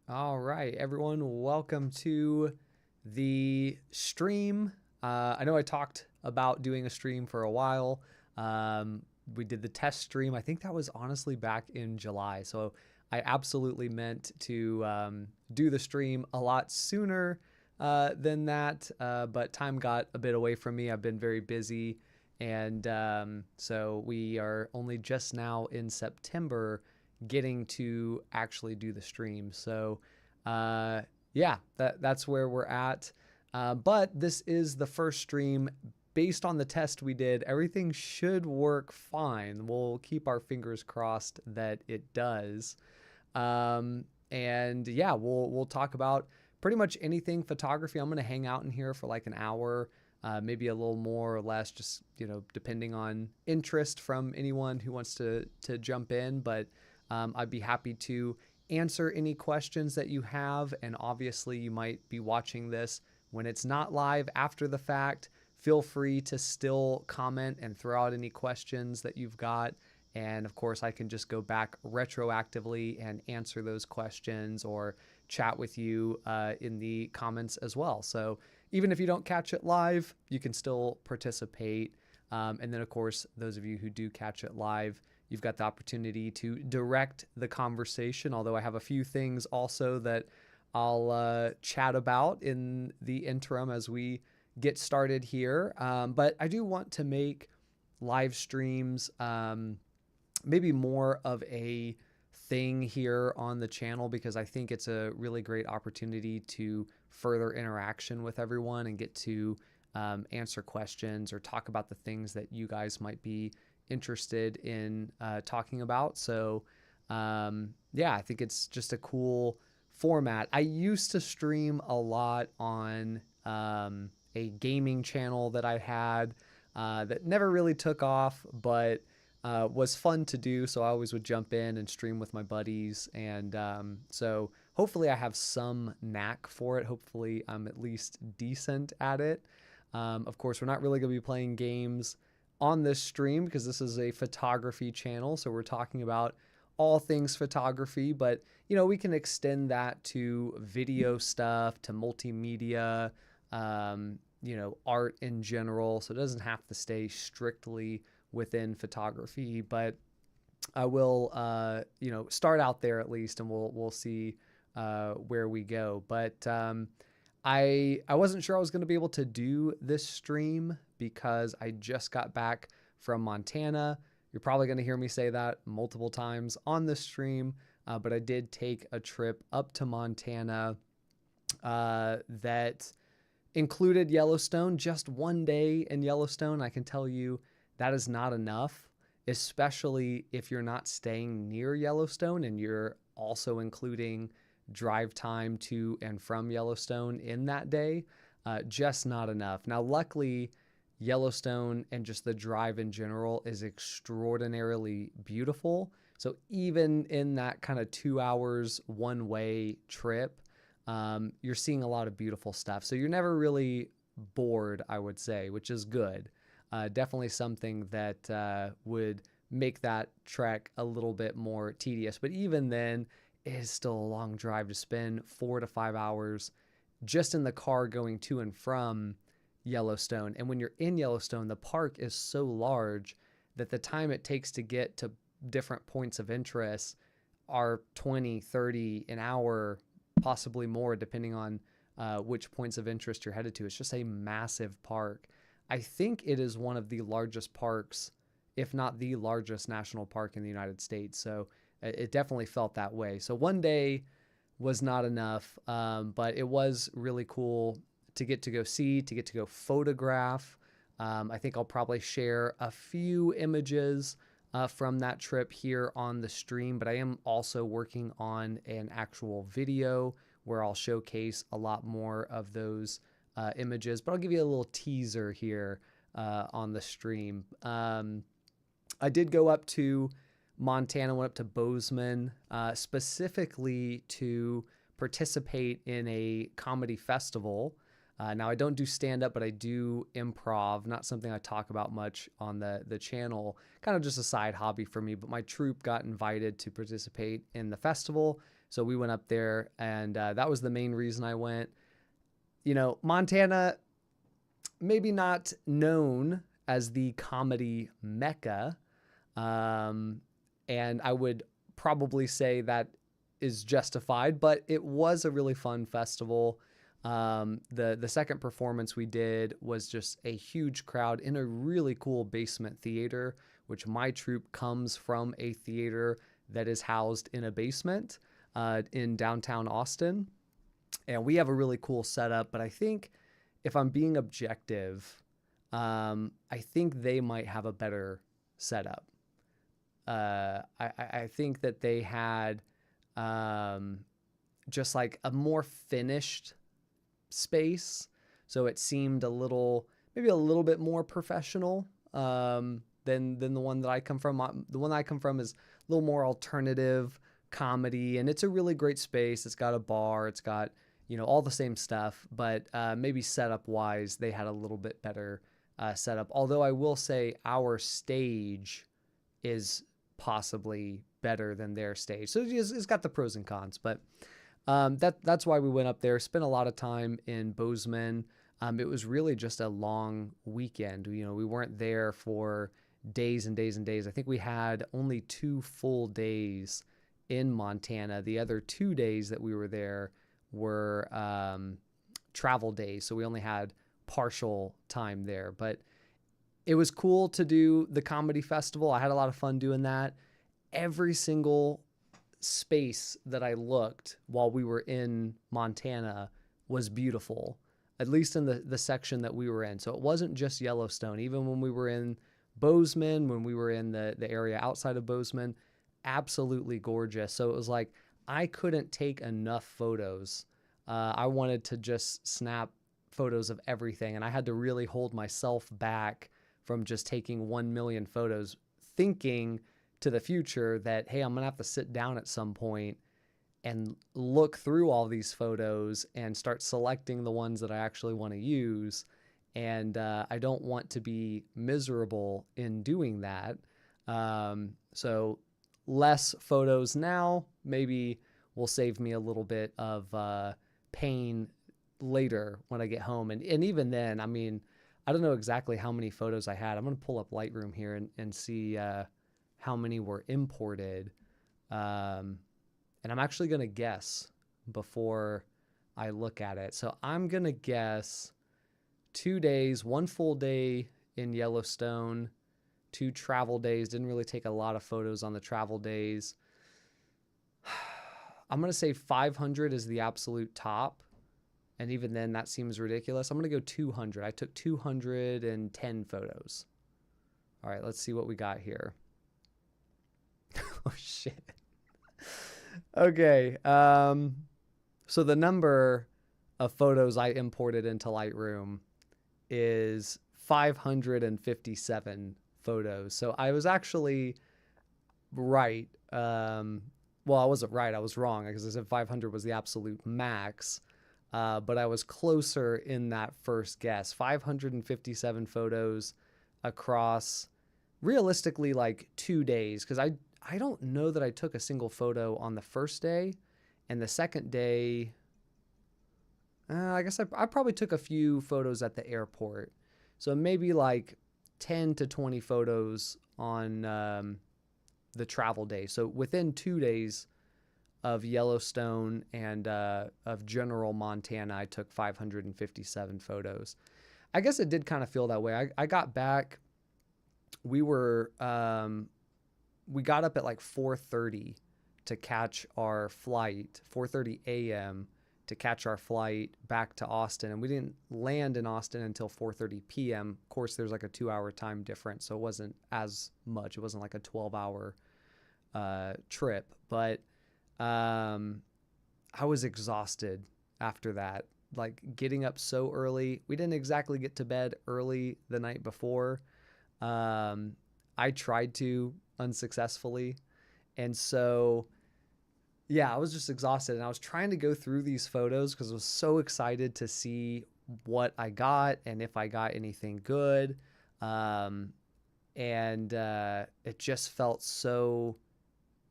All right, everyone, welcome to the stream. I know I talked about doing a stream for a while. Um, we did the test stream. I think that was honestly back in July. So I absolutely meant to do the stream a lot sooner than that, but time got a bit away from me. I've been very busy. And so we are only just now in September getting to actually do the stream. So, uh, yeah, that's where we're at. But this is the first stream. Based on the test we did, everything should work fine. We'll keep our fingers crossed that it does. And yeah, we'll talk about pretty much anything photography. I'm gonna hang out in here for like an hour, maybe a little more or less, just depending on interest from anyone who wants to jump in. But I'd be happy to answer any questions that you have. And obviously, you might be watching this when it's not live after the fact. Feel free to still comment and throw out any questions that you've got. And of course, I can just go back retroactively and answer those questions or chat with you in the comments as well. So even if you don't catch it live, you can still participate. And then, of course, those of you who do catch it live, you've got the opportunity to direct the conversation. Although I have a few things also that I'll chat about in the interim as we get started here. But I do want to make live streams maybe more of a thing here on the channel because I think it's a really great opportunity to further interaction with everyone and get to answer questions or talk about the things that you guys might be interested in talking about. So yeah, I think it's just a cool format. I used to stream a lot on a gaming channel that I had that never really took off, but was fun to do. So I always would jump in and stream with my buddies. And so hopefully I have some knack for it. Hopefully I'm at least decent at it. Of course, we're not really going to be playing games on this stream because this is a photography channel. So we're talking about all things photography, but we can extend that to video stuff, to multimedia, art in general. So it doesn't have to stay strictly within photography, but I will, start out there at least, and we'll see where we go. But I wasn't sure I was going to be able to do this stream because I just got back from Montana. You're probably going to hear me say that multiple times on this stream, but I did take a trip up to Montana that included Yellowstone. Just one day in Yellowstone. I can tell you that is not enough, especially if you're not staying near Yellowstone and you're also including drive time to and from Yellowstone in that day. Just not enough. Now, luckily, Yellowstone and just the drive in general is extraordinarily beautiful. So even in that kind of 2 hours one way trip, you're seeing a lot of beautiful stuff. So you're never really bored, I would say, which is good. Definitely something that would make that trek a little bit more tedious. But even then, it is still a long drive to spend 4 to 5 hours just in the car going to and from Yellowstone. And when you're in Yellowstone, the park is so large that the time it takes to get to different points of interest are 20, 30 an hour, possibly more, depending on which points of interest you're headed to. It's just a massive park. I think it is one of the largest parks, if not the largest national park in the United States. So it definitely felt that way. So one day was not enough, but it was really cool to get to go see, to get to go photograph. I think I'll probably share a few images from that trip here on the stream, but I am also working on an actual video where I'll showcase a lot more of those images, but I'll give you a little teaser here on the stream. I did go up to Montana, went up to Bozeman specifically to participate in a comedy festival. Now, I don't do stand-up, but I do improv, not something I talk about much on the channel, kind of just a side hobby for me, but my troupe got invited to participate in the festival, So we went up there, and that was the main reason I went. You know, Montana, maybe not known as the comedy mecca. And I would probably say that is justified, but it was a really fun festival. The second performance we did was just a huge crowd in a really cool basement theater, which my troupe comes from a theater that is housed in a basement in downtown Austin. And we have a really cool setup, but I think if I'm being objective, I think they might have a better setup. I think that they had just like a more finished space, so it seemed maybe a little bit more professional than the one that I come from. The one that I come from is a little more alternative comedy, and it's a really great space. It's got a bar, it's got, you know, all the same stuff, but maybe setup wise, they had a little bit better setup. Although I will say our stage is possibly better than their stage. So it's got the pros and cons, but that's why we went up there, spent a lot of time in Bozeman. It was really just a long weekend. You know, we weren't there for days and days and days. I think we had only 2 full days in Montana. The other 2 days that we were there were travel days. So we only had partial time there, but it was cool to do the comedy festival. I had a lot of fun doing that. Every single space that I looked while we were in Montana was beautiful, at least in the section that we were in. So it wasn't just Yellowstone. Even when we were in Bozeman, when we were in the area outside of Bozeman, absolutely gorgeous. So it was like I couldn't take enough photos. I wanted to just snap photos of everything, and I had to really hold myself back from just taking 1 million photos, thinking to the future that, hey, I'm going to have to sit down at some point and look through all these photos and start selecting the ones that I actually want to use. And I don't want to be miserable in doing that. So less photos now maybe will save me a little bit of pain later when I get home. And even then, I mean, I don't know exactly how many photos I had. I'm going to pull up Lightroom here and see how many were imported. And I'm actually going to guess before I look at it. So I'm going to guess 2 days, 1 full day in Yellowstone, 2 travel days. Didn't really take a lot of photos on the travel days. I'm going to say 500 is the absolute top. And even then, that seems ridiculous. I'm going to go 200. I took 210 photos. All right, let's see what we got here. Oh, shit. Okay. So the number of photos I imported into Lightroom is 557 photos. So I was actually right. Well, I wasn't right. I was wrong because I said 500 was the absolute max. But I was closer in that first guess. 557 photos across realistically like 2 days. Because I don't know that I took a single photo on the first day. And the second day, I guess I probably took a few photos at the airport. So maybe like 10 to 20 photos on the travel day. So within 2 days of Yellowstone and of general Montana, I took 557 photos. I guess it did kind of feel that way. I got back, we got up at like 4:30 to catch our flight, 4:30 a.m. to catch our flight back to Austin. And we didn't land in Austin until 4:30 p.m. Of course, there's like a 2-hour time difference, so it wasn't as much. It wasn't like a 12-hour trip, but I was exhausted after that. Like getting up so early. We didn't exactly get to bed early the night before. I tried to unsuccessfully. And so, yeah, I was just exhausted. And I was trying to go through these photos because I was so excited to see what I got and if I got anything good. And it just felt so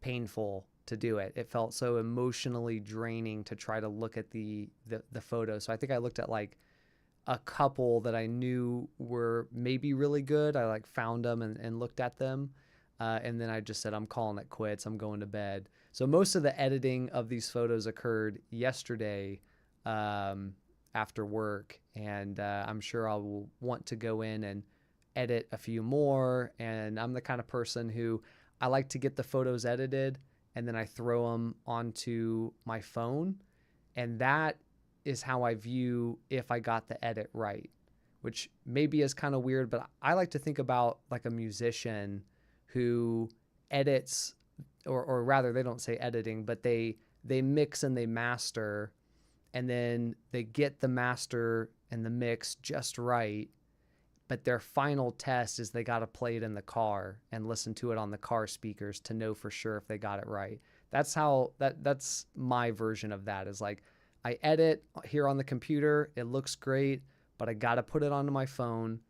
painful to do it. It felt so emotionally draining to try to look at the photos. So I think I looked at like a couple that I knew were maybe really good. I like found them and looked at them. And then I just said, I'm calling it quits. I'm going to bed. So most of the editing of these photos occurred yesterday after work. And I'm sure I will want to go in and edit a few more. And I'm the kind of person who I like to get the photos edited and then I throw them onto my phone. And that is how I view if I got the edit right, which maybe is kind of weird, but I like to think about like a musician who edits, or rather they don't say editing, but they mix and they master, and then they get the master and the mix just right. But their final test is they got to play it in the car and listen to it on the car speakers to know for sure if they got it right. That's my version of that, is like, I edit here on the computer, it looks great, but I got to put it onto my phone,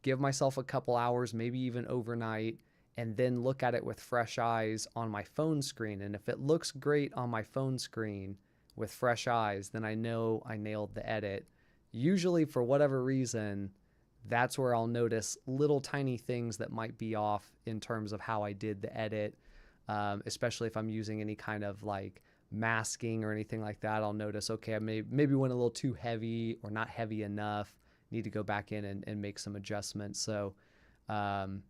give myself a couple hours, maybe even overnight, and then look at it with fresh eyes on my phone screen. And if it looks great on my phone screen with fresh eyes, then I know I nailed the edit. Usually, for whatever reason, that's where I'll notice little tiny things that might be off in terms of how I did the edit, especially if I'm using any kind of like masking or anything like that. I'll notice, okay, I maybe went a little too heavy or not heavy enough. Need to go back in and make some adjustments. So I'm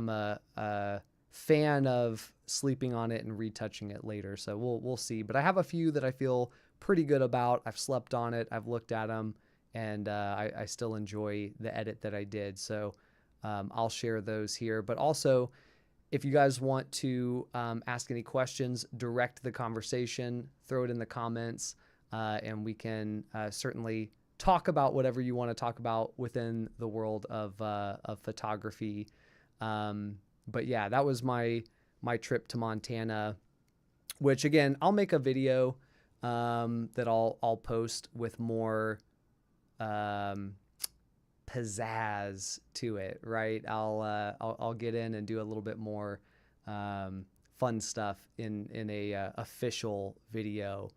a fan of sleeping on it and retouching it later. So we'll see. But I have a few that I feel pretty good about. I've slept on it. I've looked at them, and I still enjoy the edit that I did. So I'll share those here. But also, if you guys want to ask any questions, direct the conversation, throw it in the comments, and we can certainly talk about whatever you want to talk about within the world of photography. But yeah, that was my trip to Montana, which again, I'll make a video that I'll post with more pizzazz to it, right? I'll get in and do a little bit more fun stuff in a official video,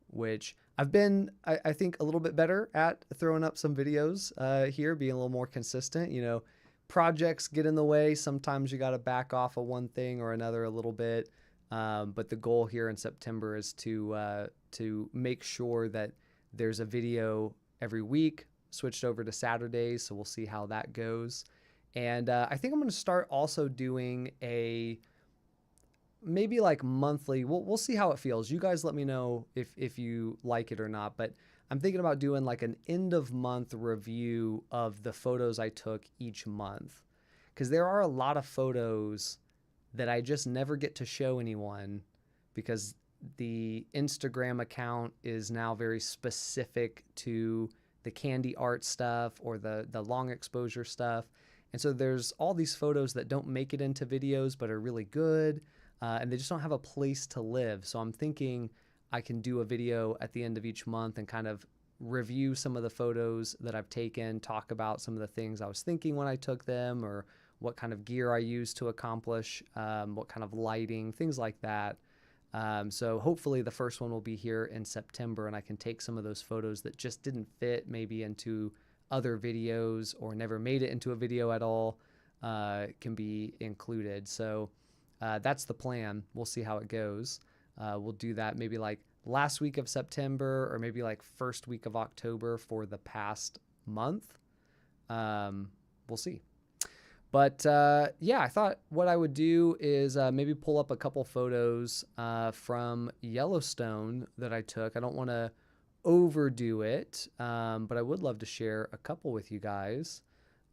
which I've been, I think, a little bit better at throwing up some videos here, being a little more consistent. You know, projects get in the way. Sometimes you got to back off of one thing or another a little bit. But the goal here in September is to make sure that there's a video every week, switched over to Saturdays. So we'll see how that goes. And I think I'm going to start also doing maybe like monthly. We'll see how it feels. You guys let me know if you like it or not. But I'm thinking about doing like an end of month review of the photos I took each month, because there are a lot of photos that I just never get to show anyone because the Instagram account is now very specific to the candy art stuff or the long exposure stuff. And so there's all these photos that don't make it into videos but are really good, and they just don't have a place to live. So I'm thinking I can do a video at the end of each month and kind of review some of the photos that I've taken, talk about some of the things I was thinking when I took them, or what kind of gear I used to accomplish, what kind of lighting, things like that. So hopefully the first one will be here in September, and I can take some of those photos that just didn't fit maybe into other videos or never made it into a video at all, can be included. So that's the plan. We'll see how it goes. We'll do that maybe like last week of September or maybe like first week of October for the past month. We'll see. But yeah, I thought what I would do is maybe pull up a couple photos from Yellowstone that I took. I don't want to overdo it, but I would love to share a couple with you guys.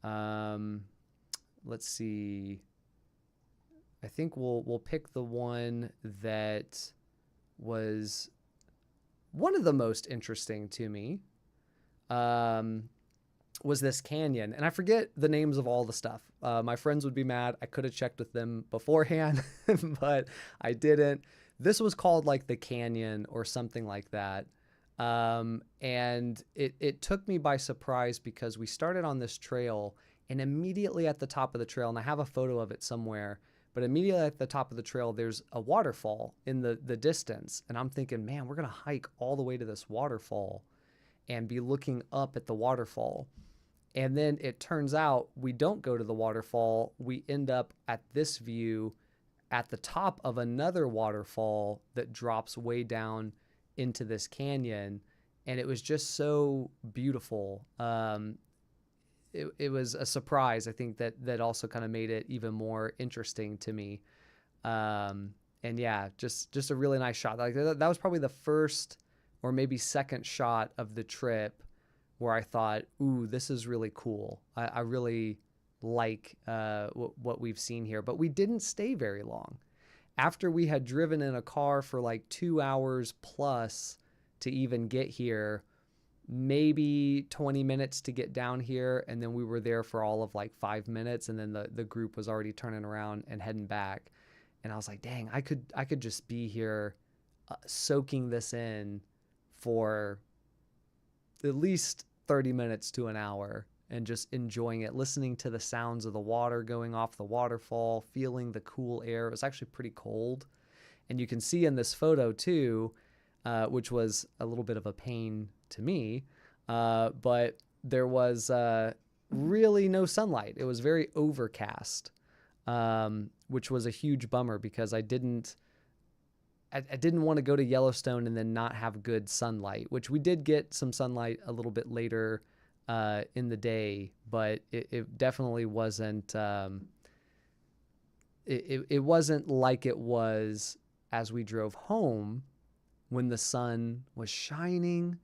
Let's see. I think we'll pick the one that was one of the most interesting to me. Was this canyon, and I forget the names of all the stuff. My friends would be mad. I could have checked with them beforehand, but I didn't. This was called like the canyon or something like that. And it took me by surprise because we started on this trail, and immediately at the top of the trail, and I have a photo of it somewhere, But immediately at the top of the trail, there's a waterfall in the distance. And I'm thinking, man, we're going to hike all the way to this waterfall and be looking up at the waterfall. And then it turns out we don't go to the waterfall. We end up at this view at the top of another waterfall that drops way down into this canyon. And it was just so beautiful. It was a surprise. I think that also kind of made it even more interesting to me. And yeah, just a really nice shot. Like that was probably the first or maybe second shot of the trip where I thought, ooh, this is really cool. I really like what we've seen here. But we didn't stay very long. After we had driven in a car for like 2 hours plus to even get here, maybe 20 minutes to get down here, and then we were there for all of like 5 minutes, and then the group was already turning around and heading back. And I was like, dang, I could just be here soaking this in for at least 30 minutes to an hour and just enjoying it, listening to the sounds of the water going off the waterfall, feeling the cool air. It was actually pretty cold. And you can see in this photo too, which was a little bit of a pain to me, but there was really no sunlight. It was very overcast, which was a huge bummer because I didn't want to go to Yellowstone and then not have good sunlight, which we did get some sunlight a little bit later in the day, but it definitely wasn't, it wasn't like it was as we drove home when the sun was shining,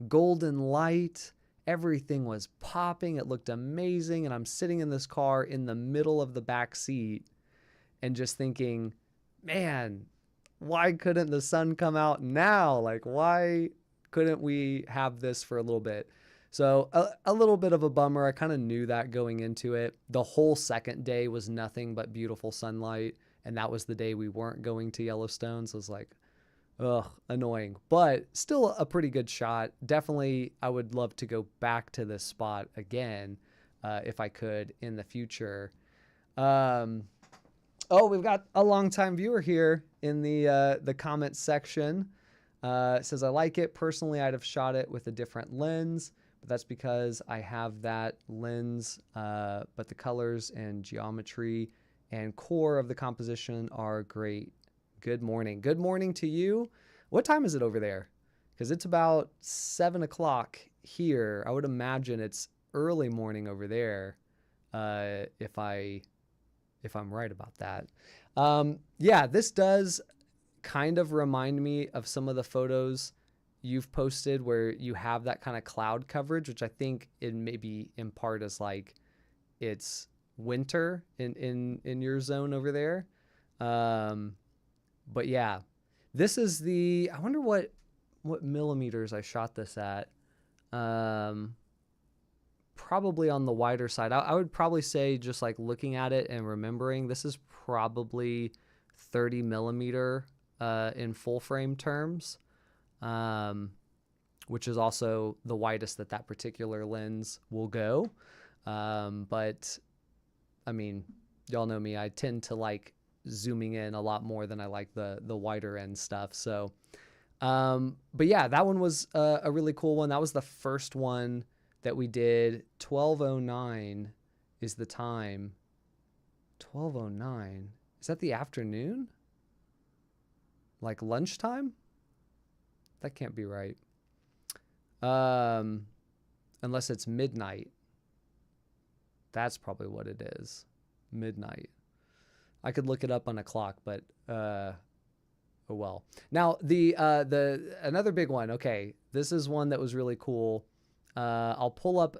golden light, everything was popping. It looked amazing. And I'm sitting in this car in the middle of the back seat and just thinking, man, why couldn't the sun come out now? Like, why couldn't we have this for a little bit? So a little bit of a bummer. I kind of knew that going into it. The whole second day was nothing but beautiful sunlight. And that was the day we weren't going to Yellowstone. So it was like, ugh, annoying, but still a pretty good shot. Definitely, I would love to go back to this spot again if I could in the future. Oh, we've got a longtime viewer here in the comments section. It says, I like it. Personally, I'd have shot it with a different lens, but that's because I have that lens, but the colors and geometry and core of the composition are great. Good morning. Good morning to you. What time is it over there? Because it's about 7 o'clock here. I would imagine it's early morning over there, if I'm right about that. Yeah, this does kind of remind me of some of the photos you've posted where you have that kind of cloud coverage, which I think it maybe in part is like it's winter in your zone over there. But yeah, this is I wonder what millimeters I shot this at. Probably on the wider side. I would probably say, just like looking at it and remembering, this is probably 30 millimeter in full frame terms, which is also the widest that particular lens will go. But I mean, y'all know me, I tend to like zooming in a lot more than I like the wider end stuff. So, but yeah, that one was a really cool one. That was the first one that we did. 12:09 is the time. 12:09. Is that the afternoon? Like lunchtime? That can't be right. Unless it's midnight. That's probably what it is. Midnight. I could look it up on a clock, but oh well. Now the another big one. Okay, this is one that was really cool. I'll pull up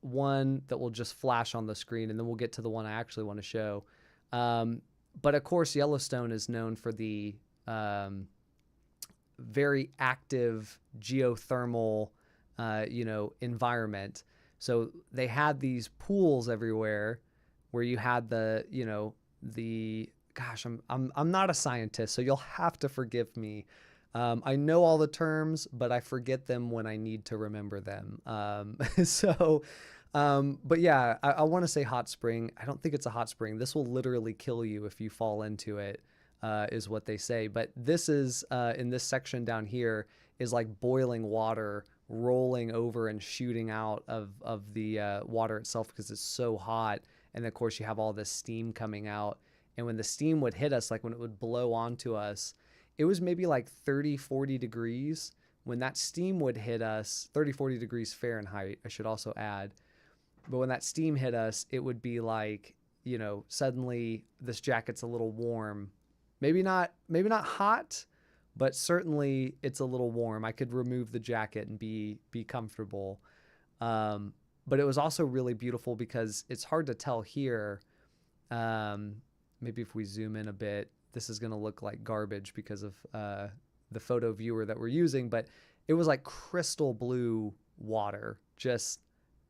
one that will just flash on the screen, and then we'll get to the one I actually want to show. But of course, Yellowstone is known for the very active geothermal, environment. So they had these pools everywhere where you had gosh, I'm not a scientist, so you'll have to forgive me. I know all the terms, but I forget them when I need to remember them. So But yeah, I want to say hot spring. I don't think it's a hot spring. This will literally kill you if you fall into it, is what they say. But this is in this section down here is like boiling water rolling over and shooting out of the water itself because it's so hot. And of course, you have all this steam coming out. And when the steam would hit us, like when it would blow onto us, it was maybe like 30, 40 degrees. When that steam would hit us, 30, 40 degrees Fahrenheit, I should also add. But when that steam hit us, it would be like, you know, suddenly this jacket's a little warm. Maybe not hot, but certainly it's a little warm. I could remove the jacket and be comfortable. But it was also really beautiful because it's hard to tell here. Maybe if we zoom in a bit, this is going to look like garbage because of the photo viewer that we're using, but it was like crystal blue water, just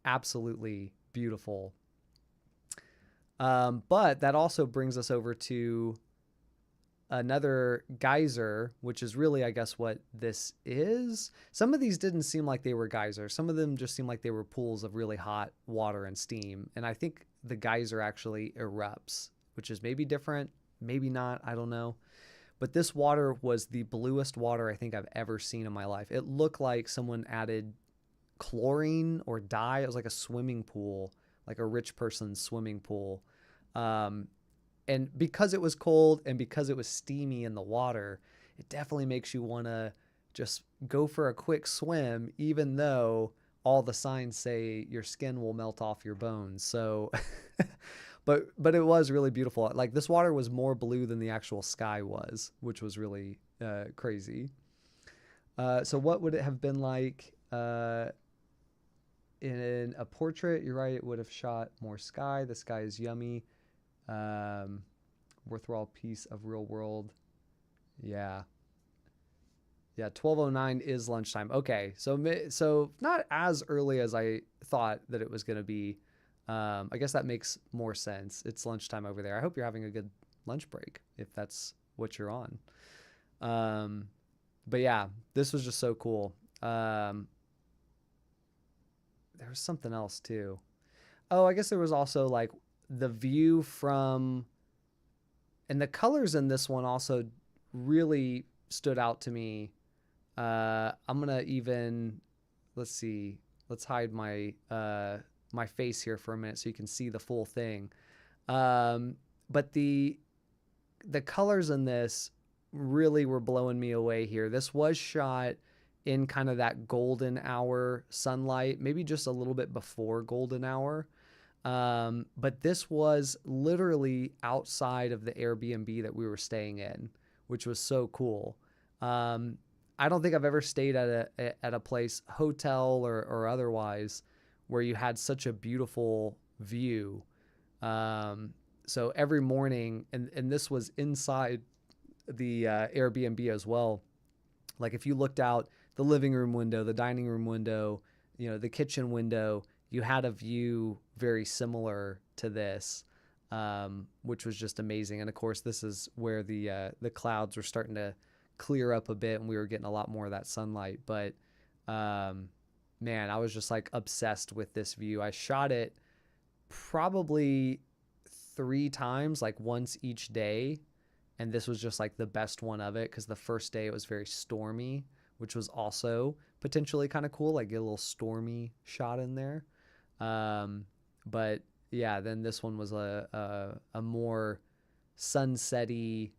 absolutely beautiful. But that also brings us over to another geyser, which is really, I guess, what this is. Some of these didn't seem like they were geysers. Some of them just seemed like they were pools of really hot water and steam. And I think the geyser actually erupts, which is maybe different, maybe not, I don't know. But this water was the bluest water I think I've ever seen in my life. It looked like someone added chlorine or dye. It was like a swimming pool, like a rich person's swimming pool. And because it was cold and because it was steamy in the water, it definitely makes you want to just go for a quick swim, even though all the signs say your skin will melt off your bones. So, but it was really beautiful. Like this water was more blue than the actual sky was, which was really crazy. So what would it have been like in a portrait? You're right. It would have shot more sky. The sky is yummy. Worthwhile piece of real world. Yeah. Yeah, 12:09 is lunchtime. Okay, so not as early as I thought that it was going to be. I guess that makes more sense. It's lunchtime over there. I hope you're having a good lunch break if that's what you're on. But yeah, this was just so cool. There was something else too. Oh, I guess there was also like the view from, and the colors in this one also really stood out to me. I'm gonna even, let's see, let's hide my my face here for a minute so you can see the full thing. But the colors in this really were blowing me away here. This was shot in kind of that golden hour sunlight, maybe just a little bit before golden hour. But this was literally outside of the Airbnb that we were staying in, which was so cool. I don't think I've ever stayed at a place, hotel or otherwise, where you had such a beautiful view. So every morning, and this was inside the Airbnb as well. Like if you looked out the living room window, the dining room window, you know, the kitchen window, you had a view very similar to this, which was just amazing. And of course, this is where the clouds were starting to clear up a bit and we were getting a lot more of that sunlight. But man, I was just like obsessed with this view. I shot it probably 3 times, like once each day. And this was just like the best one of it because the first day it was very stormy, which was also potentially kind of cool, like get a little stormy shot in there. But yeah, then this one was a more sunsetty,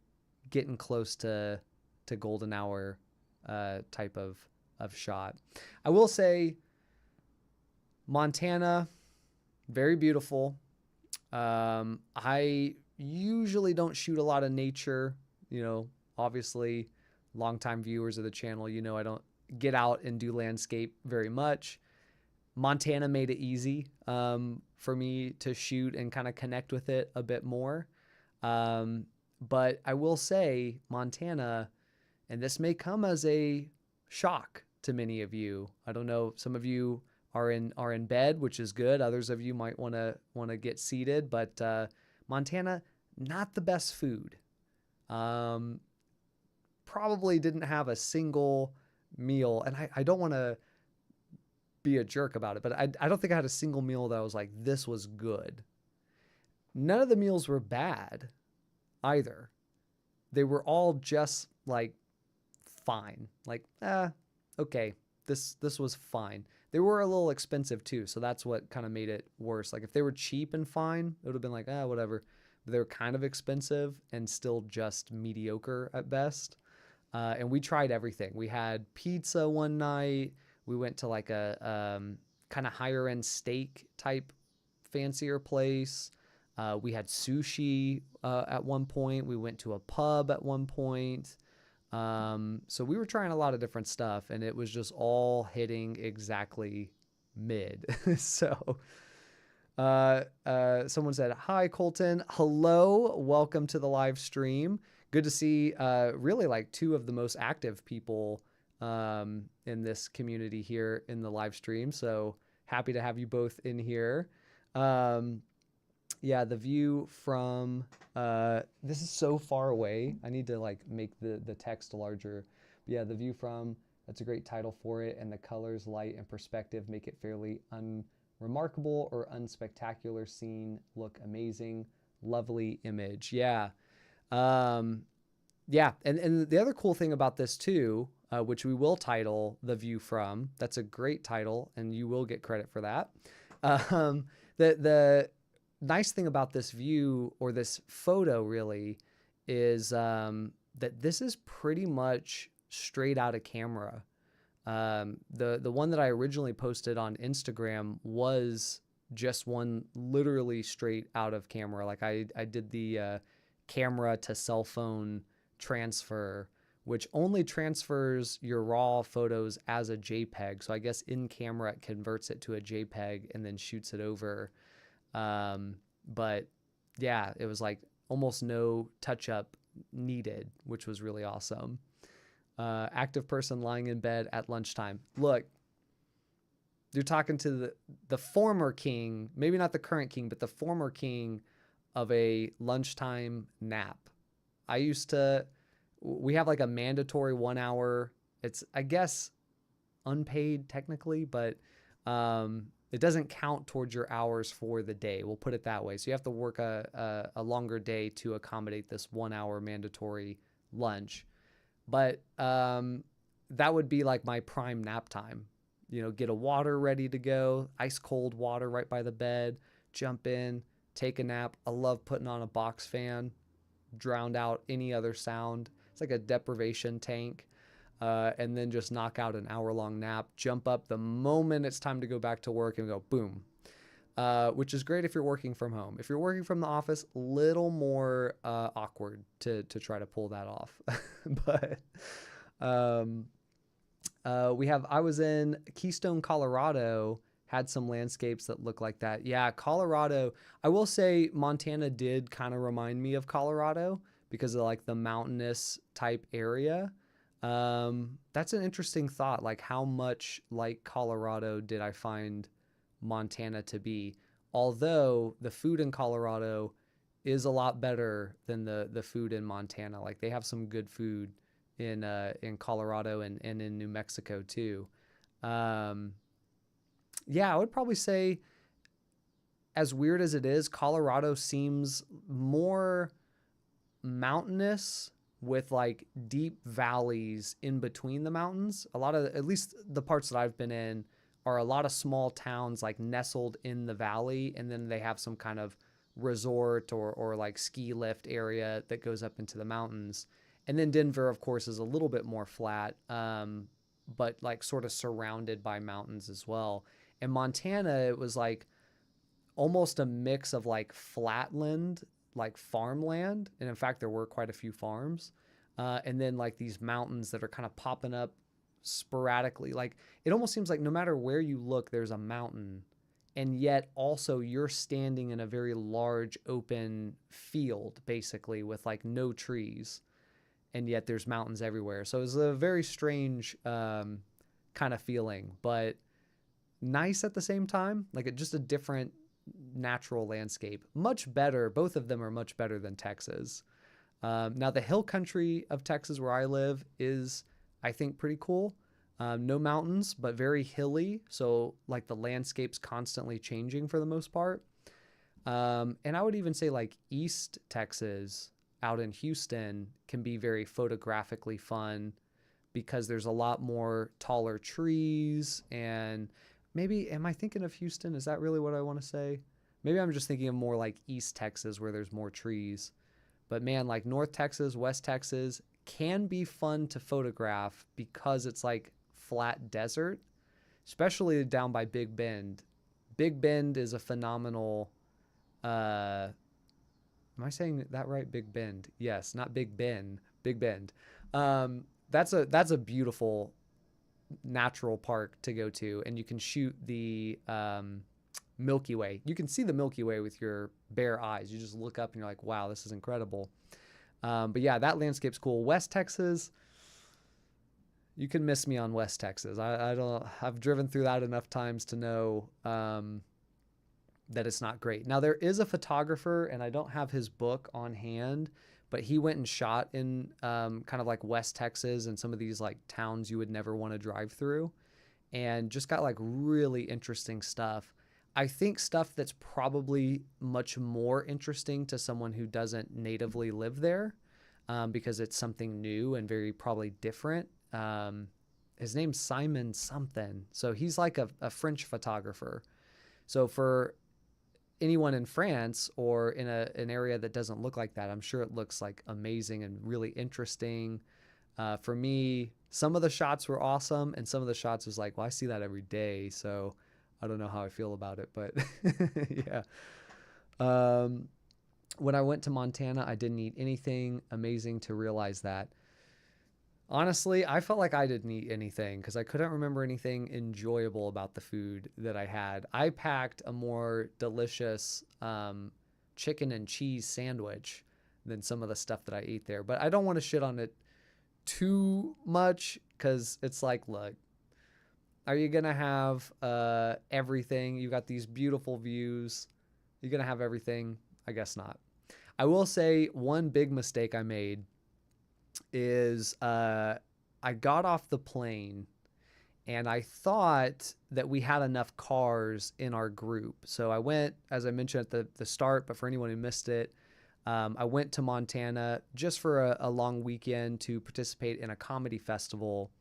getting close to golden hour type of shot. I will say Montana, very beautiful. I usually don't shoot a lot of nature, you know, obviously longtime viewers of the channel, you know, I don't get out and do landscape very much. Montana made it easy for me to shoot and kind of connect with it a bit more. But I will say Montana, and this may come as a shock to many of you. I don't know. Some of you are in bed, which is good. Others of you might want to get seated, but Montana, not the best food. Probably didn't have a single meal, and I don't want to be a jerk about it, but I don't think I had a single meal that I was like, this was good. None of the meals were bad either. They were all just like fine. Like, okay, this was fine. They were a little expensive too, so that's what kind of made it worse. Like if they were cheap and fine, it would have been like, whatever. But they were kind of expensive and still just mediocre at best. And we tried everything. We had pizza one night. We went to like a kind of higher end steak type fancier place. We had sushi at one point. We went to a pub at one point. So we were trying a lot of different stuff, and it was just all hitting exactly mid. So someone said, "Hi, Colton. Hello. Welcome to the live stream. Good to see really like two of the most active people in this community here in the live stream. So happy to have you both in here. Yeah, the view from this is so far away. I need to like make the text larger. But yeah, the view from, that's a great title for it, and the colors, light, and perspective make it fairly unremarkable or unspectacular scene look amazing. Lovely image. Yeah. Yeah, and the other cool thing about this too, which we will title The View From, that's a great title, and you will get credit for that. The nice thing about this view, or this photo really, is that this is pretty much straight out of camera. The one that I originally posted on Instagram was just one literally straight out of camera. Like I did the camera to cell phone transfer, which only transfers your raw photos as a JPEG. So I guess in camera it converts it to a JPEG and then shoots it over. But yeah, it was like almost no touch up needed, which was really awesome. Active person lying in bed at lunchtime. Look, you're talking to the former king, maybe not the current king, but the former king of a lunchtime nap. We have like a mandatory 1 hour, it's, I guess, unpaid technically, but it doesn't count towards your hours for the day. We'll put it that way. So you have to work a longer day to accommodate this 1 hour mandatory lunch. But that would be like my prime nap time. You know, get a water ready to go, ice cold water right by the bed, jump in, take a nap. I love putting on a box fan, drowned out any other sound. It's like a deprivation tank. And then just knock out an hour-long nap, jump up the moment it's time to go back to work and go boom, which is great if you're working from home. If you're working from the office, little more awkward to try to pull that off. But I was in Keystone, Colorado, had some landscapes that look like that. Yeah, Colorado, I will say Montana did kind of remind me of Colorado because of like the mountainous type area. That's an interesting thought. Like how much like Colorado did I find Montana to be? Although the food in Colorado is a lot better than the food in Montana. Like they have some good food in Colorado and in New Mexico too. Yeah, I would probably say, as weird as it is, Colorado seems more mountainous with like deep valleys in between the mountains. A lot of, at least the parts that I've been in, are a lot of small towns like nestled in the valley, and then they have some kind of resort or like ski lift area that goes up into the mountains. And then Denver, of course, is a little bit more flat, but like sort of surrounded by mountains as well. In Montana, it was like almost a mix of like flatland, like farmland. And in fact, there were quite a few farms. And then like these mountains that are kind of popping up sporadically. Like it almost seems like no matter where you look, there's a mountain. And yet also you're standing in a very large open field, basically, with like no trees. And yet there's mountains everywhere. So it's a very strange kind of feeling, but nice at the same time. Like just a different natural landscape. Much better. Both of them are much better than Texas. Now the hill country of Texas where I live is, I think, pretty cool. No mountains, but very hilly. So like the landscape's constantly changing for the most part. And I would even say like East Texas out in Houston can be very photographically fun because there's a lot more taller trees. And maybe, am I thinking of Houston? Is that really what I want to say? Maybe I'm just thinking of more like East Texas where there's more trees. But man, like North Texas, West Texas can be fun to photograph because it's like flat desert, especially down by Big Bend. Big Bend is a phenomenal. Am I saying that right? Big Bend. Yes, not Big Ben. Big Bend. That's a beautiful natural park to go to, and you can shoot the Milky Way. You can see the Milky Way with your bare eyes. You just look up and you're like, wow, this is incredible. But yeah, that landscape's cool. West Texas, you can miss me on West Texas. I don't. I've driven through that enough times to know that it's not great. Now there is a photographer, and I don't have his book on hand, but he went and shot in kind of like West Texas and some of these like towns you would never want to drive through, and just got like really interesting stuff. I think stuff that's probably much more interesting to someone who doesn't natively live there, because it's something new and very probably different. His name's Simon something. So he's like a French photographer. So for anyone in France or in an area that doesn't look like that, I'm sure it looks like amazing and really interesting. For me, some of the shots were awesome, and some of the shots was like, well, I see that every day, so I don't know how I feel about it, but yeah. When I went to Montana, I didn't eat anything. Amazing to realize that. Honestly, I felt like I didn't eat anything because I couldn't remember anything enjoyable about the food that I had. I packed a more delicious chicken and cheese sandwich than some of the stuff that I ate there. But I don't want to shit on it too much because it's like, look, are you going to have everything? You got these beautiful views. You're going to have everything? I guess not. I will say one big mistake I made is I got off the plane and I thought that we had enough cars in our group. So I went, as I mentioned at the start, but for anyone who missed it, I went to Montana just for a long weekend to participate in a comedy festival.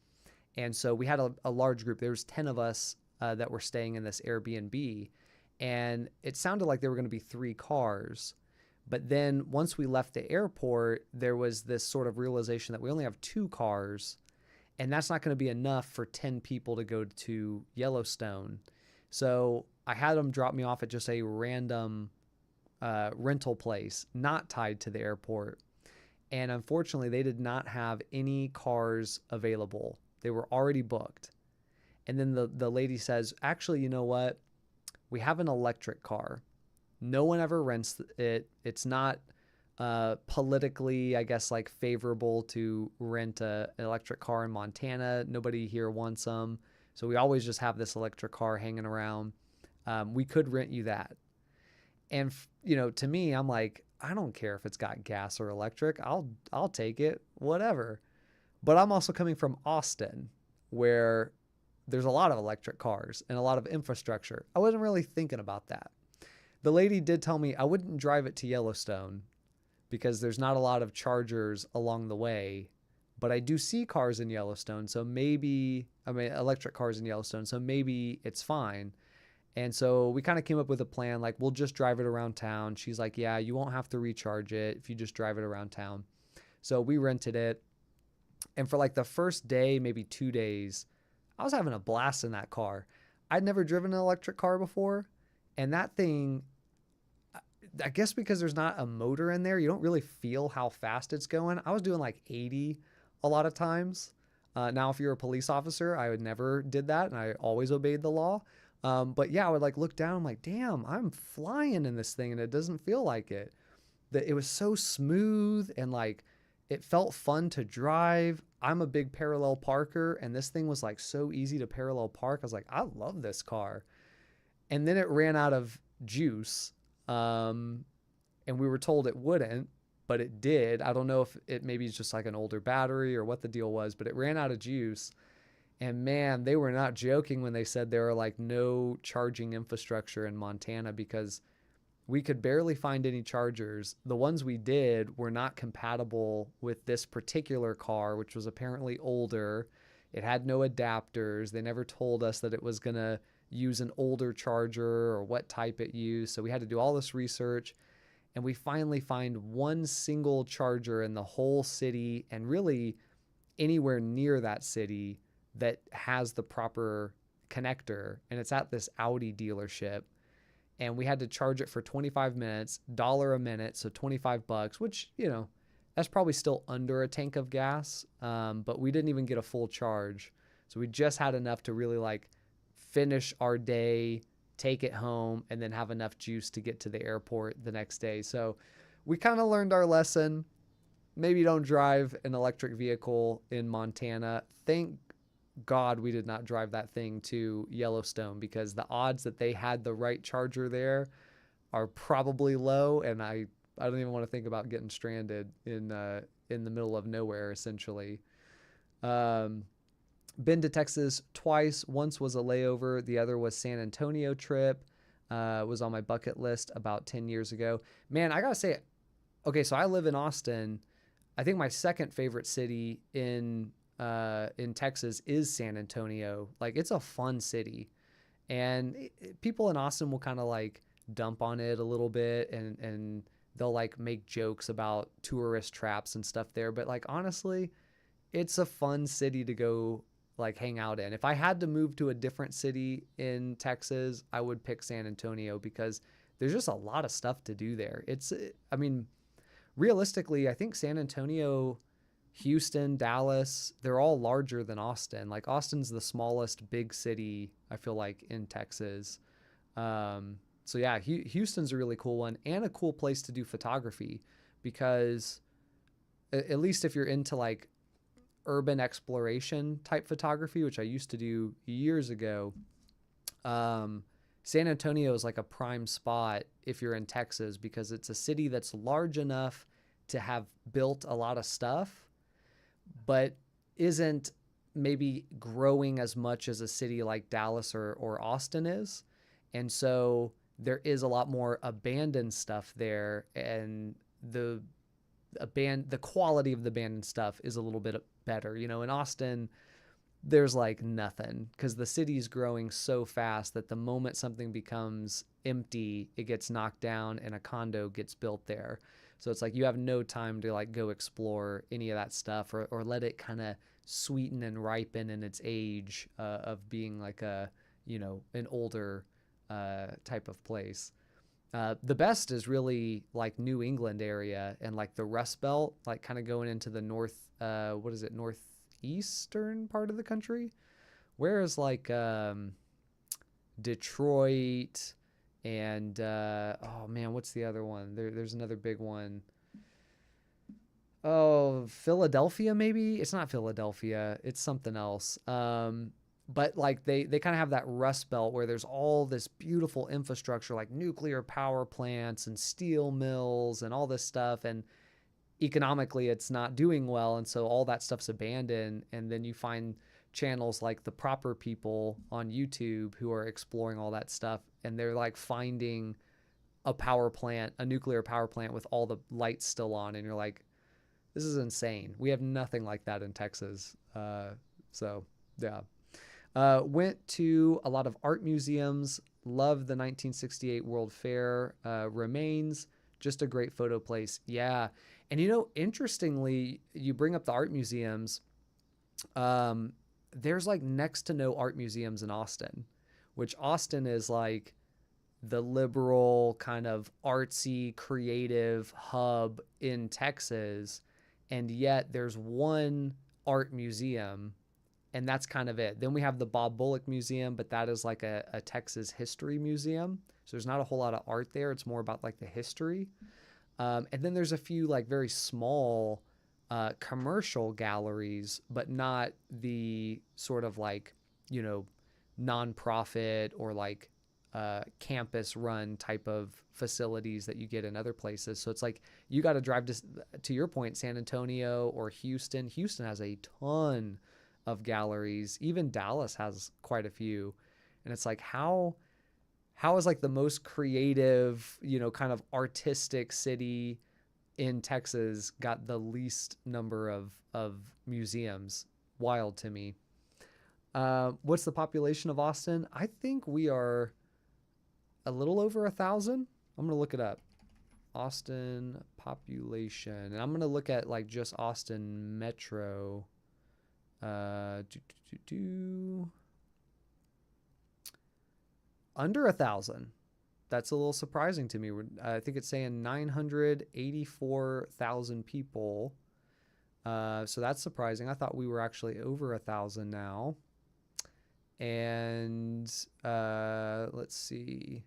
And so we had a large group. There was 10 of us that were staying in this Airbnb. And it sounded like there were going to be 3 cars. But then once we left the airport, there was this sort of realization that we only have 2 cars, and that's not going to be enough for 10 people to go to Yellowstone. So I had them drop me off at just a random rental place, not tied to the airport. And unfortunately, they did not have any cars available. They were already booked. And then the lady says, actually, you know what? We have an electric car. No one ever rents it. It's not politically, I guess, like favorable to rent an electric car in Montana. Nobody here wants them. So we always just have this electric car hanging around. We could rent you that. And, to me, I'm like, I don't care if it's got gas or electric. I'll take it, whatever. But I'm also coming from Austin, where there's a lot of electric cars and a lot of infrastructure. I wasn't really thinking about that. The lady did tell me I wouldn't drive it to Yellowstone because there's not a lot of chargers along the way, but I do see cars in Yellowstone. So maybe, electric cars in Yellowstone. So maybe it's fine. And so we kind of came up with a plan, like we'll just drive it around town. She's like, yeah, you won't have to recharge it if you just drive it around town. So we rented it. And for like the first day, maybe 2 days, I was having a blast in that car. I'd never driven an electric car before. And that thing, I guess because there's not a motor in there, you don't really feel how fast it's going. I was doing like 80 a lot of times. Now, if you're a police officer, I would never did that, and I always obeyed the law. But yeah, I would like look down, I'm like, damn, I'm flying in this thing, and it doesn't feel like it. It was so smooth, and like it felt fun to drive. I'm a big parallel parker, and this thing was like so easy to parallel park. I was like, I love this car. And then it ran out of juice. And we were told it wouldn't, but it did. I don't know if it maybe is just like an older battery or what the deal was, but it ran out of juice. And man, they were not joking when they said there are like no charging infrastructure in Montana because we could barely find any chargers. The ones we did were not compatible with this particular car, which was apparently older. It had no adapters. They never told us that it was going to use an older charger or what type it used. So we had to do all this research. And we finally find one single charger in the whole city and really anywhere near that city that has the proper connector. And it's at this Audi dealership. And we had to charge it for 25 minutes, $1 a minute, so $25, which, you know, that's probably still under a tank of gas, but we didn't even get a full charge. So we just had enough to really like finish our day, take it home, and then have enough juice to get to the airport the next day. So we kind of learned our lesson. Maybe don't drive an electric vehicle in Montana. Thank God we did not drive that thing to Yellowstone because the odds that they had the right charger there are probably low, and I don't even want to think about getting stranded in the middle of nowhere essentially. Been to Texas twice. Once was a layover. The other was San Antonio trip. Was on my bucket list about 10 years ago. Man, I gotta say, okay, so I live in Austin. I think my second favorite city in Texas is San Antonio. Like, it's a fun city, and people in Austin will kind of like dump on it a little bit, and they'll like make jokes about tourist traps and stuff there. But like, honestly, it's a fun city to go like hang out in. If I had to move to a different city in Texas, I would pick San Antonio because there's just a lot of stuff to do there. I mean, realistically, I think San Antonio, Houston, Dallas, they're all larger than Austin. Like, Austin's the smallest big city, I feel like, in Texas. So yeah, Houston's a really cool one and a cool place to do photography because at least if you're into like urban exploration type photography, which I used to do years ago, San Antonio is like a prime spot if you're in Texas because it's a city that's large enough to have built a lot of stuff, but isn't maybe growing as much as a city like Dallas or Austin is. And so there is a lot more abandoned stuff there, and the quality of the abandoned stuff is a little bit better. You know, in Austin, there's like nothing because the city's growing so fast that the moment something becomes empty, it gets knocked down and a condo gets built there. So it's like you have no time to like go explore any of that stuff or let it kind of sweeten and ripen in its age of being like a, you know, an older type of place. The best is really like New England area and like the Rust Belt, like kind of going into the northeastern part of the country. Whereas like Detroit and oh man, what's the other one? There's another big one. Oh, Philadelphia maybe? It's not Philadelphia. It's something else. But like they kind of have that Rust Belt where there's all this beautiful infrastructure like nuclear power plants and steel mills and all this stuff, and economically it's not doing well, and so all that stuff's abandoned. And then you find channels like The Proper People on YouTube who are exploring all that stuff, and they're like finding a nuclear power plant with all the lights still on, and you're like, this is insane. We have nothing like that in Texas. So yeah. Went to a lot of art museums. Loved the 1968 World Fair remains. Just a great photo place. Yeah. And you know, interestingly, you bring up the art museums. There's like next to no art museums in Austin, which Austin is like the liberal kind of artsy, creative hub in Texas. And yet there's one art museum, and that's kind of it. Then we have the Bob Bullock Museum, but that is like a Texas history museum. So there's not a whole lot of art there. It's more about like the history. And then there's a few like very small commercial galleries, but not the sort of like, you know, nonprofit or like campus run type of facilities that you get in other places. So it's like you got to drive to your point, San Antonio or Houston. Houston has a ton of galleries. Even Dallas has quite a few. And it's like, how is like the most creative, kind of artistic city in Texas got the least number of museums? Wild to me. What's the population of Austin? I think we are a little over 1,000. I'm gonna look it up. Austin population, and I'm gonna look at like just Austin Metro. Under 1,000. That's a little surprising to me. I think it's saying 984,000 people. So that's surprising. I thought we were actually over 1,000 now. And let's see.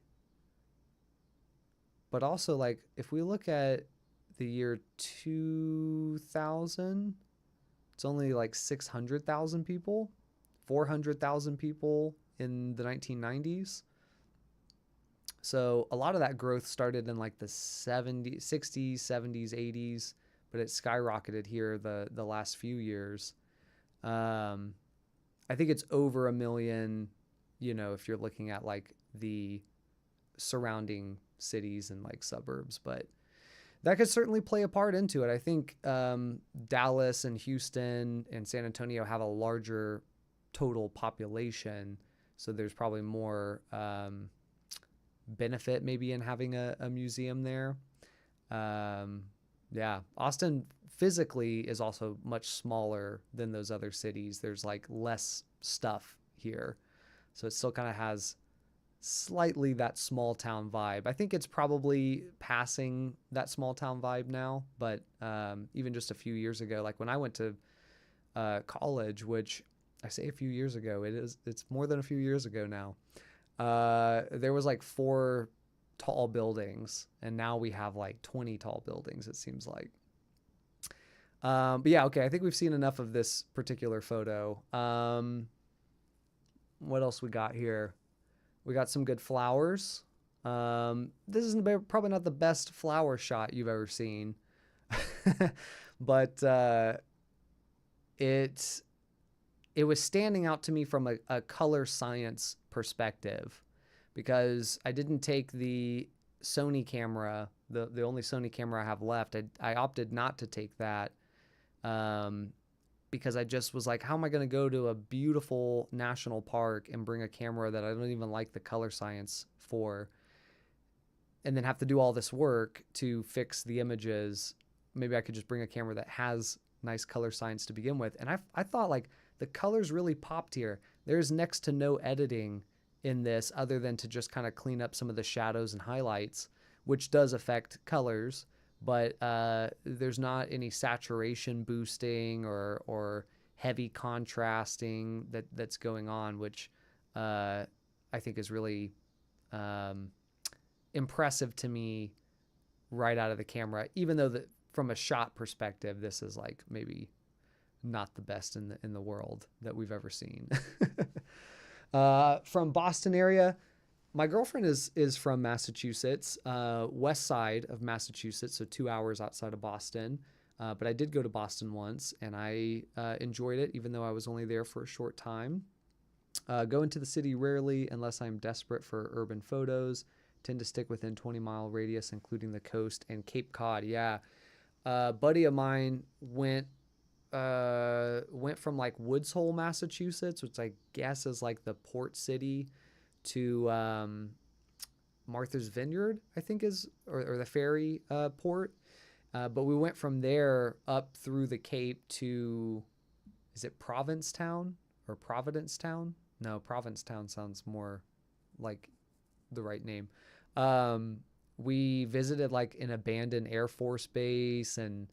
But also, like, if we look at the year 2000, it's only like 600,000 people, 400,000 people in the 1990s. So a lot of that growth started in like the 60s, 70s, 80s, but it skyrocketed here the last few years. I think it's over 1 million, if you're looking at like the surrounding cities and like suburbs, but that could certainly play a part into it. I think Dallas and Houston and San Antonio have a larger total population, so there's probably more benefit maybe in having a museum there. Yeah, Austin physically is also much smaller than those other cities. There's like less stuff here, so it still kind of has slightly that small town vibe. I think it's probably passing that small town vibe now, but even just a few years ago, like when I went to college, which I say a few years ago, it's more than a few years ago now. There was like 4 tall buildings, and now we have like 20 tall buildings, it seems like. But yeah, okay, I think we've seen enough of this particular photo. What else we got here? We got some good flowers. This is probably not the best flower shot you've ever seen, but it was standing out to me from a color science perspective, because I didn't take the Sony camera, the only Sony camera I have left. I opted not to take that because I just was like, how am I going to go to a beautiful national park and bring a camera that I don't even like the color science for, and then have to do all this work to fix the images? Maybe I could just bring a camera that has nice color science to begin with. And I thought like the colors really popped here. There's next to no editing in this other than to just kind of clean up some of the shadows and highlights, which does affect colors, but there's not any saturation boosting or heavy contrasting that's going on, which I think is really impressive to me right out of the camera, even though from a shot perspective, this is like maybe not the best in the world that we've ever seen. From Boston area, my girlfriend is from Massachusetts, west side of Massachusetts, so 2 hours outside of Boston. But I did go to Boston once, and I enjoyed it, even though I was only there for a short time. Go into the city rarely unless I'm desperate for urban photos. Tend to stick within 20-mile radius, including the coast and Cape Cod. Yeah, buddy of mine went from like Woods Hole, Massachusetts, which I guess is like the port city, to Martha's Vineyard, I think is, or the ferry port. But we went from there up through the Cape to, is it Provincetown or Providencetown? No, Provincetown sounds more like the right name. We visited like an abandoned Air Force base and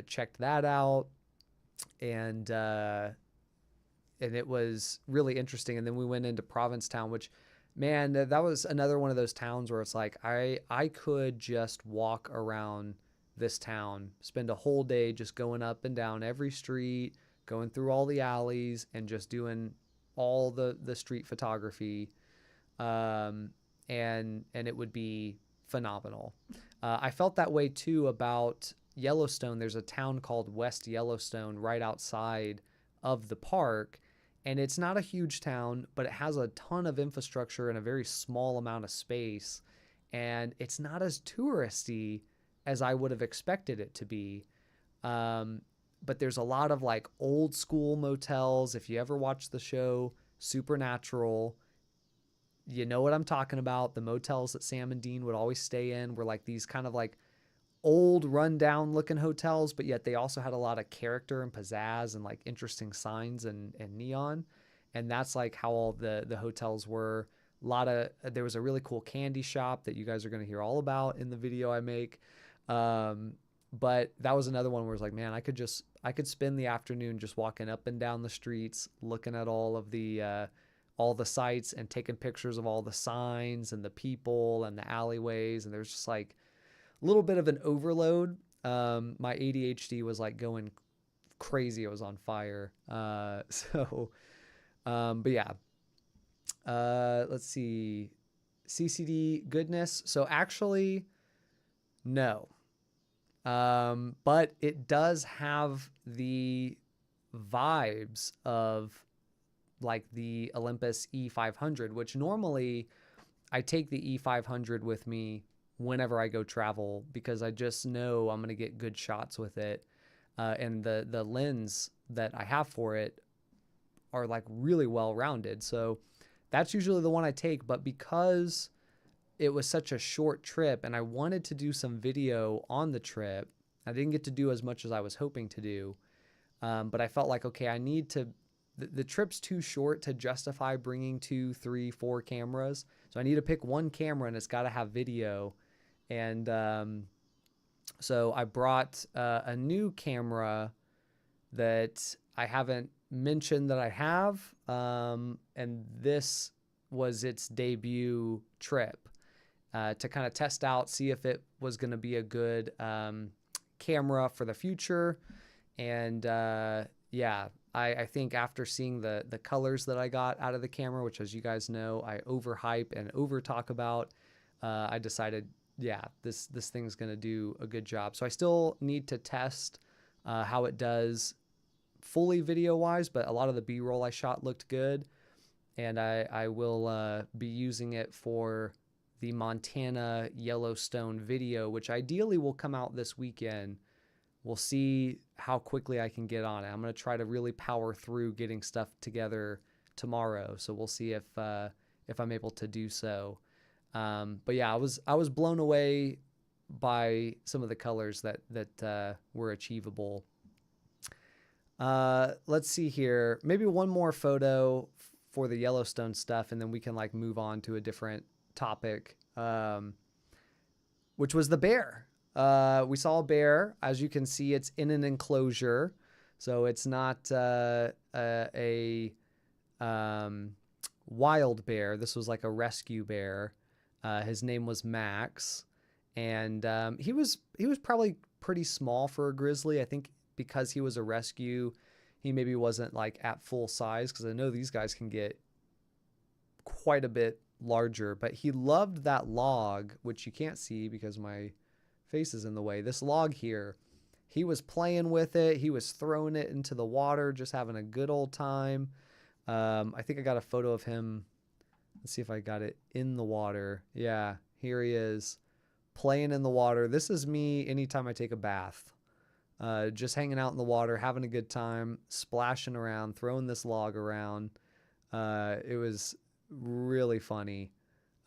checked that out, and it was really interesting. And then we went into Provincetown, which, man, that was another one of those towns where it's like I could just walk around this town, spend a whole day just going up and down every street, going through all the alleys, and just doing all the street photography, and it would be phenomenal. I felt that way too about Yellowstone. There's a town called West Yellowstone right outside of the park. And it's not a huge town, but it has a ton of infrastructure in a very small amount of space. And it's not as touristy as I would have expected it to be. Um, but there's a lot of like old school motels. If you ever watch the show Supernatural, you know what I'm talking about. The motels that Sam and Dean would always stay in were like these kind of like old rundown looking hotels, but yet they also had a lot of character and pizzazz and like interesting signs and neon. And that's like how all the hotels were. There was a really cool candy shop that you guys are going to hear all about in the video I make. But that was another one where it's like, man, I could spend the afternoon just walking up and down the streets, looking at all the sites and taking pictures of all the signs and the people and the alleyways. And there's just like a little bit of an overload. My ADHD was like going crazy. It was on fire. But yeah. Let's see. CCD goodness. So actually, no. But it does have the vibes of like the Olympus E500, which normally I take the E500 with me whenever I go travel because I just know I'm going to get good shots with it. And the lens that I have for it are like really well rounded. So that's usually the one I take, but because it was such a short trip and I wanted to do some video on the trip, I didn't get to do as much as I was hoping to do. But I felt like, okay, I need to, the trip's too short to justify bringing 2, 3, 4 cameras. So I need to pick one camera and it's got to have video. And so I brought a new camera that I haven't mentioned that I have. And this was its debut trip to kind of test out, see if it was going to be a good camera for the future. And yeah, I think after seeing the colors that I got out of the camera, which as you guys know, I overhype and over talk about, I decided, yeah, this thing's going to do a good job. So I still need to test how it does fully video wise, but a lot of the B-roll I shot looked good. And I will be using it for the Montana Yellowstone video, which ideally will come out this weekend. We'll see how quickly I can get on it. I'm going to try to really power through getting stuff together tomorrow. So we'll see if I'm able to do so. But yeah, I was blown away by some of the colors that were achievable. Let's see here. Maybe one more photo for the Yellowstone stuff, and then we can like move on to a different topic, which was the bear. We saw a bear. As you can see, it's in an enclosure, so it's not a wild bear. This was like a rescue bear. His name was Max, and he was probably pretty small for a grizzly. I think because he was a rescue, he maybe wasn't like at full size, because I know these guys can get quite a bit larger. But he loved that log, which you can't see because my face is in the way. This log here, he was playing with it. He was throwing it into the water, just having a good old time. I think I got a photo of him. Let's see if I got it in the water. Yeah, here he is playing in the water. This is me anytime I take a bath. Just hanging out in the water, having a good time, splashing around, throwing this log around. It was really funny.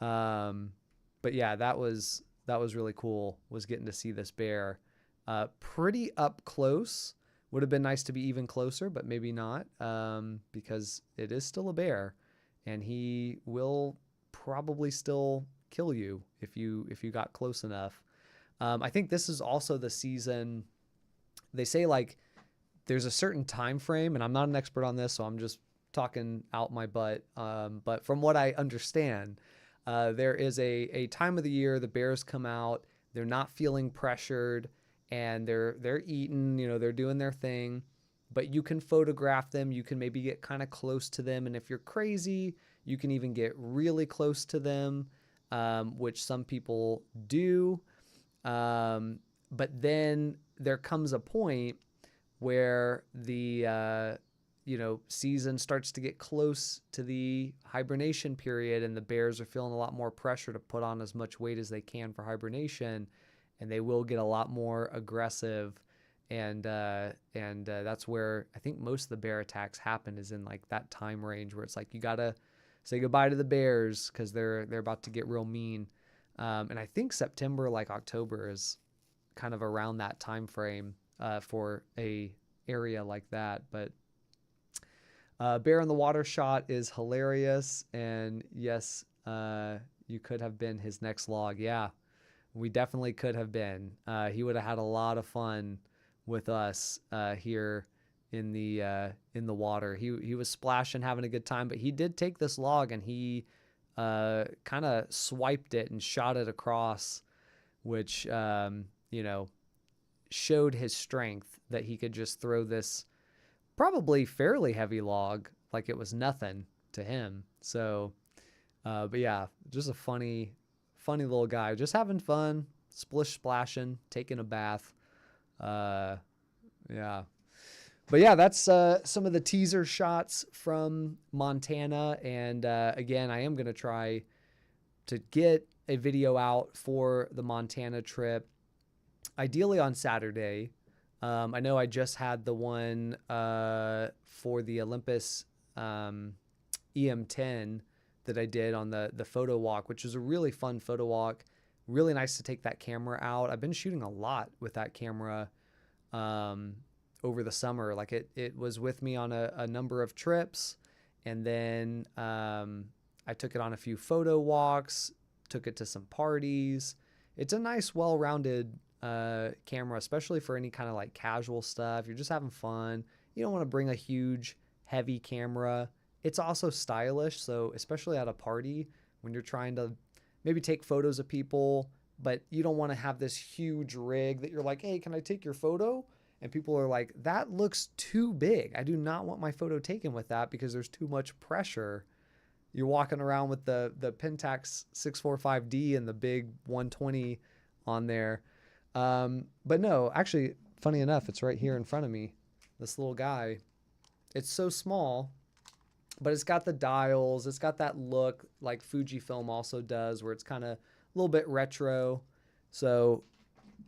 But yeah, that was really cool, was getting to see this bear pretty up close. Would have been nice to be even closer, but maybe not, because it is still a bear and he will probably still kill you if you got close enough. I think this is also the season. They say like there's a certain time frame, and I'm not an expert on this, so I'm just talking out my butt. But from what I understand, there is a time of the year the bears come out. They're not feeling pressured, and they're eating. You know, they're doing their thing. But you can photograph them. You can maybe get kind of close to them, and if you're crazy, you can even get really close to them, which some people do. But then there comes a point where the season starts to get close to the hibernation period and the bears are feeling a lot more pressure to put on as much weight as they can for hibernation, and they will get a lot more aggressive. And that's where I think most of the bear attacks happen, is in like that time range where it's like you gotta say goodbye to the bears because they're about to get real mean. And I think September, like October, is kind of around that time frame for a area like that. But bear in the water shot is hilarious, and yes, you could have been his next log. Yeah, we definitely could have been. He would have had a lot of fun with us here in the water. He was splashing, having a good time, but he did take this log and he kind of swiped it and shot it across, which showed his strength, that he could just throw this probably fairly heavy log like it was nothing to him. So but yeah, just a funny little guy, just having fun, splish splashing, taking a bath. Yeah. But yeah, that's some of the teaser shots from Montana. And again, I am going to try to get a video out for the Montana trip, ideally on Saturday. I know I just had the one for the Olympus EM10 that I did on the photo walk, which was a really fun photo walk. Really nice to take that camera out. I've been shooting a lot with that camera over the summer. Like it was with me on a number of trips, and then I took it on a few photo walks, took it to some parties. It's a nice, well-rounded camera, especially for any kind of like casual stuff. You're just having fun. You don't want to bring a huge, heavy camera. It's also stylish, so especially at a party when you're trying to maybe take photos of people, but you don't want to have this huge rig that you're like, hey, can I take your photo? And people are like, that looks too big. I do not want my photo taken with that because there's too much pressure. You're walking around with the Pentax 645D and the big 120 on there. But no, actually, funny enough, it's right here in front of me. This little guy. It's so small, but it's got the dials. It's got that look like Fujifilm also does, where it's kind of a little bit retro. So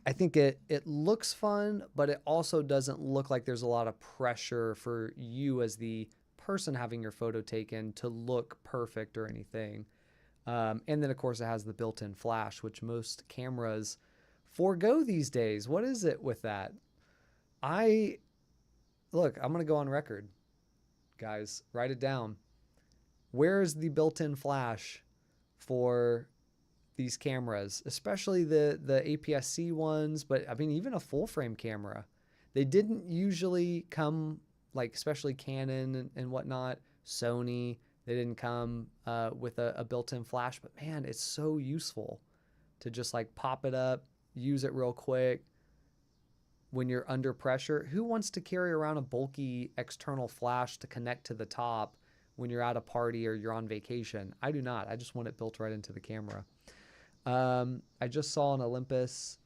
I think it looks fun, but it also doesn't look like there's a lot of pressure for you as the person having your photo taken to look perfect or anything. And then, of course, it has the built-in flash, which most cameras forego these days. What is it with that? I'm going to go on record. Guys, write it down. Where is the built-in flash for these cameras, especially the APS-C ones, but I mean, even a full frame camera? They didn't usually come, like, especially Canon and whatnot, Sony, they didn't come with a built-in flash, but man, it's so useful to just like pop it up, use it real quick when you're under pressure. Who wants to carry around a bulky external flash to connect to the top when you're at a party or you're on vacation? I do not. I just want it built right into the camera. I just saw an Olympus.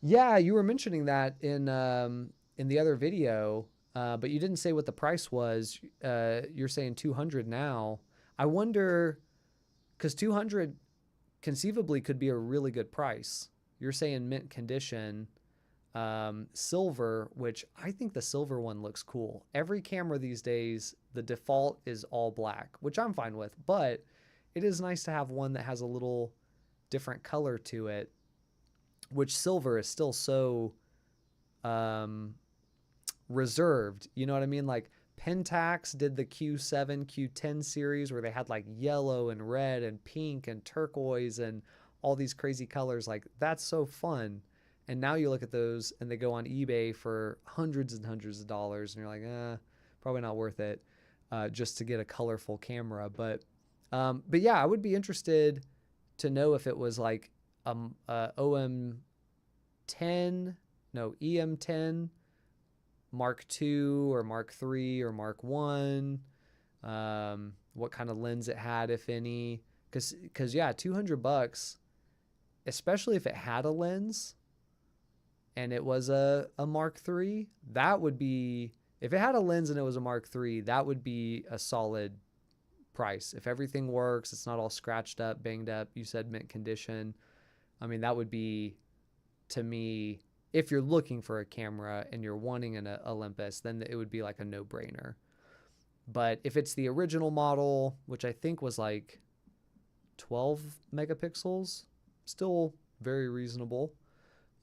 Yeah, you were mentioning that in the other video, but you didn't say what the price was. You're saying 200 now. I wonder, because 200 conceivably could be a really good price. You're saying mint condition, silver, which I think the silver one looks cool. Every camera these days, the default is all black, which I'm fine with, but it is nice to have one that has a little different color to it, which silver is still so reserved. You know what I mean? Like Pentax did the Q7, Q10 series where they had like yellow and red and pink and turquoise and all these crazy colors. Like, that's so fun. And now you look at those and they go on eBay for hundreds and hundreds of dollars, and you're like, probably not worth it just to get a colorful camera. But yeah, I would be interested to know if it was like EM10 Mark II or Mark III or Mark I, what kind of lens it had, if any. Because yeah, $200, especially if it had a lens and it was a Mark III, that would be If it had a lens and it was a Mark III, that would be a solid price. If everything works, it's not all scratched up, banged up, you said mint condition. I mean, that would be, to me, if you're looking for a camera and you're wanting an Olympus, then it would be like a no-brainer. But if it's the original model, which I think was like 12 megapixels, still very reasonable,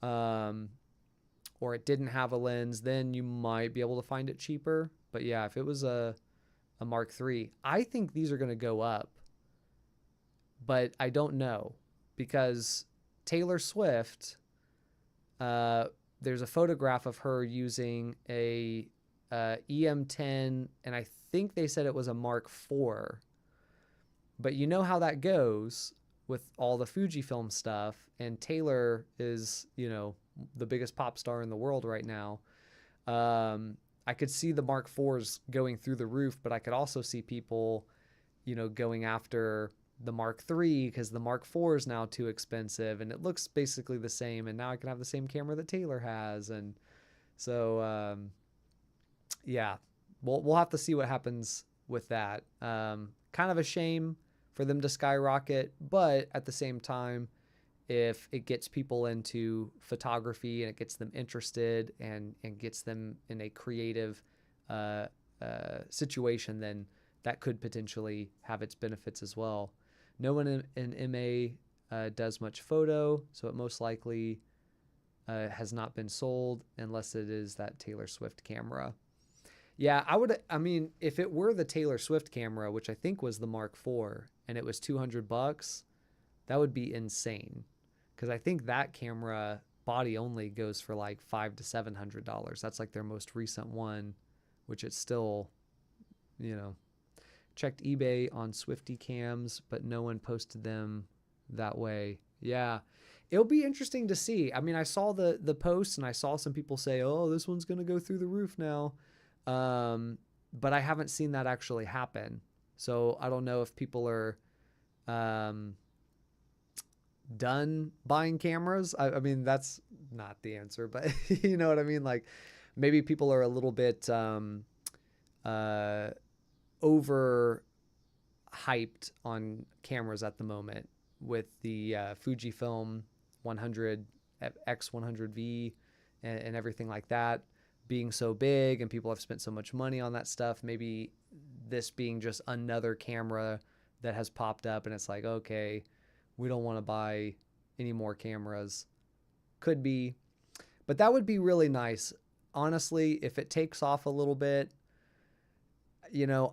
or it didn't have a lens, then you might be able to find it cheaper. But yeah, if it was a Mark III, I think these are going to go up, but I don't know, because Taylor Swift, there's a photograph of her using a EM10, and I think they said it was a Mark IV. But you know how that goes with all the Fujifilm stuff, and Taylor is, the biggest pop star in the world right now. I could see the Mark IVs going through the roof, but I could also see people, going after the Mark III because the Mark IV is now too expensive and it looks basically the same. And now I can have the same camera that Taylor has. And so, yeah, we'll have to see what happens with that. Kind of a shame for them to skyrocket, but at the same time, if it gets people into photography and it gets them interested and gets them in a creative situation, then that could potentially have its benefits as well. No one in MA does much photo, so it most likely has not been sold unless it is that Taylor Swift camera. Yeah, I mean, if it were the Taylor Swift camera, which I think was the Mark IV, and it was $200, that would be insane. Because I think that camera body only goes for like $500 to $700. That's like their most recent one, which it's still, checked eBay on Swifty cams, but no one posted them that way. Yeah, it'll be interesting to see. I mean, I saw the posts and I saw some people say, oh, this one's going to go through the roof now. But I haven't seen that actually happen. So I don't know if people are done buying cameras. I mean, that's not the answer, but you know what I mean? Like maybe people are a little bit over hyped on cameras at the moment with the Fujifilm 100 X100V and everything like that being so big, and people have spent so much money on that stuff. Maybe this being just another camera that has popped up and it's like, okay, we don't want to buy any more cameras. Could be. But that would be really nice. Honestly, if it takes off a little bit,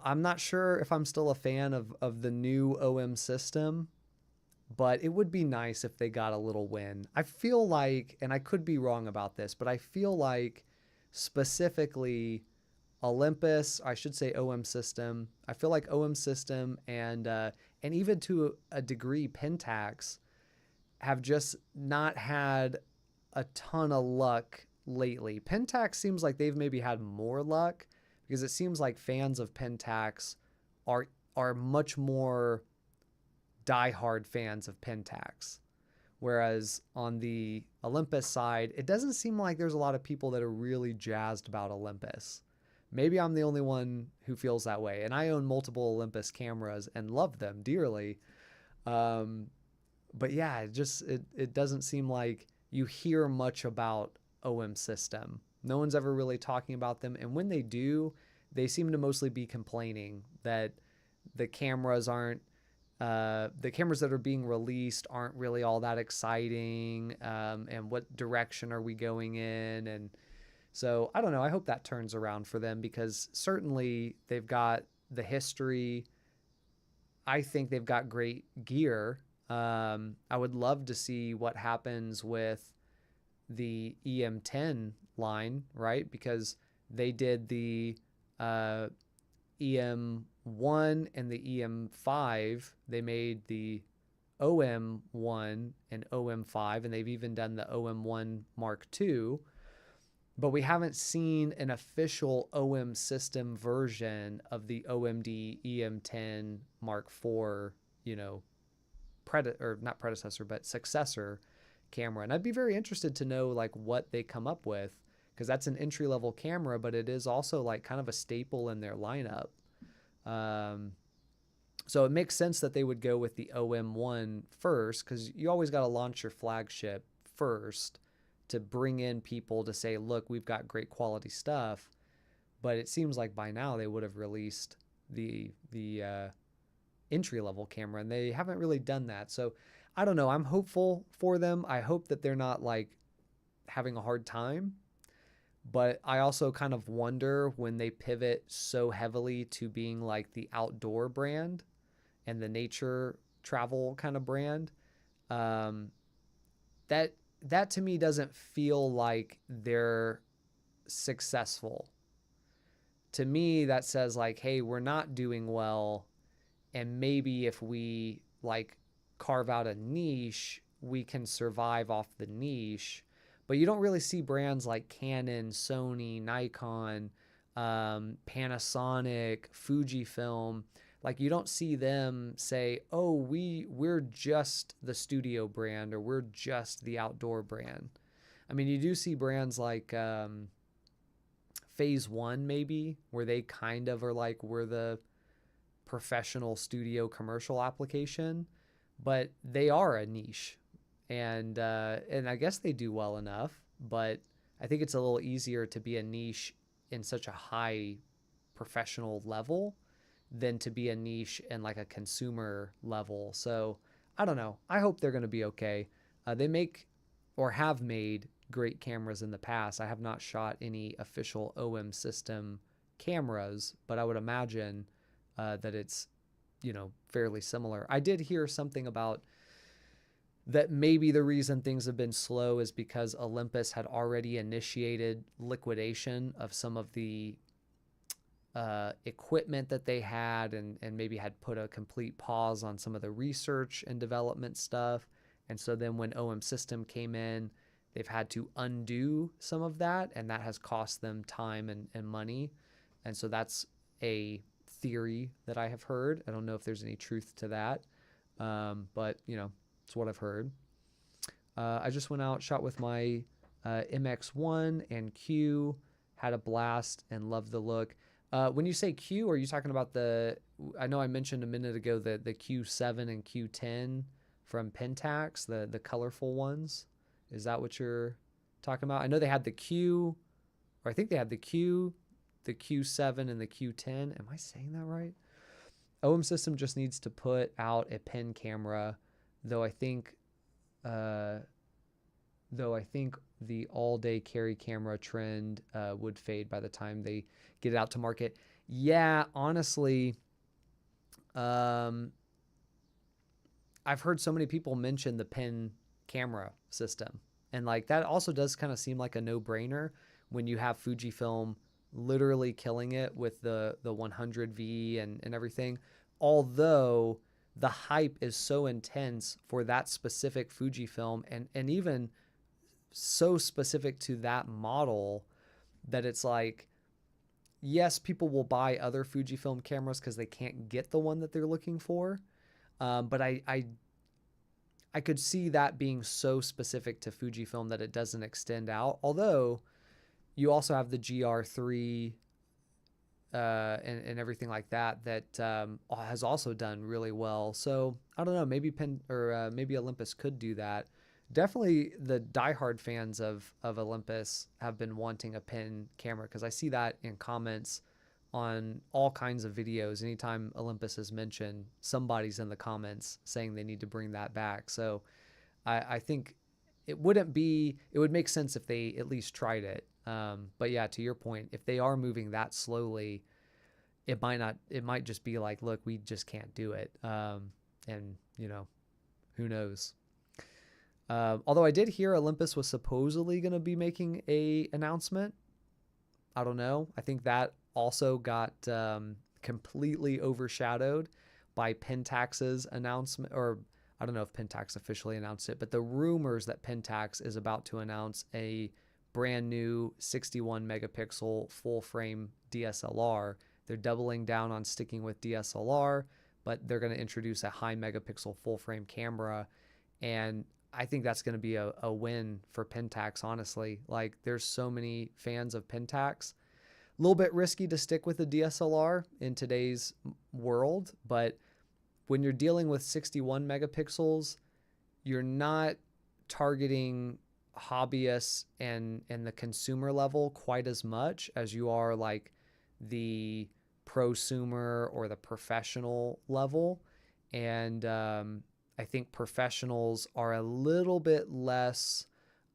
I'm not sure if I'm still a fan of the new OM system, but it would be nice if they got a little win. I feel like, and I could be wrong about this, but I feel like specifically Olympus, I should say OM system. I feel like OM system and even to a degree Pentax have just not had a ton of luck lately. Pentax seems like they've maybe had more luck because it seems like fans of Pentax are much more diehard fans of Pentax. Whereas on the Olympus side, it doesn't seem like there's a lot of people that are really jazzed about Olympus. Maybe I'm the only one who feels that way. And I own multiple Olympus cameras and love them dearly. But yeah, it doesn't seem like you hear much about OM system. No one's ever really talking about them. And when they do, they seem to mostly be complaining that the cameras that are being released aren't really all that exciting. And what direction are we going in? And so I don't know. I hope that turns around for them because certainly they've got the history. I think they've got great gear. I would love to see what happens with the EM10 line, right? Because they did the EM1 and the EM5. They made the OM1 and OM5, and they've even done the OM1 Mark II. But we haven't seen an official OM system version of the OMD EM10 Mark IV, not predecessor, but successor camera. And I'd be very interested to know like what they come up with, because that's an entry level camera, but it is also like kind of a staple in their lineup. Um, so it makes sense that they would go with the OM1 first, because you always got to launch your flagship first to bring in people to say, look, we've got great quality stuff. But it seems like by now they would have released the entry level camera, and they haven't really done that. So I don't know. I'm hopeful for them. I hope that they're not like having a hard time. But I also kind of wonder when they pivot so heavily to being like the outdoor brand and the nature travel kind of brand, um, that to me doesn't feel like they're successful. To me, that says like, hey, we're not doing well, and maybe if we like carve out a niche, we can survive off the niche. But you don't really see brands like Canon, Sony, Nikon, Panasonic, Fujifilm. Like you don't see them say, "Oh, we're just the studio brand, or we're just the outdoor brand." I mean, you do see brands like Phase One, maybe, where they kind of are like, we're the professional studio commercial application, but they are a niche, and I guess they do well enough. But I think it's a little easier to be a niche in such a high professional level than to be a niche in like a consumer level. So I don't know. I hope they're going to be okay. They make or have made great cameras in the past. I have not shot any official OM system cameras, but I would imagine that it's, fairly similar. I did hear something about that maybe the reason things have been slow is because Olympus had already initiated liquidation of some of the equipment that they had, and maybe had put a complete pause on some of the research and development stuff. And so then when OM System came in, they've had to undo some of that, and that has cost them time and money. And so that's a theory that I have heard. I don't know if there's any truth to that, but it's what I've heard. I just went out, shot with my MX1 and Q, had a blast and loved the look. When you say Q, are you talking about I know I mentioned a minute ago the Q7 and Q10 from Pentax, the colorful ones? Is that what you're talking about? I know they had the Q, or I think they had the Q, the Q7, and the Q10. Am I saying that right? OM System just needs to put out a pen camera, though I think the all-day carry camera trend would fade by the time they get it out to market. Yeah, honestly, I've heard so many people mention the pen camera system, and like that also does kind of seem like a no-brainer when you have Fujifilm literally killing it with the 100V and everything. Although the hype is so intense for that specific Fujifilm, and even so specific to that model, that it's like, yes, people will buy other Fujifilm cameras because they can't get the one that they're looking for. But I could see that being so specific to Fujifilm that it doesn't extend out. Although you also have the GR3 and everything like that has also done really well. So I don't know, maybe maybe Olympus could do that. Definitely the diehard fans of Olympus have been wanting a pen camera, because I see that in comments on all kinds of videos. Anytime Olympus is mentioned, somebody's in the comments saying they need to bring that back. So I think it would make sense if they at least tried it. But yeah, to your point, if they are moving that slowly, it might just be like, look, we just can't do it. And who knows? Although I did hear Olympus was supposedly going to be making a announcement. I don't know. I think that also got completely overshadowed by Pentax's announcement, or I don't know if Pentax officially announced it, but the rumors that Pentax is about to announce a brand new 61 megapixel full frame DSLR. They're doubling down on sticking with DSLR, but they're going to introduce a high megapixel full frame camera. And I think that's going to be a win for Pentax, honestly. Like, there's so many fans of Pentax. A little bit risky to stick with the DSLR in today's world, but when you're dealing with 61 megapixels, you're not targeting hobbyists and the consumer level quite as much as you are like the prosumer or the professional level. And I think professionals are a little bit less,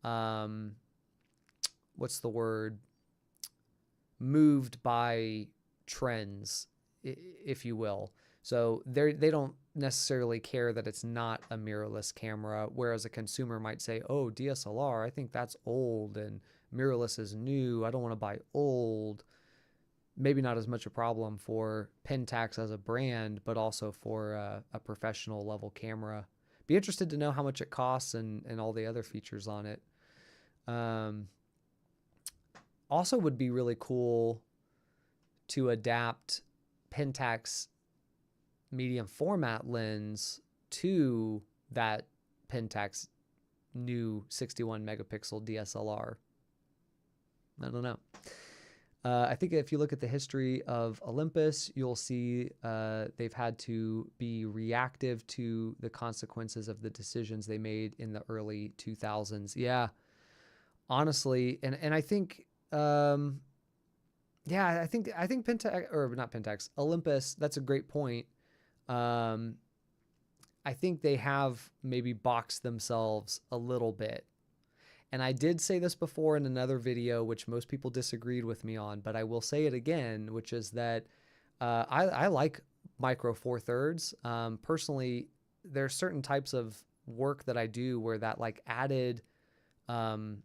what's the word, moved by trends, if you will. So they don't necessarily care that it's not a mirrorless camera, whereas a consumer might say, oh, DSLR, I think that's old, and mirrorless is new. I don't want to buy old. Maybe not as much a problem for Pentax as a brand, but also for a professional level camera. Be interested to know how much it costs and all the other features on it. Also would be really cool to adapt Pentax medium format lens to that Pentax new 61 megapixel DSLR. I don't know. I think if you look at the history of Olympus, you'll see they've had to be reactive to the consequences of the decisions they made in the early 2000s. Yeah, honestly, and I think, I think Pentax, or not Pentax, Olympus. That's a great point. I think they have maybe boxed themselves a little bit. And I did say this before in another video, which most people disagreed with me on, but I will say it again, which is that I like micro four thirds. Personally, there are certain types of work that I do where that like added, what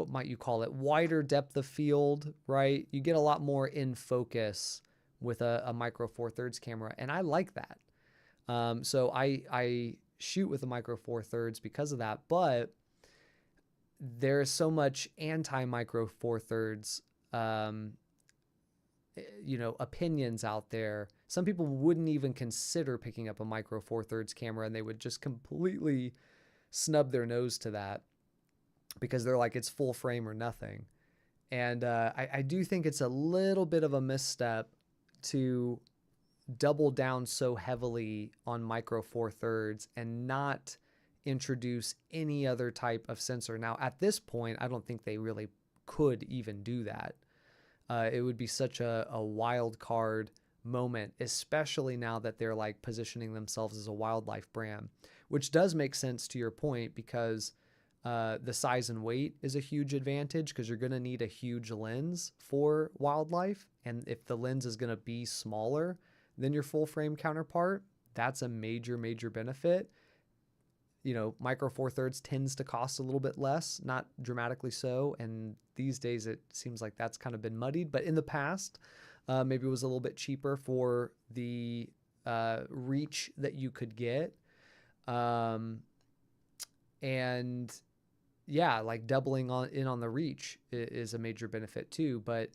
might you call it, wider depth of field, right? You get a lot more in focus with a micro four thirds camera, and I like that. So I shoot with a micro four thirds because of that, but there's so much anti micro four thirds, opinions out there. Some people wouldn't even consider picking up a micro four thirds camera, and they would just completely snub their nose to that because they're like, it's full frame or nothing. And I do think it's a little bit of a misstep to double down so heavily on micro four thirds and not introduce any other type of sensor. Now, at this point, I don't think they really could even do that. It would be such a wild card moment, especially now that they're like positioning themselves as a wildlife brand, which does make sense to your point, because the size and weight is a huge advantage, because you're going to need a huge lens for wildlife. And if the lens is going to be smaller than your full frame counterpart, that's a major, major benefit. Micro four thirds tends to cost a little bit less, not dramatically so. And these days it seems like that's kind of been muddied, but in the past, maybe it was a little bit cheaper for the reach that you could get. And yeah, like doubling in on the reach is a major benefit too. But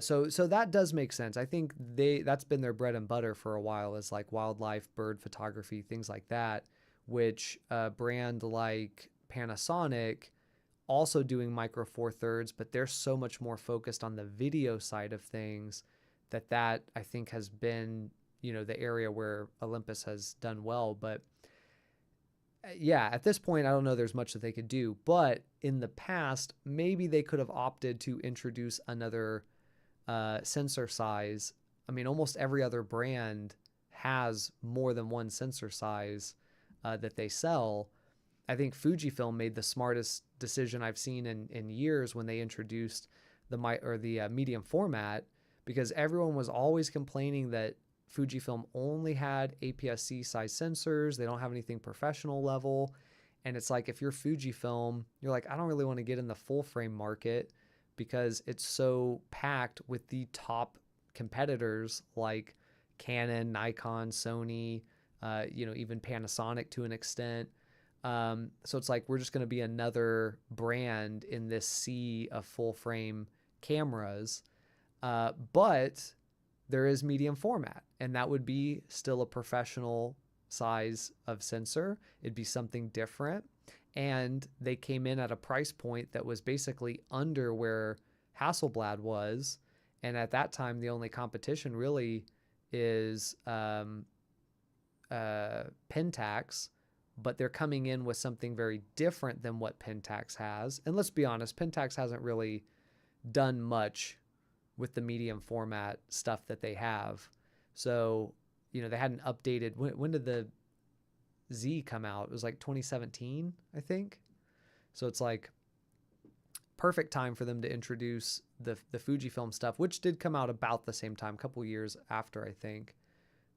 so that does make sense. I think that's been their bread and butter for a while, is like wildlife, bird photography, things like that, which a brand like Panasonic also doing micro four thirds, but they're so much more focused on the video side of things that I think has been, the area where Olympus has done well. But yeah, at this point, I don't know there's much that they could do, but in the past, maybe they could have opted to introduce another sensor size. I mean, almost every other brand has more than one sensor size that they sell. I think Fujifilm made the smartest decision I've seen in years when they introduced the medium format, because everyone was always complaining that Fujifilm only had APS-C size sensors. They don't have anything professional level. And it's like, if you're Fujifilm, you're like, I don't really want to get in the full frame market because it's so packed with the top competitors like Canon, Nikon, Sony, even Panasonic to an extent. So it's like, we're just going to be another brand in this sea of full frame cameras. But there is medium format, and that would be still a professional size of sensor. It'd be something different. And they came in at a price point that was basically under where Hasselblad was. And at that time, the only competition really is Pentax, but they're coming in with something very different than what Pentax has. And let's be honest, Pentax hasn't really done much with the medium format stuff that they have. So, they hadn't updated. When did the Z come out? It was like 2017, I think. So it's like perfect time for them to introduce the Fujifilm stuff, which did come out about the same time, a couple years after, I think,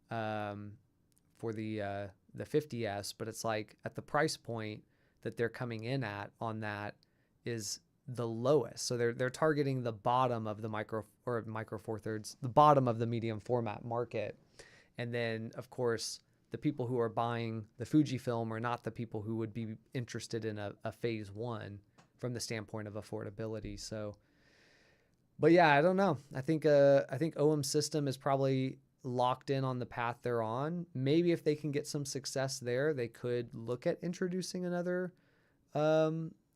for the 50S. But it's like at the price point that they're coming in at on that is the lowest. So they're targeting the bottom of the micro four thirds, the bottom of the medium format market. And then of course the people who are buying the Fujifilm are not the people who would be interested in a phase one from the standpoint of affordability. So, but yeah, I don't know. I think OM System is probably locked in on the path they're on. Maybe if they can get some success there, they could look at introducing another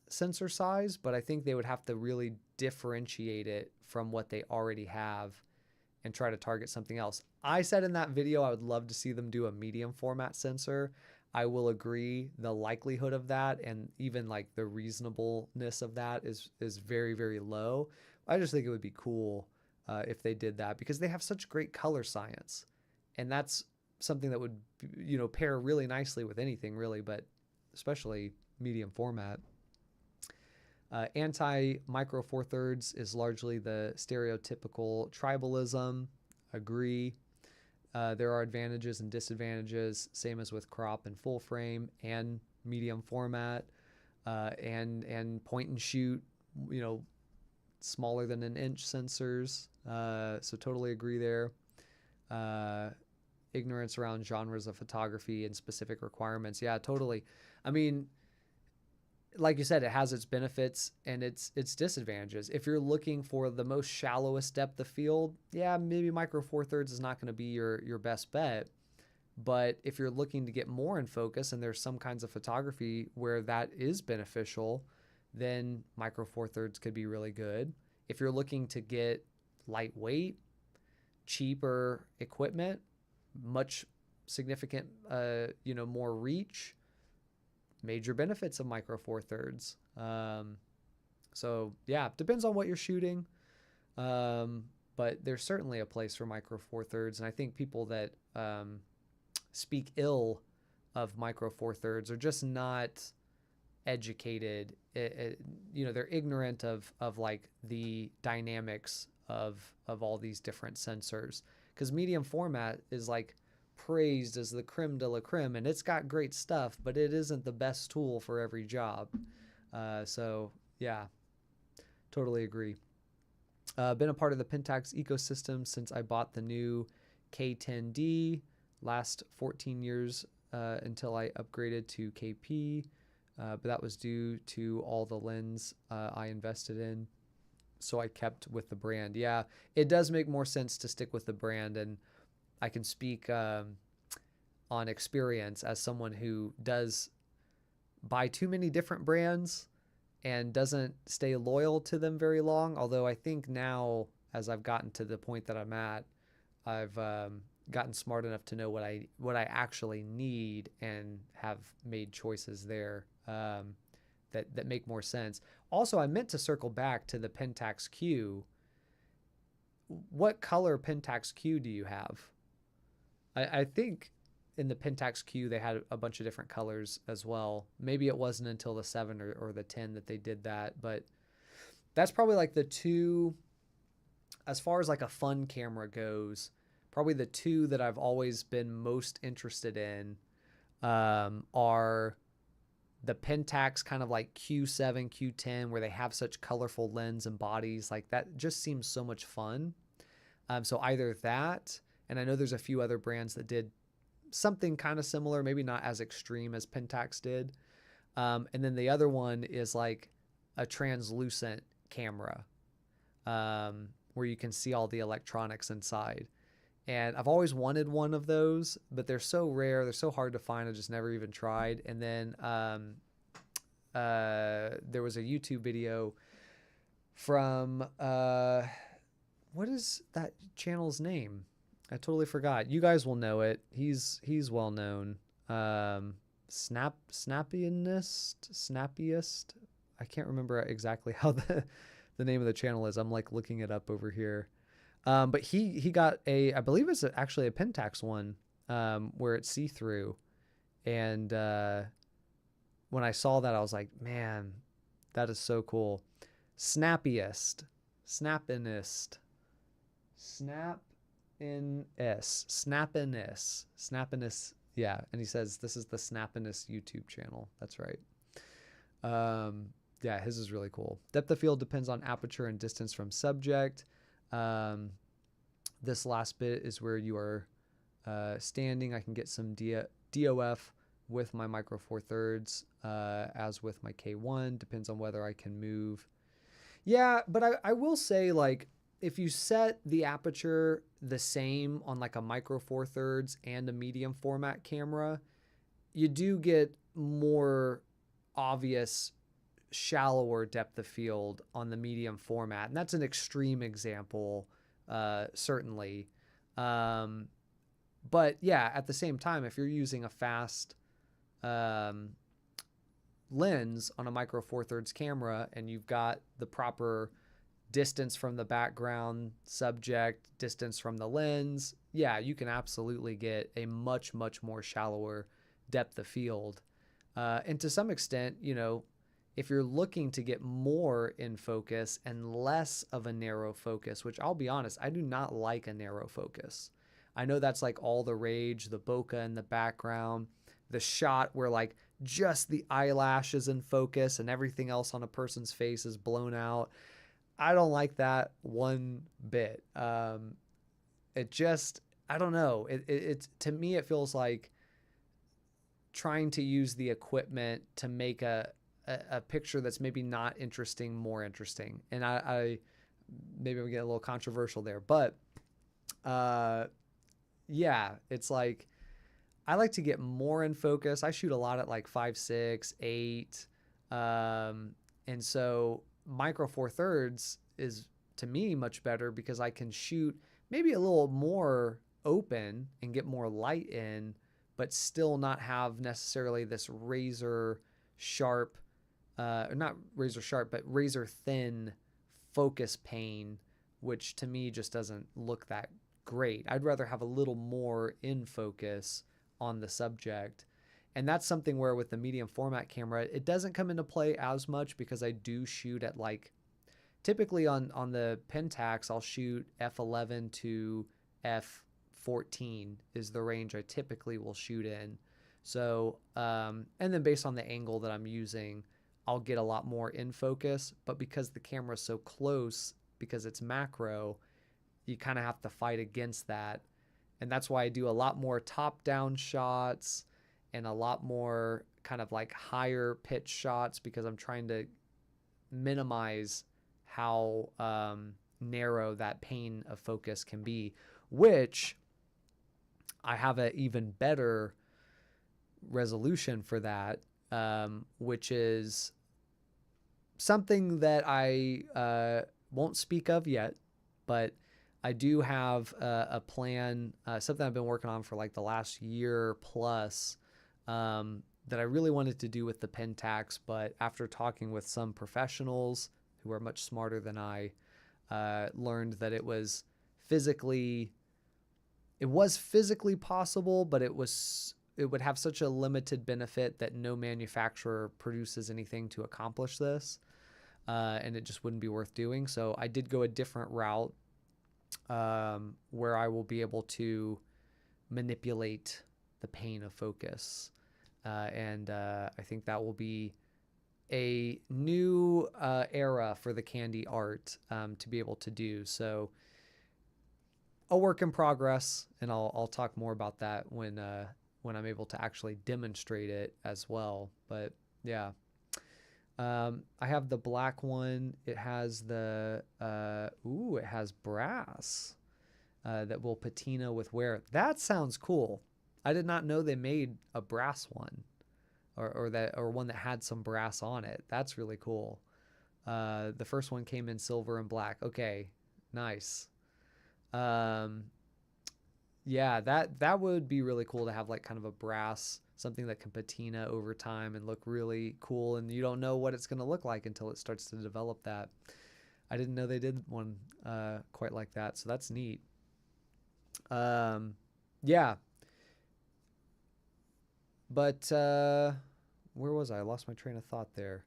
sensor size, but I think they would have to really differentiate it from what they already have and try to target something else. I said in that video I would love to see them do a medium format sensor. I will agree the likelihood of that and even like the reasonableness of that is very, very low. I just think it would be cool if they did that because they have such great color science. And that's something that would, pair really nicely with anything really, but especially medium format. Anti-micro four thirds is largely the stereotypical tribalism. Agree. There are advantages and disadvantages, same as with crop and full frame and medium format, and point and shoot, smaller than an inch sensors. So totally agree there. Ignorance around genres of photography and specific requirements. Yeah, totally. I mean, like you said, it has its benefits and its disadvantages. If you're looking for the most shallowest depth of field, yeah, maybe micro four thirds is not going to be your best bet. But if you're looking to get more in focus and there's some kinds of photography where that is beneficial, then micro four thirds could be really good. If you're looking to get lightweight, cheaper equipment, much significant, more reach, major benefits of micro four thirds. So yeah, depends on what you're shooting. But there's certainly a place for micro four thirds. And I think people that speak ill of micro four thirds are just not educated. They're ignorant of like the dynamics of all these different sensors, because medium format is like praised as the creme de la creme, and it's got great stuff, but it isn't the best tool for every job. So yeah, totally agree. Been a part of the Pentax ecosystem since I bought the new K10D last 14 years until I upgraded to KP, but that was due to all the lens I invested in, so I kept with the brand. Yeah, it does make more sense to stick with the brand, and I can speak on experience as someone who does buy too many different brands and doesn't stay loyal to them very long. Although I think now, as I've gotten to the point that I'm at, I've gotten smart enough to know what I actually need and have made choices there that make more sense. Also, I meant to circle back to the Pentax Q. What color Pentax Q do you have? I think in the Pentax Q they had a bunch of different colors as well. Maybe it wasn't until the 7 or the 10 that they did that, but that's probably like the two, as far as like a fun camera goes, probably the two that I've always been most interested in are the Pentax kind of like Q7, Q10, where they have such colorful lens and bodies. Like that just seems so much fun. So either that, and I know there's a few other brands that did something kind of similar, maybe not as extreme as Pentax did. And then the other one is like a translucent camera where you can see all the electronics inside. And I've always wanted one of those, but they're so rare, they're so hard to find. I just never even tried. And then there was a YouTube video from what is that channel's name? I totally forgot. You guys will know it. He's well known. Snappiest. I can't remember exactly how the name of the channel is. I'm like looking it up over here. But he got I believe it's actually a Pentax one, where it's see-through. And when I saw that, I was like, man, that is so cool. Snappiness. Yeah. And he says, this is the Snappiness YouTube channel. That's right. Yeah, his is really cool. Depth of field depends on aperture and distance from subject. This last bit is where you are standing. I can get some DOF with my micro four thirds, as with my K1. Depends on whether I can move. Yeah, but I will say, like, if you set the aperture the same on like a micro four thirds and a medium format camera, you do get more obvious shallower depth of field on the medium format. And that's an extreme example, certainly. But yeah, at the same time, if you're using a fast lens on a micro four thirds camera and you've got the proper distance from the background subject, distance from the lens, yeah, you can absolutely get a much, much more shallower depth of field. And to some extent, you know, if you're looking to get more in focus and less of a narrow focus, which I'll be honest, I do not like a narrow focus. I know that's like all the rage, the bokeh in the background, the shot where like just the eyelash is in focus and everything else on a person's face is blown out. I don't like that one bit. It just, I don't know. It's to me, it feels like trying to use the equipment to make a picture that's maybe not interesting more interesting. And I maybe I'm getting a little controversial there, but yeah, it's like I like to get more in focus. I shoot a lot at like 5.6, 8, and so micro four thirds is to me much better because I can shoot maybe a little more open and get more light in, but still not have necessarily this razor sharp, not razor sharp, but razor thin focus pane, which to me just doesn't look that great. I'd rather have a little more in focus on the subject. And that's something where with the medium format camera, it doesn't come into play as much because I do shoot at like, typically on the Pentax, I'll shoot f11 to f14 is the range I typically will shoot in. So, and then based on the angle that I'm using, I'll get a lot more in focus, but because the camera's so close, because it's macro, you kind of have to fight against that. And that's why I do a lot more top-down shots and a lot more kind of like higher pitch shots because I'm trying to minimize how narrow that pane of focus can be, which I have an even better resolution for that, which is something that I won't speak of yet, but I do have a plan, something I've been working on for like the last year plus, that I really wanted to do with the Pentax, but after talking with some professionals who are much smarter than I, learned that it was physically possible, but it would have such a limited benefit that no manufacturer produces anything to accomplish this, and it just wouldn't be worth doing. So I did go a different route, where I will be able to manipulate the pane of focus. And I think that will be a new era for the Candy art, to be able to do. So a work in progress, and I'll talk more about that when I'm able to actually demonstrate it as well. But yeah. I have the black one. It has it has brass. that will patina with wear. That sounds cool. I did not know they made a brass one, or one that had some brass on it. That's really cool. The first one came in silver and black. Okay, nice. Um, yeah, that would be really cool to have like kind of a brass, something that can patina over time and look really cool, and you don't know what it's going to look like until it starts to develop that. I didn't know they did one quite like that, so that's neat. Yeah, but where was I? I lost my train of thought there.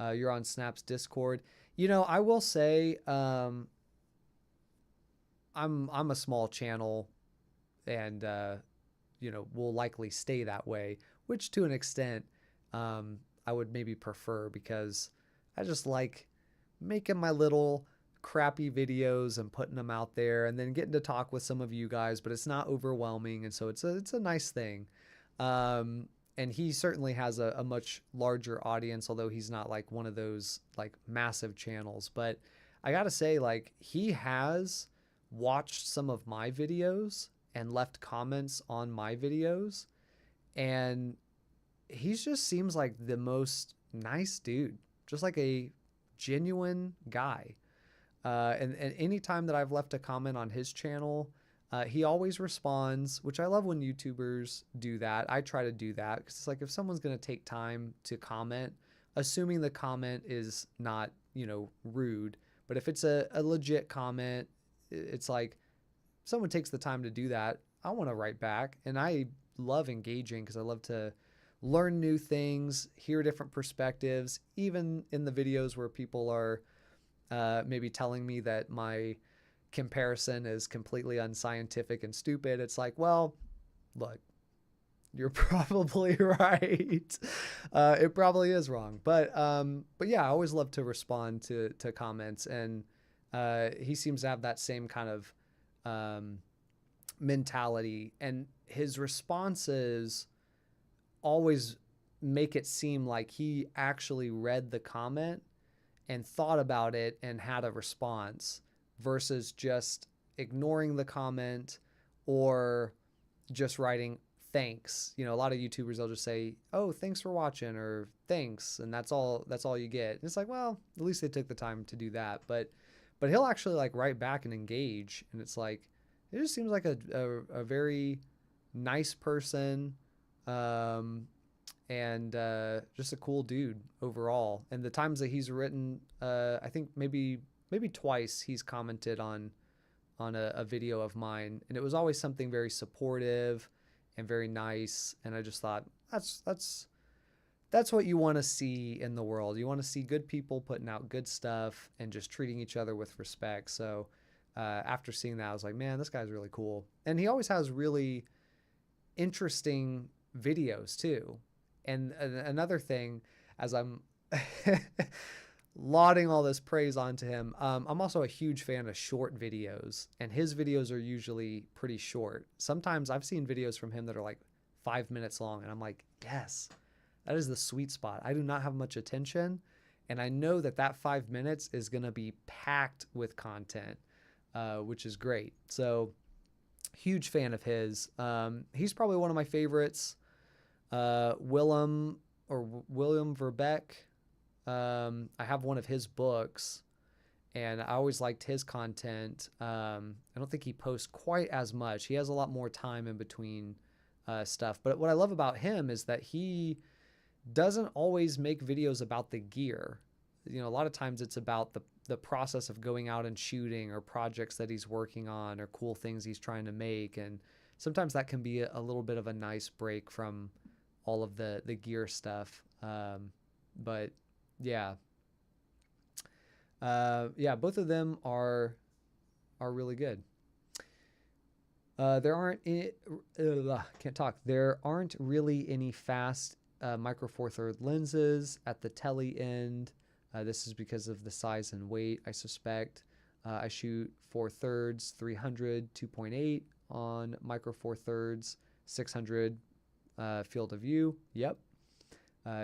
You're on Snap's Discord. I will say I'm a small channel, and will likely stay that way, which to an extent I would maybe prefer, because I just like making my little crappy videos and putting them out there and then getting to talk with some of you guys, but it's not overwhelming, and so it's a nice thing. And he certainly has a much larger audience, although he's not like one of those like massive channels. But I gotta say, like, he has watched some of my videos and left comments on my videos, and he just seems like the most nice dude, just like a genuine guy. And any time that I've left a comment on his channel, he always responds, which I love when YouTubers do that. I try to do that because it's like, if someone's going to take time to comment, assuming the comment is not, rude, but if it's a legit comment, it's like, someone takes the time to do that, I want to write back. And I love engaging because I love to learn new things, hear different perspectives, even in the videos where people are maybe telling me that my comparison is completely unscientific and stupid. It's like, well, look, you're probably right. It probably is wrong, but yeah, I always love to respond to comments, and he seems to have that same kind of mentality, and his responses always make it seem like he actually read the comment and thought about it and had a response, versus just ignoring the comment or just writing thanks. A lot of YouTubers, they'll just say, "Oh, thanks for watching," or "thanks," and that's all you get. And it's like, well, at least they took the time to do that. But he'll actually like write back and engage, and it's like, it just seems like a very nice person, and just a cool dude overall. And the times that he's written, I think maybe twice he's commented on a video of mine, and it was always something very supportive and very nice. And I just thought, that's what you want to see in the world. You want to see good people putting out good stuff and just treating each other with respect. So after seeing that, I was like, man, this guy's really cool. And he always has really interesting videos too. And another thing, as I'm lauding all this praise onto him, I'm also a huge fan of short videos, and his videos are usually pretty short. Sometimes I've seen videos from him that are like 5 minutes long, and I'm like, yes, that is the sweet spot. I do not have much attention, and I know that 5 minutes is going to be packed with content, which is great. So huge fan of his. He's probably one of my favorites. William Verbeek. I have one of his books, and I always liked his content. I don't think he posts quite as much. He has a lot more time in between stuff. But what I love about him is that he doesn't always make videos about the gear. A lot of times it's about the process of going out and shooting, or projects that he's working on, or cool things he's trying to make. And sometimes that can be a little bit of a nice break from all of the gear stuff. But yeah, both of them are really good. There aren't There aren't really any fast micro four third lenses at the tele end. This is because of the size and weight, I suspect. I shoot 4/3, 300, 2.8 on micro 4/3, 600 field of view. Yep.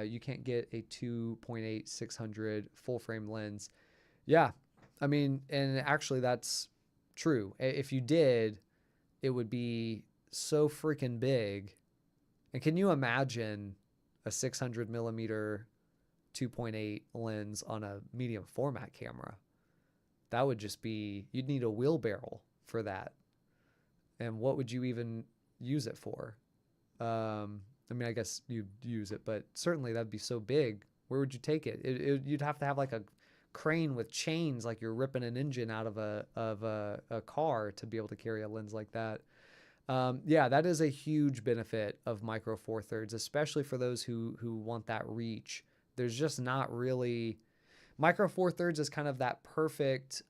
You can't get a 2.8 600 full frame lens. Yeah. I mean, and actually that's True. If you did, it would be so freaking big. And can you imagine a 600 millimeter 2.8 lens on a medium format camera? That would just be, you'd need a wheelbarrow for that. And what would you even use it for? I mean, I guess you'd use it, but certainly that'd be so big. Where would you take it? You'd have to have like a crane with chains, like you're ripping an engine out of a car to be able to carry a lens like that. Yeah, that is a huge benefit of Micro Four Thirds, especially for those who want that reach. There's just not really Micro Four Thirds is kind of that perfect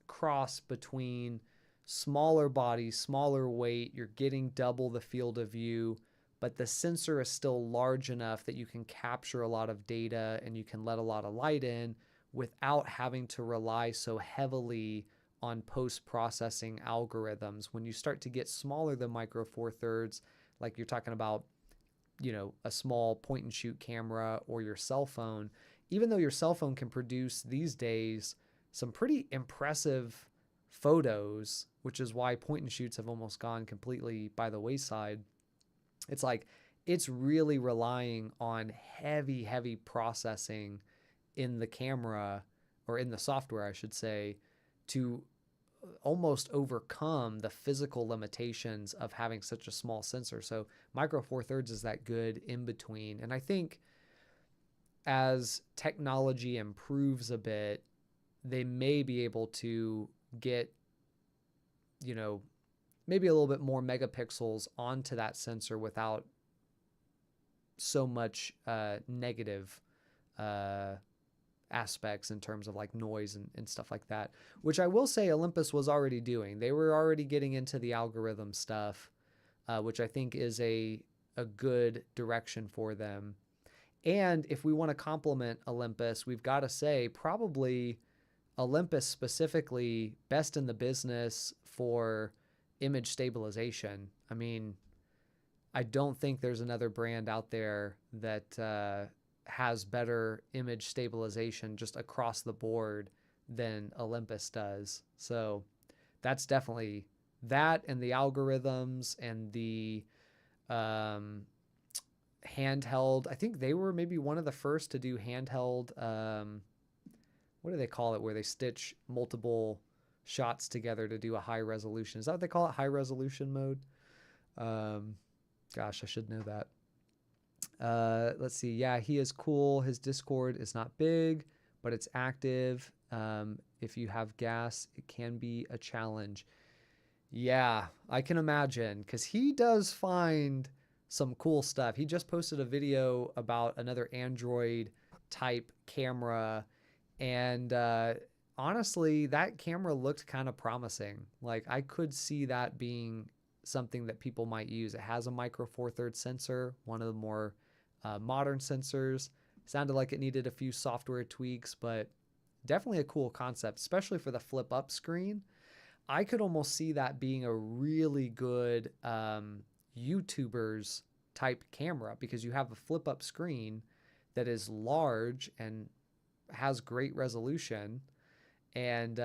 cross between smaller body, smaller weight. You're getting double the field of view, but the sensor is still large enough that you can capture a lot of data and you can let a lot of light in without having to rely so heavily on post-processing algorithms. When you start to get smaller than Micro Four Thirds, like you're talking about, a small point and shoot camera or your cell phone, even though your cell phone can produce these days some pretty impressive photos, which is why point and shoots have almost gone completely by the wayside. It's like, it's really relying on heavy processing in the camera, or in the software, I should say, to almost overcome the physical limitations of having such a small sensor. So Micro Four Thirds is that good in between. And I think as technology improves a bit, they may be able to get, maybe a little bit more megapixels onto that sensor without so much negative aspects in terms of like noise and stuff like that, which I will say Olympus was already doing. They were already getting into the algorithm stuff, which I think is a good direction for them. And if we want to compliment Olympus, we've got to say probably Olympus specifically best in the business for image stabilization. I mean, I don't think there's another brand out there that has better image stabilization just across the board than Olympus does. So that's definitely that, and the algorithms and the handheld. I think they were maybe one of the first to do handheld. What do they call it? Where they stitch multiple shots together to do a high resolution. Is that what they call it? High resolution mode? Gosh, I should know that. Let's see. Yeah, he is cool. His Discord is not big, but it's active. If you have gas, it can be a challenge. Yeah, I can imagine, because he does find some cool stuff. He just posted a video about another Android type camera, and honestly, that camera looked kind of promising. Like, I could see that being something that people might use. It has a Micro Four Thirds sensor, one of the more modern sensors. Sounded like it needed a few software tweaks, but definitely a cool concept, especially for the flip up screen. I could almost see that being a really good YouTubers type camera, because you have a flip up screen that is large and has great resolution, and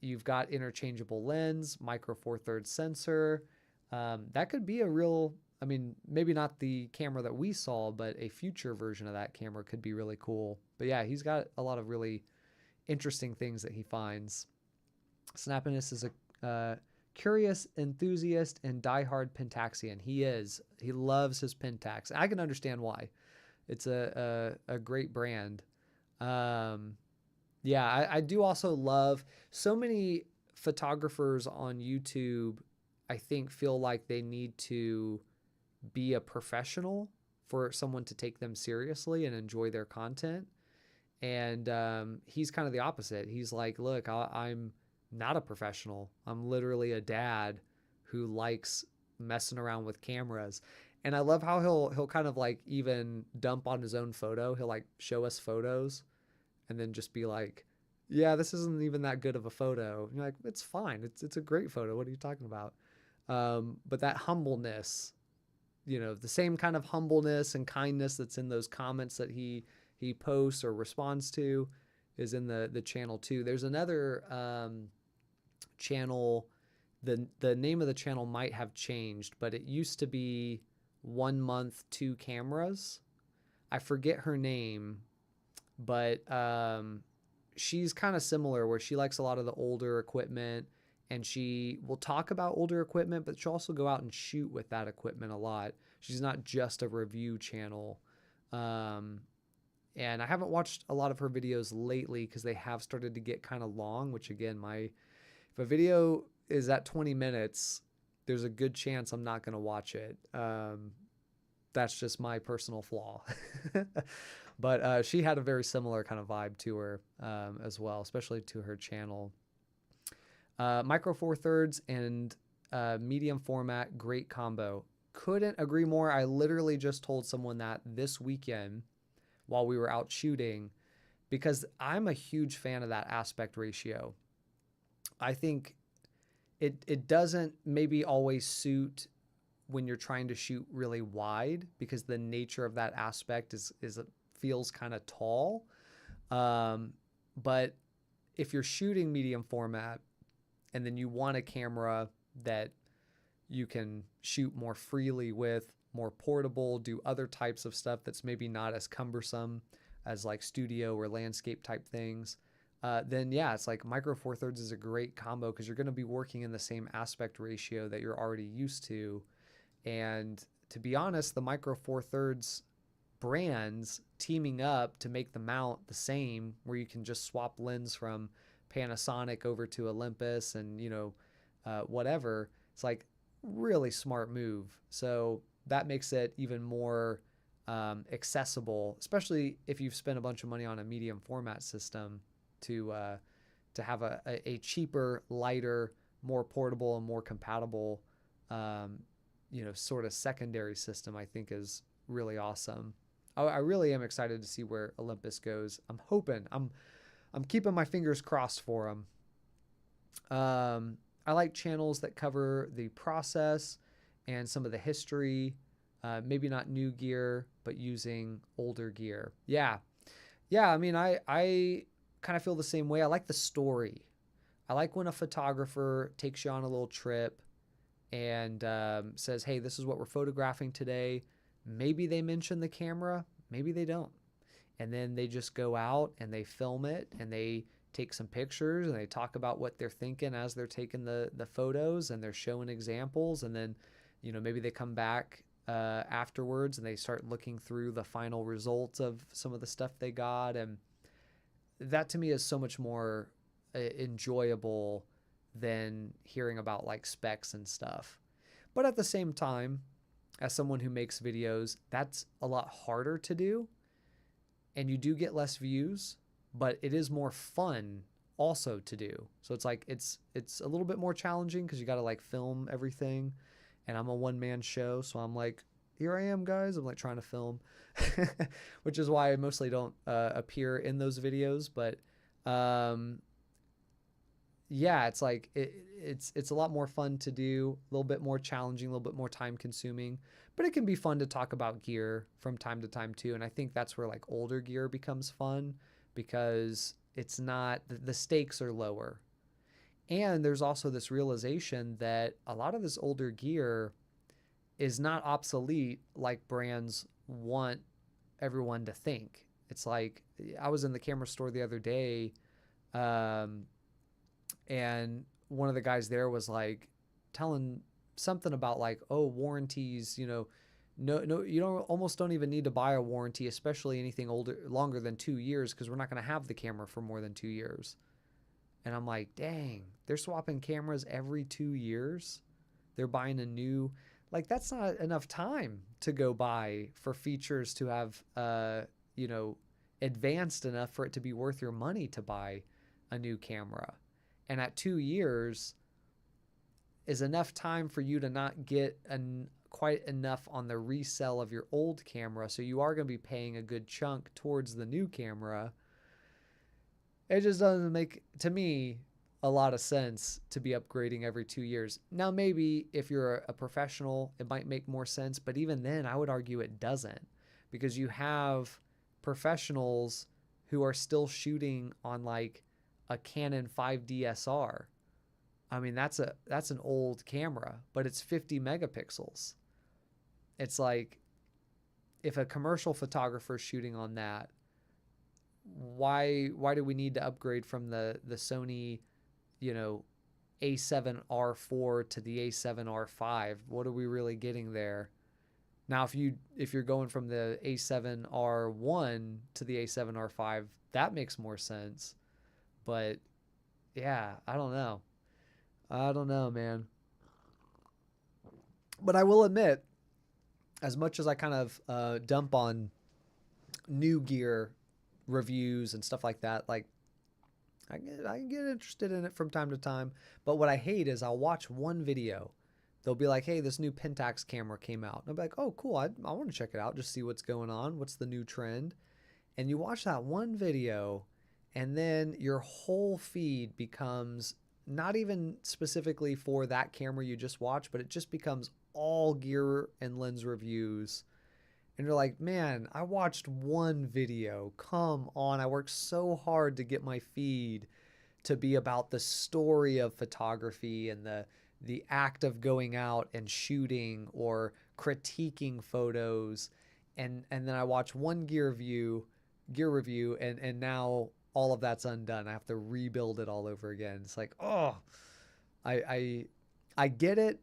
you've got interchangeable lens, Micro Four Thirds sensor. That could be a real, I mean, maybe not the camera that we saw, but a future version of that camera could be really cool. But yeah, he's got a lot of really interesting things that he finds. Snappiness is a curious enthusiast and diehard Pentaxian. He is. He loves his Pentax. I can understand why. It's a great brand. Yeah, I do also love, so many photographers on YouTube, I think, feel like they need to be a professional for someone to take them seriously and enjoy their content. And he's kind of the opposite. He's like, look, I'm not a professional. I'm literally a dad who likes messing around with cameras. And I love how he'll kind of like even dump on his own photo. He'll like show us photos and then just be like, yeah, this isn't even that good of a photo. And you're like, it's fine. It's a great photo. What are you talking about? But that humbleness, the same kind of humbleness and kindness that's in those comments that he posts or responds to is in the channel too. There's another channel. The name of the channel might have changed, but it used to be 1 month, 2 cameras. I forget her name, but she's kind of similar where she likes a lot of the older equipment, and she will talk about older equipment, but she'll also go out and shoot with that equipment a lot. She's not just a review channel. And I haven't watched a lot of her videos lately because they have started to get kind of long, which again, if a video is at 20 minutes, there's a good chance I'm not going to watch it. That's just my personal flaw. But she had a very similar kind of vibe to her as well, especially to her channel. Micro Four Thirds and medium format, great combo. Couldn't agree more. I literally just told someone that this weekend while we were out shooting, because I'm a huge fan of that aspect ratio. I think it doesn't maybe always suit when you're trying to shoot really wide, because the nature of that aspect is feels kind of tall. But if you're shooting medium format and then you want a camera that you can shoot more freely with, more portable, do other types of stuff that's maybe not as cumbersome as like studio or landscape type things, then yeah, it's like Micro Four Thirds is a great combo because you're going to be working in the same aspect ratio that you're already used to. And to be honest, the Micro Four Thirds brands teaming up to make the mount the same, where you can just swap lens from Panasonic over to Olympus and, whatever. It's like really smart move. So that makes it even more accessible, especially if you've spent a bunch of money on a medium format system, to have a cheaper, lighter, more portable and more compatible, sort of secondary system. I think is really awesome. I really am excited to see where Olympus goes. I'm keeping my fingers crossed for them. I like channels that cover the process and some of the history, maybe not new gear, but using older gear. Yeah. I mean, I kind of feel the same way. I like the story. I like when a photographer takes you on a little trip and says, hey, this is what we're photographing today. Maybe they mention the camera, maybe they don't. And then they just go out and they film it and they take some pictures and they talk about what they're thinking as they're taking the photos, and they're showing examples. And then, maybe they come back afterwards and they start looking through the final results of some of the stuff they got. And that to me is so much more enjoyable than hearing about like specs and stuff. But at the same time, as someone who makes videos, that's a lot harder to do, and you do get less views, but it is more fun also to do. So it's like it's a little bit more challenging because you got to like film everything, and I'm a one-man show, so I'm like, here I am, guys. I'm like trying to film, which is why I mostly don't appear in those videos. But yeah, it's like it's a lot more fun to do, a little bit more challenging, a little bit more time consuming, but it can be fun to talk about gear from time to time too. And I think that's where like older gear becomes fun, because it's not, the stakes are lower. And there's also this realization that a lot of this older gear is not obsolete like brands want everyone to think. It's like, I was in the camera store the other day, and one of the guys there was like telling something about like, oh, warranties, no, you don't even need to buy a warranty, especially anything longer than 2 years, because we're not going to have the camera for more than 2 years. And I'm like, dang, they're swapping cameras every 2 years. They're buying a new, like, that's not enough time to go buy for features to have, advanced enough for it to be worth your money to buy a new camera. And at 2 years is enough time for you to not get quite enough on the resale of your old camera. So you are going to be paying a good chunk towards the new camera. It just doesn't make, to me, a lot of sense to be upgrading every 2 years. Now, maybe if you're a professional, it might make more sense. But even then, I would argue it doesn't, because you have professionals who are still shooting on like a Canon 5D SR. I mean, that's an old camera, but it's 50 megapixels. It's like if a commercial photographer is shooting on that, why do we need to upgrade from the Sony, you know, A7R4 to the A7R5? What are we really getting there? Now, if you're going from the A7R1 to the A7R5, that makes more sense. But yeah, I don't know. I don't know, man. But I will admit, as much as I kind of dump on new gear reviews and stuff like that, like I can get interested in it from time to time. But what I hate is I'll watch one video. They'll be like, hey, this new Pentax camera came out. And I'll be like, oh, cool. I want to check it out, just see what's going on. What's the new trend? And you watch that one video, and then your whole feed becomes not even specifically for that camera you just watched, but it just becomes all gear and lens reviews. And you're like, man, I watched one video. Come on. I worked so hard to get my feed to be about the story of photography and the act of going out and shooting or critiquing photos. And then I watch one gear review, and now all of that's undone. I have to rebuild it all over again. It's like, oh, I get it.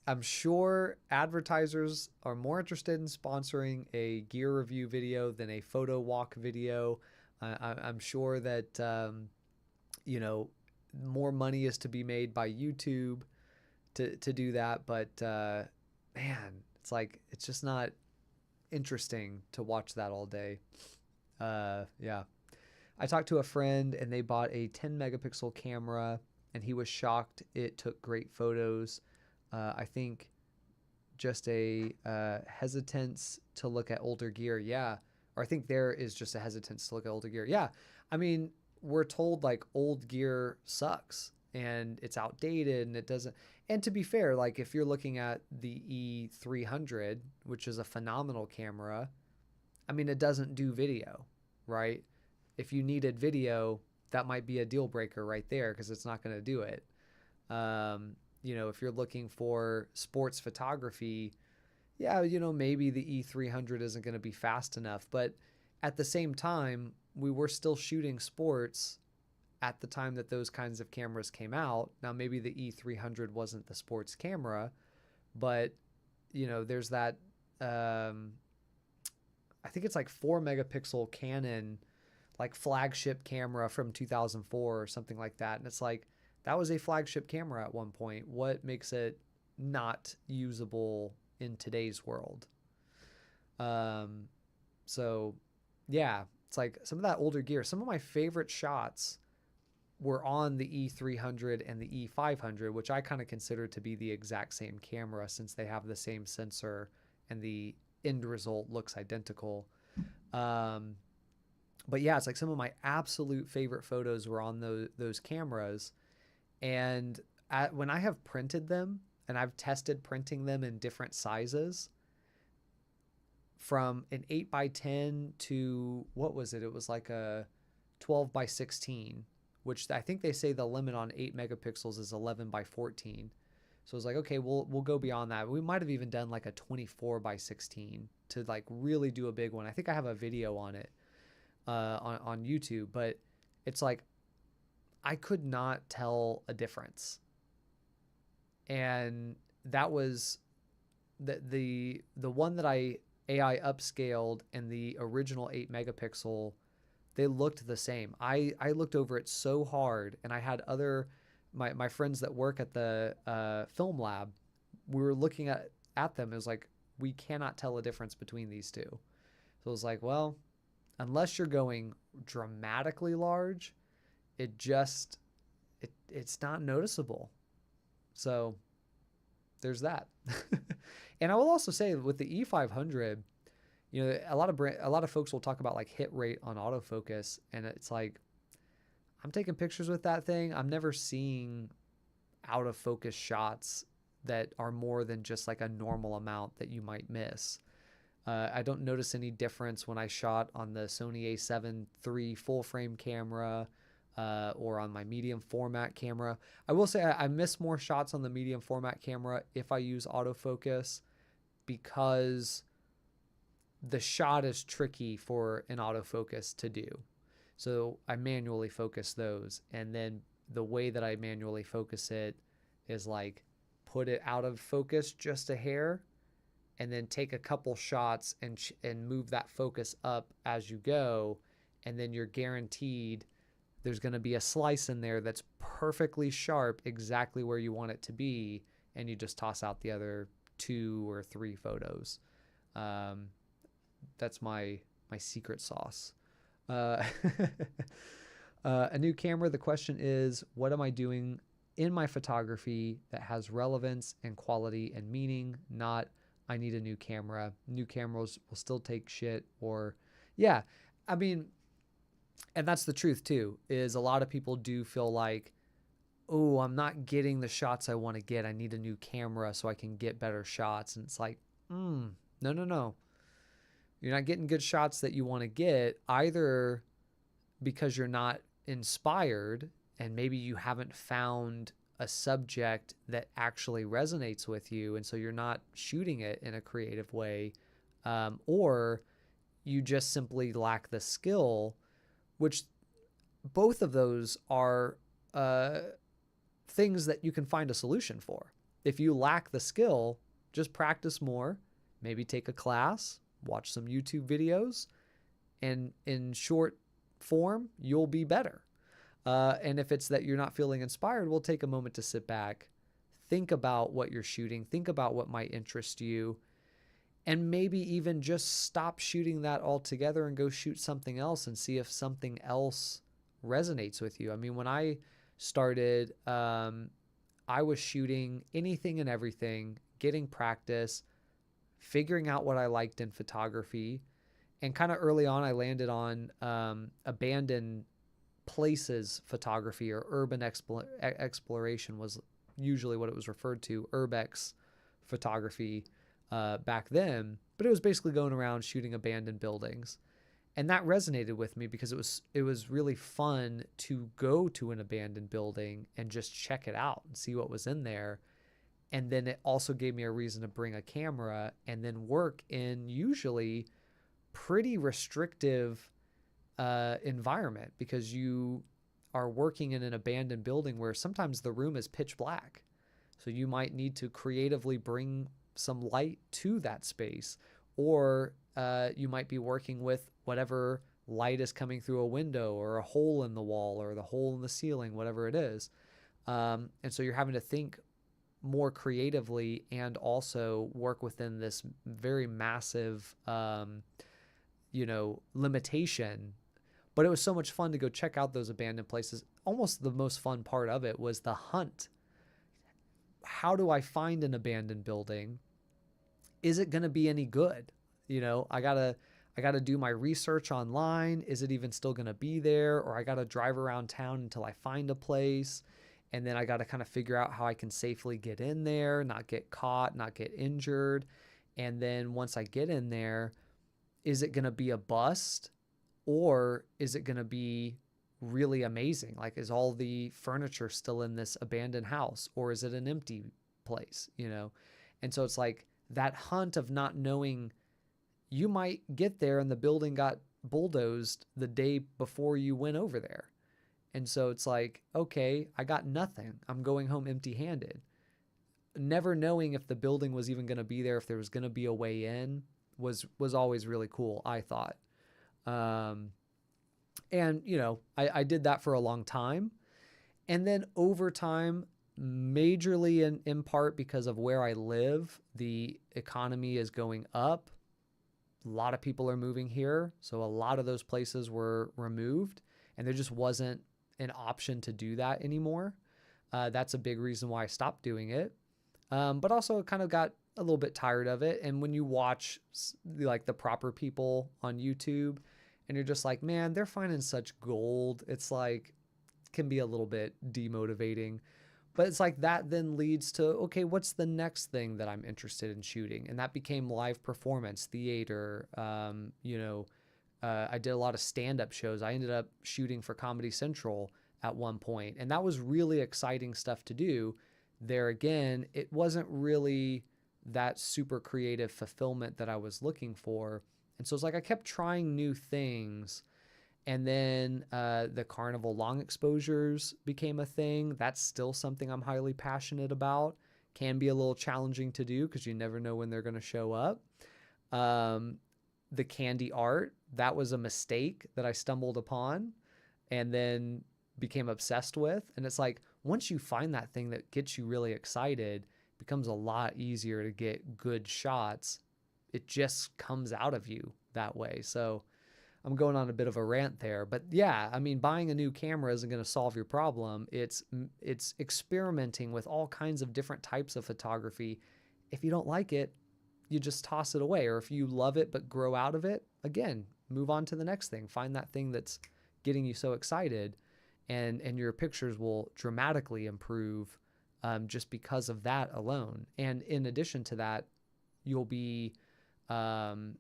I'm sure advertisers are more interested in sponsoring a gear review video than a photo walk video. I'm sure that, you know, more money is to be made by YouTube to do that. But man, it's like, it's just not interesting to watch that all day. Yeah. I talked to a friend and they bought a 10 megapixel camera and he was shocked it took great photos. I think just a hesitance to look at older gear. Yeah. Or I think there is just a hesitance to look at older gear. Yeah. I mean, we're told like old gear sucks and it's outdated and it doesn't. And to be fair, like if you're looking at the E300, which is a phenomenal camera, I mean, it doesn't do video, right? If you needed video, that might be a deal breaker right there because it's not going to do it. You know, if you're looking for sports photography, yeah, you know, maybe the E300 isn't going to be fast enough. But at the same time, we were still shooting sports at the time that those kinds of cameras came out. Now, maybe the E300 wasn't the sports camera, but, you know, there's that, I think it's like 4 megapixel Canon, like flagship camera from 2004 or something like that. And it's like, that was a flagship camera at one point. What makes it not usable in today's world? So yeah, it's like some of that older gear. Some of my favorite shots were on the E300 and the E500, which I kind of consider to be the exact same camera since they have the same sensor and the end result looks identical. But yeah, it's like some of my absolute favorite photos were on those cameras. And when I have printed them and I've tested printing them in different sizes, from an 8x10 to what was it? It was like a 12x16, which I think they say the limit on 8 megapixels is 11x14. So I was like, okay, we'll go beyond that. We might have even done like a 24x16 to like really do a big one. I think I have a video on it on YouTube, but it's like I could not tell a difference. And that was the one that I AI upscaled and the original 8 megapixel, they looked the same. I looked over it so hard, and I had my friends that work at the film lab, we were looking at them. It was like, we cannot tell a difference between these two. So it was like, well, unless you're going dramatically large, it's not noticeable. So there's that. And I will also say with the E500, you know, a lot of folks will talk about like hit rate on autofocus, and it's like, I'm taking pictures with that thing. I'm never seeing out of focus shots that are more than just like a normal amount that you might miss. I don't notice any difference when I shot on the Sony A7 III full frame camera or on my medium format camera. I will say I miss more shots on the medium format camera if I use autofocus, because the shot is tricky for an autofocus to do. So I manually focus those. And then the way that I manually focus it is like put it out of focus just a hair, and then take a couple shots and move that focus up as you go. And then you're guaranteed there's going to be a slice in there that's perfectly sharp, exactly where you want it to be. And you just toss out the other 2 or 3 photos. That's my secret sauce. A new camera. The question is, what am I doing in my photography that has relevance and quality and meaning? Not, I need a new camera. New cameras will still take shit. Or, yeah, I mean, and that's the truth too, is a lot of people do feel like, oh, I'm not getting the shots I want to get. I need a new camera so I can get better shots. And it's like, no. You're not getting good shots that you want to get, either because you're not inspired and maybe you haven't found a subject that actually resonates with you, and so you're not shooting it in a creative way, or you just simply lack the skill, which both of those are things that you can find a solution for. If you lack the skill, just practice more, maybe take a class, watch some YouTube videos, and in short form, you'll be better. And if it's that you're not feeling inspired, we'll take a moment to sit back, think about what you're shooting, think about what might interest you, and maybe even just stop shooting that altogether and go shoot something else and see if something else resonates with you. I mean, when I started, I was shooting anything and everything, getting practice, figuring out what I liked in photography. And kind of early on, I landed on abandoned places photography, or urban exploration was usually what it was referred to, urbex photography back then. But it was basically going around shooting abandoned buildings. And that resonated with me because it was really fun to go to an abandoned building and just check it out and see what was in there. And then it also gave me a reason to bring a camera and then work in usually pretty restrictive environment, because you are working in an abandoned building where sometimes the room is pitch black. So you might need to creatively bring some light to that space, or you might be working with whatever light is coming through a window or a hole in the wall or the hole in the ceiling, whatever it is. And so you're having to think more creatively and also work within this very massive, limitation. But it was so much fun to go check out those abandoned places. Almost the most fun part of it was the hunt. How do I find an abandoned building? Is it going to be any good? I gotta do my research online. Is it even still going to be there? Or I got to drive around town until I find a place. And then I got to kind of figure out how I can safely get in there, not get caught, not get injured. And then once I get in there, is it going to be a bust? Or is it going to be really amazing? Like, is all the furniture still in this abandoned house? Or is it an empty place, And so it's like that hunt of not knowing. You might get there and the building got bulldozed the day before you went over there. And so it's like, okay, I got nothing. I'm going home empty-handed. Never knowing if the building was even going to be there, if there was going to be a way in, was always really cool, I thought. And, I did that for a long time. And then over time, majorly in part because of where I live, the economy is going up. A lot of people are moving here. So a lot of those places were removed, and there just wasn't an option to do that anymore. That's a big reason why I stopped doing it. But also kind of got a little bit tired of it. And when you watch like the proper people on YouTube and you're just like, man, they're finding such gold. It's like, can be a little bit demotivating. But it's like that then leads to, okay, what's the next thing that I'm interested in shooting? And that became live performance, theater. I did a lot of stand-up shows. I ended up shooting for Comedy Central at one point. And that was really exciting stuff to do. There again, it wasn't really that super creative fulfillment that I was looking for. And so it's like I kept trying new things. And then the carnival long exposures became a thing. That's still something I'm highly passionate about. Can be a little challenging to do because you never know when they're going to show up. The candy art, that was a mistake that I stumbled upon and then became obsessed with. And it's like, once you find that thing that gets you really excited, it becomes a lot easier to get good shots. It just comes out of you that way. So I'm going on a bit of a rant there, but yeah, I mean, buying a new camera isn't going to solve your problem. It's experimenting with all kinds of different types of photography. If you don't like it, you just toss it away. Or if you love it but grow out of it, again, move on to the next thing. Find that thing that's getting you so excited, and your pictures will dramatically improve just because of that alone. And in addition to that, you'll be able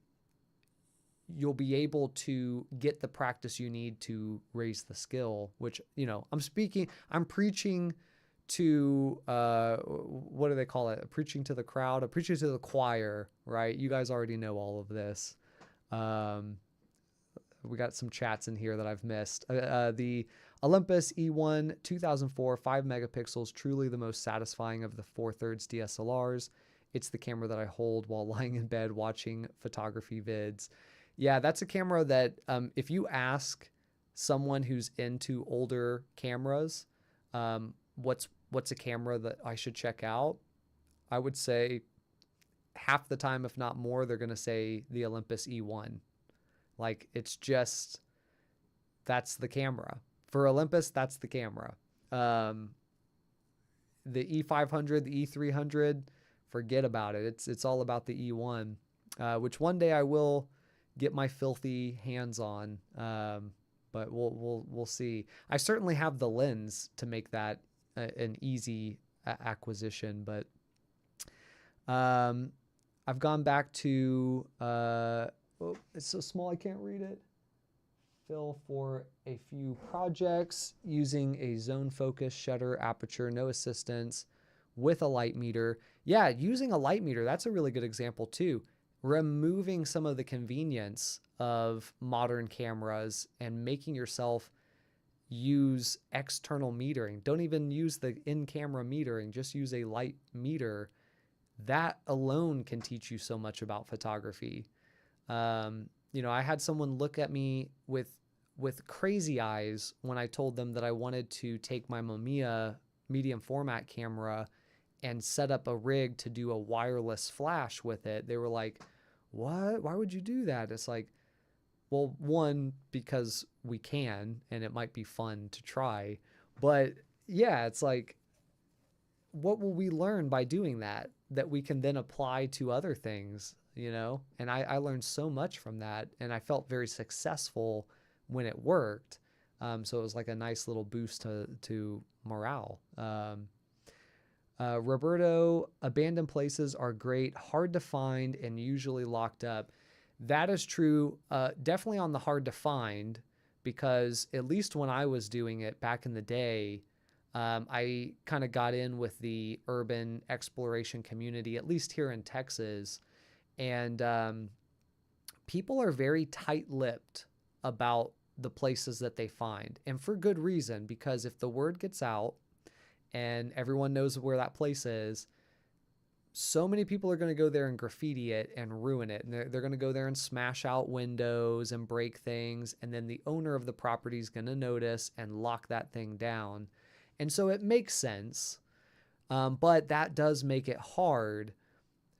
to get the practice you need to raise the skill, which, I'm preaching to, what do they call it? Preaching to the crowd, preaching to the choir, right? You guys already know all of this. We got some chats in here that I've missed. The Olympus E1 2004 5 megapixels, truly the most satisfying of the 4/3 DSLRs. It's the camera that I hold while lying in bed watching photography vids. Yeah, that's a camera that if you ask someone who's into older cameras, what's a camera that I should check out, I would say half the time, if not more, they're going to say the Olympus E1. Like, it's just, that's the camera. For Olympus, that's the camera. The E500, the E300, forget about it. It's all about the E1, which one day I will get my filthy hands on. But we'll see. I certainly have the lens to make that an easy acquisition, but I've gone back to it's so small I can't read it. Fill for a few projects using a zone focus, shutter, aperture, no assistance, with a light meter. Yeah, using a light meter, that's a really good example too. Removing some of the convenience of modern cameras and making yourself use external metering. Don't even use the in-camera metering, just use a light meter. That alone can teach you so much about photography. I had someone look at me with crazy eyes when I told them that I wanted to take my Mamiya medium format camera and set up a rig to do a wireless flash with it. They were like, what? Why would you do that? It's like, well, one, because we can, and it might be fun to try. But yeah, it's like, what will we learn by doing that we can then apply to other things, And I learned so much from that, and I felt very successful when it worked. So it was like a nice little boost to morale. Roberto, abandoned places are great, hard to find, and usually locked up. That is true, definitely on the hard to find, because at least when I was doing it back in the day, I kind of got in with the urban exploration community, at least here in Texas, and people are very tight-lipped about the places that they find, and for good reason, because if the word gets out and everyone knows where that place is, so many people are going to go there and graffiti it and ruin it. And they're going to go there and smash out windows and break things. And then the owner of the property is going to notice and lock that thing down. And so it makes sense. But that does make it hard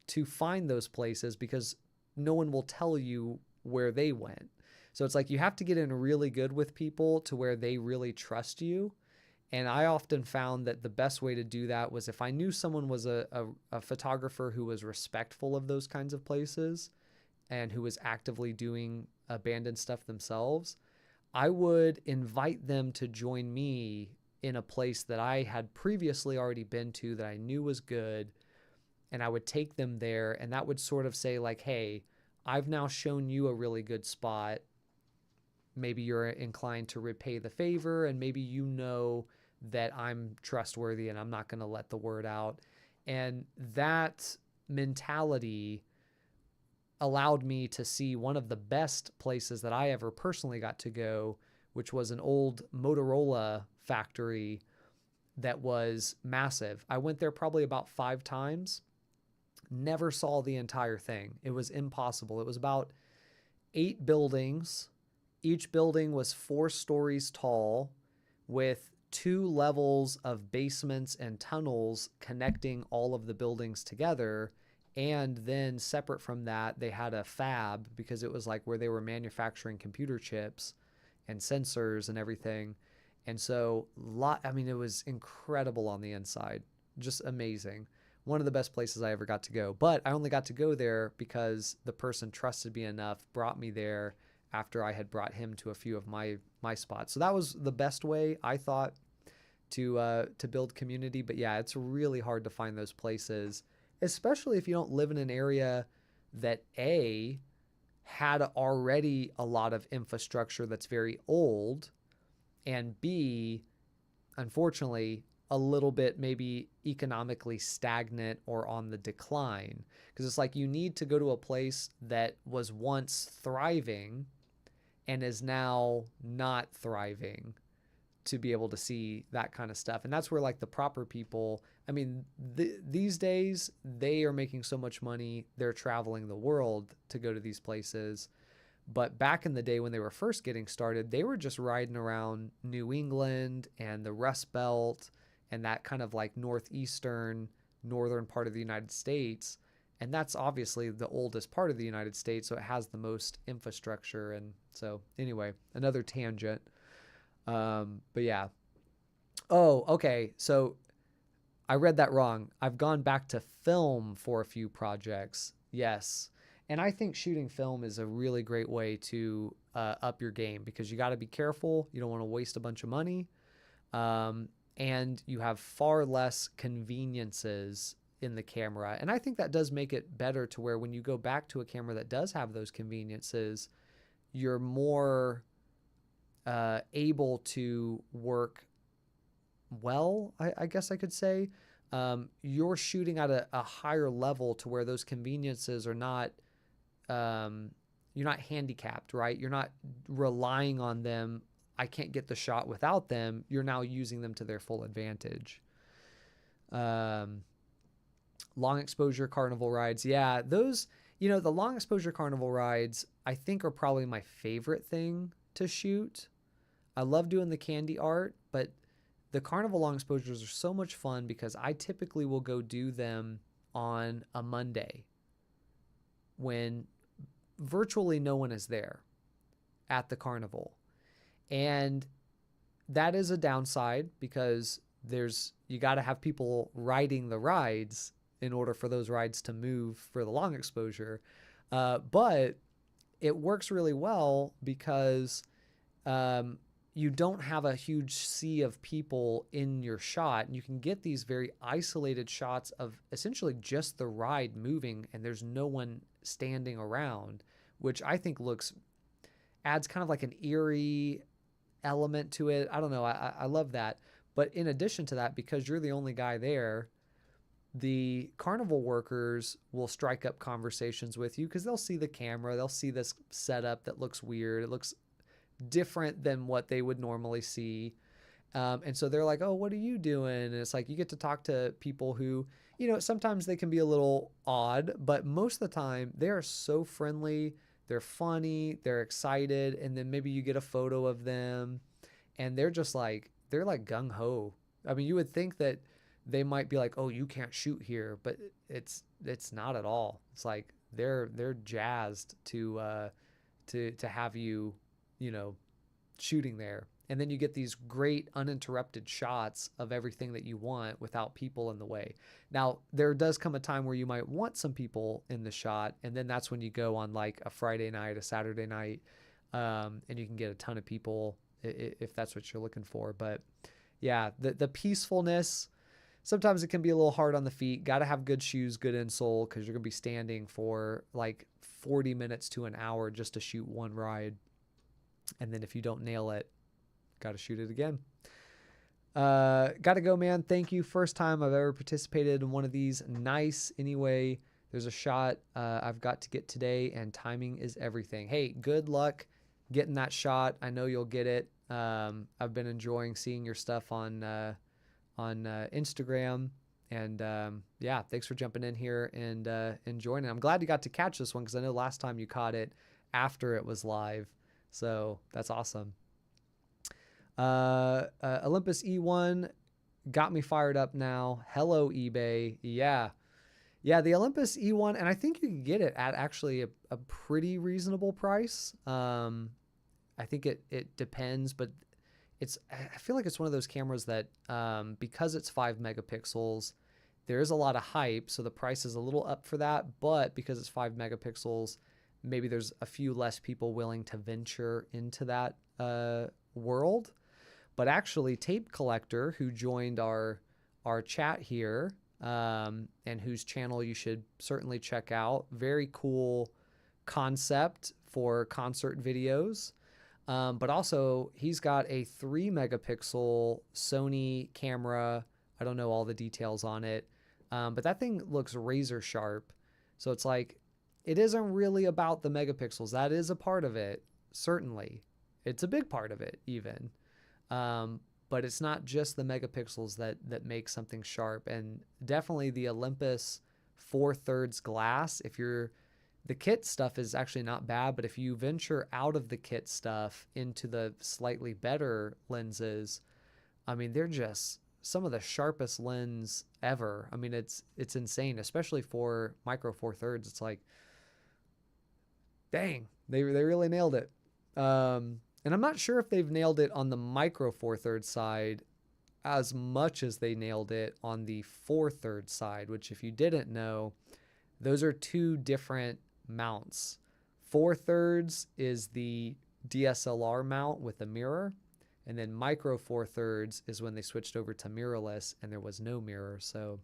to find those places because no one will tell you where they went. So it's like you have to get in really good with people to where they really trust you. And I often found that the best way to do that was if I knew someone was a photographer who was respectful of those kinds of places and who was actively doing abandoned stuff themselves, I would invite them to join me in a place that I had previously already been to that I knew was good. And I would take them there, and that would sort of say like, hey, I've now shown you a really good spot. maybe you're inclined to repay the favor, and maybe you know that I'm trustworthy and I'm not going to let the word out. And that mentality allowed me to see one of the best places that I ever personally got to go, which was an old Motorola factory that was massive. I went there probably about 5 times, never saw the entire thing. It was impossible. It was about 8 buildings. Each building was 4 stories tall with 2 levels of basements and tunnels connecting all of the buildings together. And then separate from that, they had a fab, because it was like where they were manufacturing computer chips and sensors and everything. And so, it was incredible on the inside, just amazing. One of the best places I ever got to go. But I only got to go there because the person trusted me enough, brought me there after I had brought him to a few of my spots. So that was the best way, I thought, to build community. But yeah, it's really hard to find those places, especially if you don't live in an area that had already a lot of infrastructure that's very old, and B, unfortunately, a little bit maybe economically stagnant or on the decline. Because it's like you need to go to a place that was once thriving and is now not thriving to be able to see that kind of stuff. And that's where like the proper people, these days they are making so much money, they're traveling the world to go to these places. But back in the day when they were first getting started, they were just riding around New England and the Rust Belt and that kind of like northern part of the United States. And that's obviously the oldest part of the United States, so it has the most infrastructure. And so anyway, another tangent. But yeah. Oh, okay. So I read that wrong. I've gone back to film for a few projects. Yes. And I think shooting film is a really great way to up your game, because you got to be careful. You don't want to waste a bunch of money. And you have far less conveniences in the camera. And I think that does make it better to where when you go back to a camera that does have those conveniences, you're more able to work well, I guess I could say. You're shooting at a higher level to where those conveniences are not, you're not handicapped, right? You're not relying on them. I can't get the shot without them. You're now using them to their full advantage. Long exposure carnival rides. Yeah, those, the long exposure carnival rides, I think are probably my favorite thing to shoot. I love doing the candy art, but the carnival long exposures are so much fun because I typically will go do them on a Monday when virtually no one is there at the carnival. And that is a downside because you got to have people riding the rides in order for those rides to move for the long exposure. But it works really well because you don't have a huge sea of people in your shot. And you can get these very isolated shots of essentially just the ride moving and there's no one standing around, which I think adds kind of like an eerie element to it. I don't know. I love that. But in addition to that, because you're the only guy there, the carnival workers will strike up conversations with you because they'll see the camera. They'll see this setup that looks weird. It looks different than what they would normally see. And so they're like, oh, what are you doing? And it's like you get to talk to people who, sometimes they can be a little odd, but most of the time they are so friendly. They're funny, they're excited, and then maybe you get a photo of them and they're like gung-ho. You would think that they might be like, oh, you can't shoot here, but it's not at all. It's like they're jazzed to have you, shooting there. And then you get these great uninterrupted shots of everything that you want without people in the way. Now, there does come a time where you might want some people in the shot, and then that's when you go on like a Friday night, a Saturday night, and you can get a ton of people if that's what you're looking for. But yeah, the peacefulness, sometimes it can be a little hard on the feet. Got to have good shoes, good insole, because you're going to be standing for like 40 minutes to an hour just to shoot one ride. And then if you don't nail it, got to shoot it again. Got to go, man. Thank you. First time I've ever participated in one of these. Nice. Anyway, there's a shot I've got to get today, and timing is everything. Hey, good luck getting that shot. I know you'll get it. I've been enjoying seeing your stuff on Instagram. And yeah, thanks for jumping in here and joining. I'm glad you got to catch this one because I know last time you caught it after it was live. So that's awesome. Olympus E1 got me fired up now. Hello, eBay. Yeah, the Olympus E1, and I think you can get it at actually a pretty reasonable price. I think it depends, but I feel like it's one of those cameras that because it's 5 megapixels, there is a lot of hype, so the price is a little up for that. But because it's 5 megapixels, maybe there's a few less people willing to venture into that world. But actually, Tape Collector, who joined our chat here, and whose channel you should certainly check out, very cool concept for concert videos. But also, he's got a 3 megapixel Sony camera. I don't know all the details on it, but that thing looks razor sharp. So it's like, it isn't really about the megapixels. That is a part of it, certainly. It's a big part of it, even. But it's not just the megapixels that make something sharp. And definitely the Olympus 4/3 glass, the kit stuff is actually not bad, but if you venture out of the kit stuff into the slightly better lenses, I mean, they're just some of the sharpest lens ever. I mean, it's insane, especially for micro 4/3. It's like, dang, they really nailed it. And I'm not sure if they've nailed it on the micro 4/3 side as much as they nailed it on the 4/3 side, which, if you didn't know, those are two different mounts. 4/3 is the DSLR mount with a mirror, and then micro 4/3 is when they switched over to mirrorless and there was no mirror. So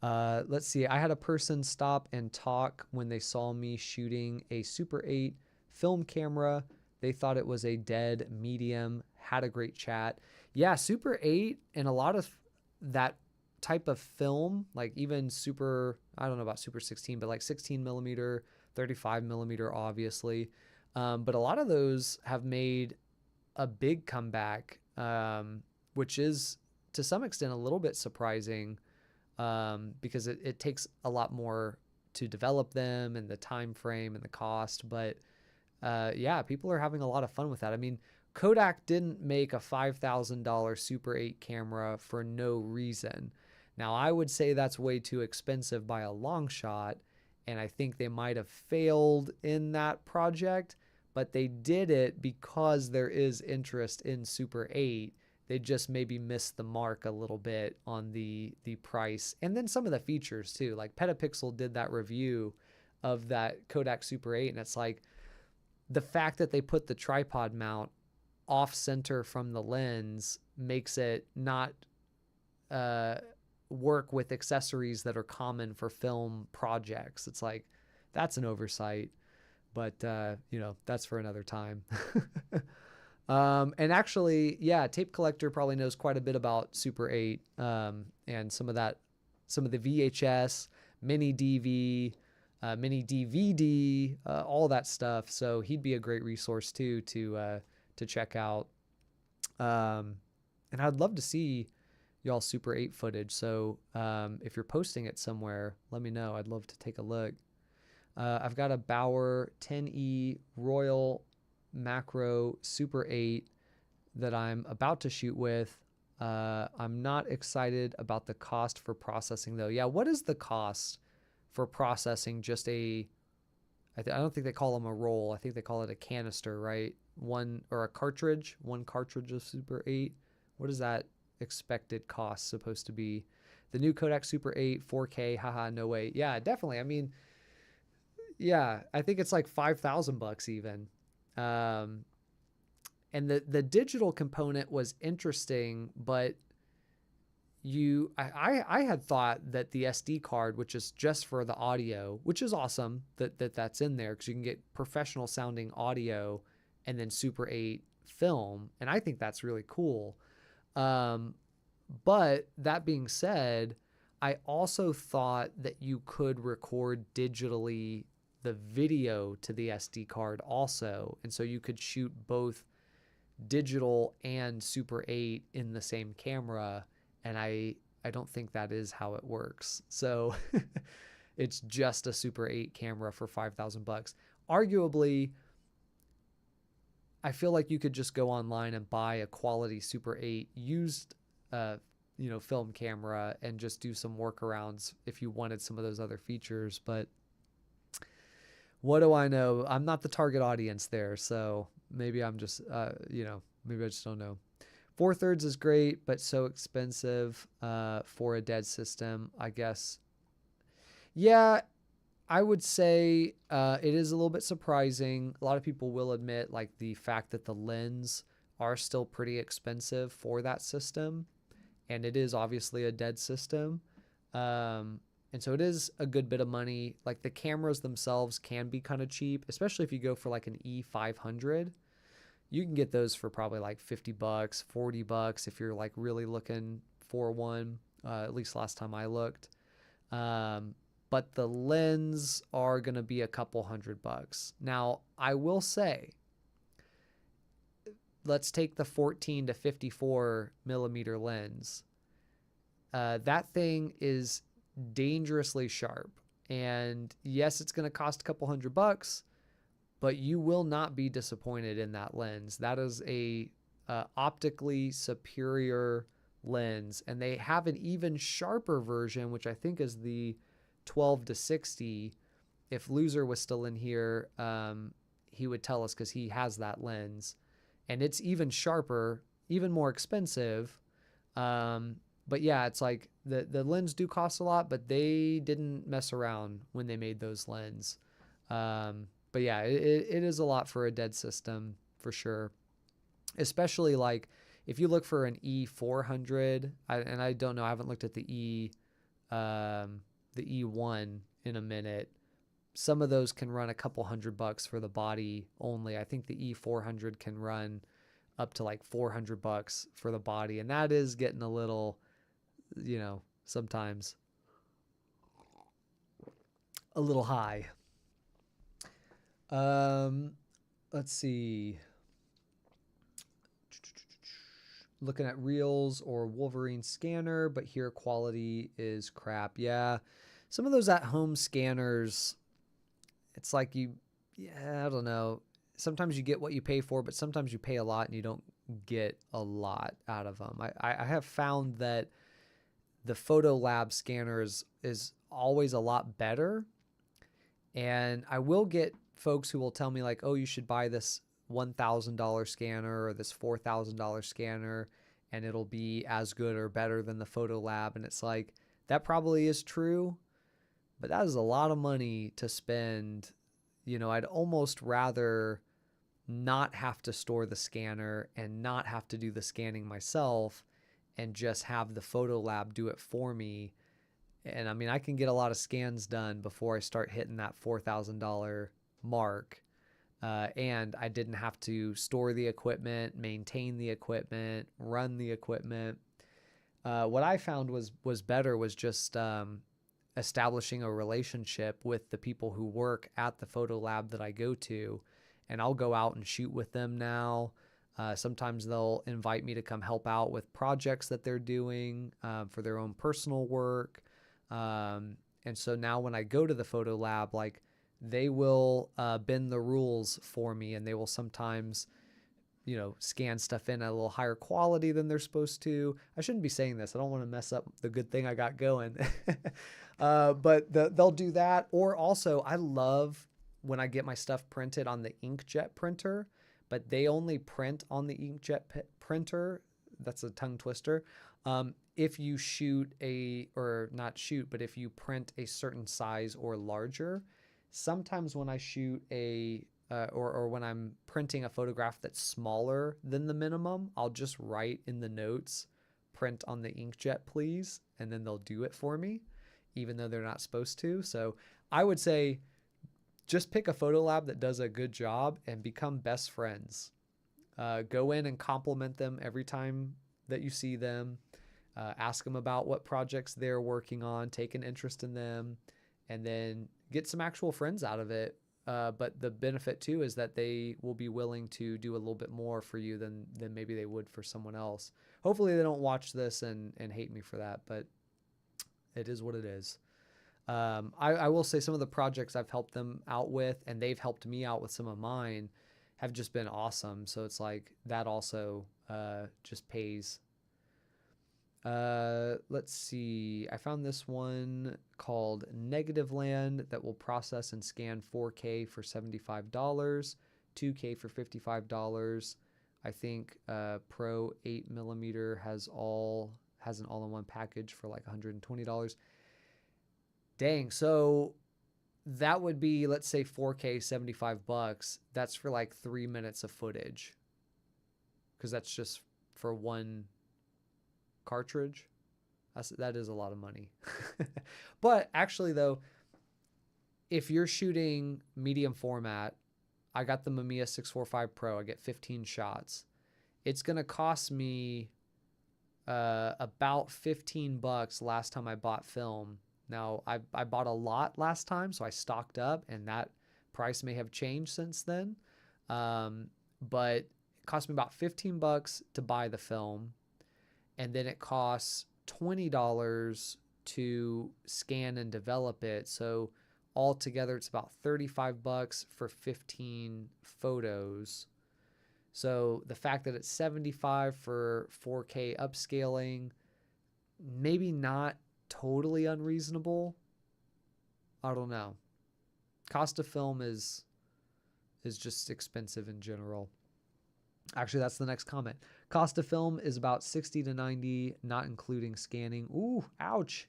let's see. I had a person stop and talk when they saw me shooting a Super 8 film camera. They thought it was a dead medium. Had a great chat. Yeah, Super 8 and a lot of that type of film, like even Super, I don't know about Super 16, but like 16 millimeter, 35 millimeter, obviously. But a lot of those have made a big comeback, which is to some extent a little bit surprising, because it takes a lot more to develop them and the time frame and the cost. But yeah, people are having a lot of fun with that. I mean, Kodak didn't make a $5,000 Super 8 camera for no reason. Now, I would say that's way too expensive by a long shot, and I think they might have failed in that project, but they did it because there is interest in Super 8. They just maybe missed the mark a little bit on the price, and then some of the features too. Like Petapixel did that review of that Kodak Super 8, and it's like, the fact that they put the tripod mount off center from the lens makes it not work with accessories that are common for film projects. It's like, that's an oversight, but that's for another time. And actually, yeah, Tape Collector probably knows quite a bit about Super 8, and some of the VHS, mini DV, mini DVD, all that stuff. So he'd be a great resource too to check out. And I'd love to see y'all Super 8 footage. So if you're posting it somewhere, let me know. I'd love to take a look. I've got a Bauer 10E Royal Macro Super 8 that I'm about to shoot with. I'm not excited about the cost for processing though. Yeah, what is the cost for processing just I don't think they call them a roll. I think they call it a canister, right? One cartridge of Super 8. What is that expected cost supposed to be? The new Kodak Super 8 4K, haha, no way. Yeah, definitely. I mean, yeah, I think it's like $5,000 even. And the digital component was interesting, but I had thought that the SD card, which is just for the audio, which is awesome that's in there because you can get professional sounding audio and then Super 8 film. And I think that's really cool. But that being said, I also thought that you could record digitally the video to the SD card also. And so you could shoot both digital and Super 8 in the same camera. And I don't think that is how it works. So it's just a Super 8 camera for $5,000. Arguably, I feel like you could just go online and buy a quality Super 8 used film camera and just do some workarounds if you wanted some of those other features. But what do I know? I'm not the target audience there, so maybe I'm just maybe I just don't know. 4/3 is great, but so expensive for a dead system, I guess. Yeah, I would say it is a little bit surprising. A lot of people will admit, like, the fact that the lens are still pretty expensive for that system, and it is obviously a dead system. And so it is a good bit of money. Like, the cameras themselves can be kind of cheap, especially if you go for like an E500. You can get those for probably like $50, $40 if you're like really looking for one, at least last time I looked. But the lens are going to be a couple $100. Now, I will say, let's take the 14 to 54 millimeter lens. That thing is dangerously sharp. And yes, it's going to cost a couple $100, but you will not be disappointed in that lens. That is a optically superior lens. And they have an even sharper version, which I think is the 12 to 60. If Loser was still in here, he would tell us, because he has that lens. And it's even sharper, even more expensive. But yeah, it's like the lens do cost a lot, but they didn't mess around when they made those lens. But yeah, it is a lot for a dead system for sure. Especially like if you look for an E400, and I don't know, I haven't looked at the E1 in a minute. Some of those can run a couple $100 for the body only. I think the E400 can run up to like $400 for the body, and that is getting a little, sometimes a little high. Let's see. Looking at Reels or Wolverine scanner, but here quality is crap. Yeah, some of those at-home scanners, it's like I don't know. Sometimes you get what you pay for, but sometimes you pay a lot and you don't get a lot out of them. I have found that the Photo Lab scanner is always a lot better. And I will get folks who will tell me like, oh, you should buy this $1,000 scanner or this $4,000 scanner, and it'll be as good or better than the Photo Lab. And it's like, that probably is true, but that is a lot of money to spend. I'd almost rather not have to store the scanner and not have to do the scanning myself and just have the Photo Lab do it for me. And I mean, I can get a lot of scans done before I start hitting that $4,000 mark. And I didn't have to store the equipment, maintain the equipment, run the equipment. What I found was better was just establishing a relationship with the people who work at the Photo Lab that I go to. And I'll go out and shoot with them now. Sometimes they'll invite me to come help out with projects that they're doing for their own personal work. And so now when I go to the Photo Lab, like, they will bend the rules for me, and they will sometimes, scan stuff in at a little higher quality than they're supposed to. I shouldn't be saying this. I don't want to mess up the good thing I got going. But they'll do that. Or also, I love when I get my stuff printed on the inkjet printer, but they only print on the inkjet printer. That's a tongue twister. If you if you print a certain size or larger. Sometimes when I shoot or when I'm printing a photograph that's smaller than the minimum, I'll just write in the notes, print on the inkjet, please. And then they'll do it for me, even though they're not supposed to. So I would say just pick a photo lab that does a good job and become best friends. Go in and compliment them every time that you see them. Ask them about what projects they're working on, take an interest in them, and then get some actual friends out of it. But the benefit too is that they will be willing to do a little bit more for you than maybe they would for someone else. Hopefully they don't watch this and hate me for that, but it is what it is. I will say some of the projects I've helped them out with, and they've helped me out with some of mine, have just been awesome. So it's like that also just pays. Let's see. I found this one called Negative Land that will process and scan 4K for $75, 2K for $55. I think Pro 8mm has an all-in-one package for like $120. Dang, so that would be, let's say 4K, $75. That's for like 3 minutes of footage, because that's just for one cartridge. That is a lot of money. But actually though, if you're shooting medium format, I got the Mamiya 645 Pro. I get 15 shots. It's gonna cost me about $15 last time I bought film. Now, I bought a lot last time, so I stocked up, and that price may have changed since then. But it cost me about $15 to buy the film, and then it costs $20 to scan and develop it. So altogether, it's about $35 for 15 photos. So the fact that it's $75 for 4K upscaling, maybe not totally unreasonable. I don't know. Cost of film is just expensive in general. Actually, that's the next comment. Cost of film is about 60 to 90, not including scanning. Ooh, ouch.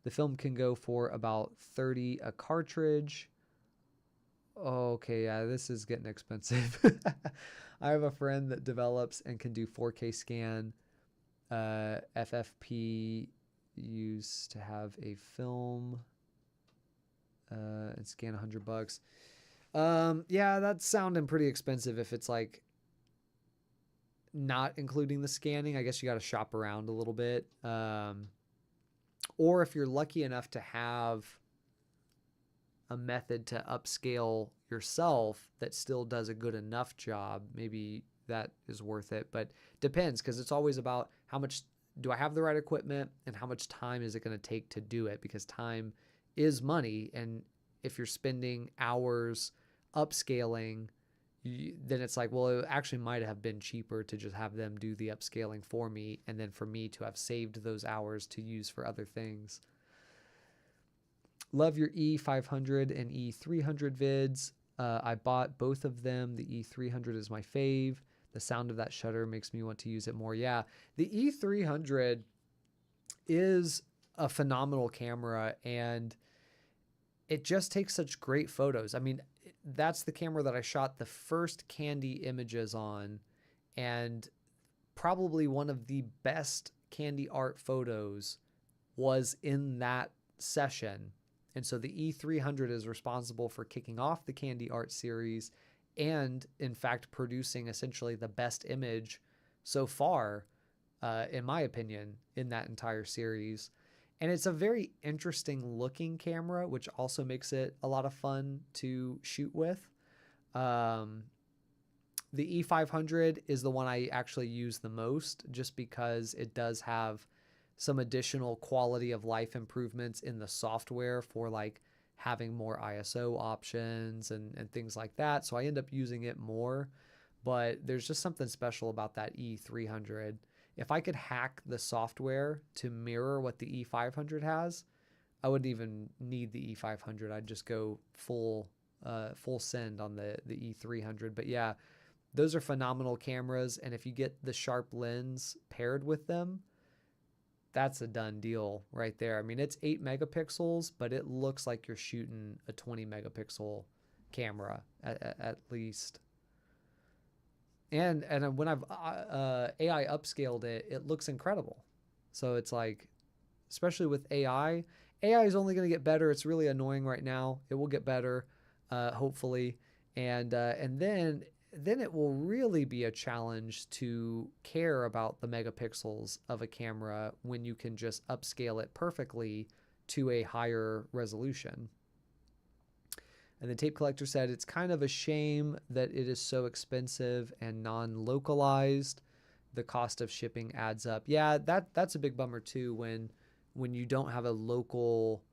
The film can go for about 30 a cartridge. Okay, yeah, this is getting expensive. I have a friend that develops and can do 4K scan. FFP used to have a film and scan $100. Yeah, that's sounding pretty expensive if it's like not including the scanning. I guess you got to shop around a little bit. Or if you're lucky enough to have a method to upscale yourself that still does a good enough job, maybe that is worth it. But depends, because it's always about how much do I have the right equipment and how much time is it going to take to do it, because time is money. And if you're spending hours upscaling, then it's like, well, it actually might have been cheaper to just have them do the upscaling for me, and then for me to have saved those hours to use for other things. Love your E500 and E300 vids. I bought both of them. The E300 is my fave. The sound of that shutter makes me want to use it more. Yeah, the E300 is a phenomenal camera, and it just takes such great photos. I mean, that's the camera that I shot the first Candy images on, and probably one of the best Candy art photos was in that session. And so the E300 is responsible for kicking off the Candy art series and, in fact, producing essentially the best image so far, in my opinion, in that entire series. And it's a very interesting looking camera, which also makes it a lot of fun to shoot with. The E500 is the one I actually use the most, just because it does have some additional quality of life improvements in the software for like having more ISO options and things like that. So I end up using it more, but there's just something special about that E300. If I could hack the software to mirror what the E500 has, I wouldn't even need the E500. I'd just go full send on the E300. But yeah, those are phenomenal cameras. And if you get the sharp lens paired with them, that's a done deal right there. I mean, it's 8 megapixels, but it looks like you're shooting a 20 megapixel camera at least. And when I've AI upscaled it, it looks incredible. So it's like, especially with AI is only going to get better. It's really annoying right now. It will get better. hopefully, and then it will really be a challenge to care about the megapixels of a camera when you can just upscale it perfectly to a higher resolution. And the tape collector said it's kind of a shame that it is so expensive and non-localized. The cost of shipping adds up. Yeah, that's a big bummer too when you don't have a local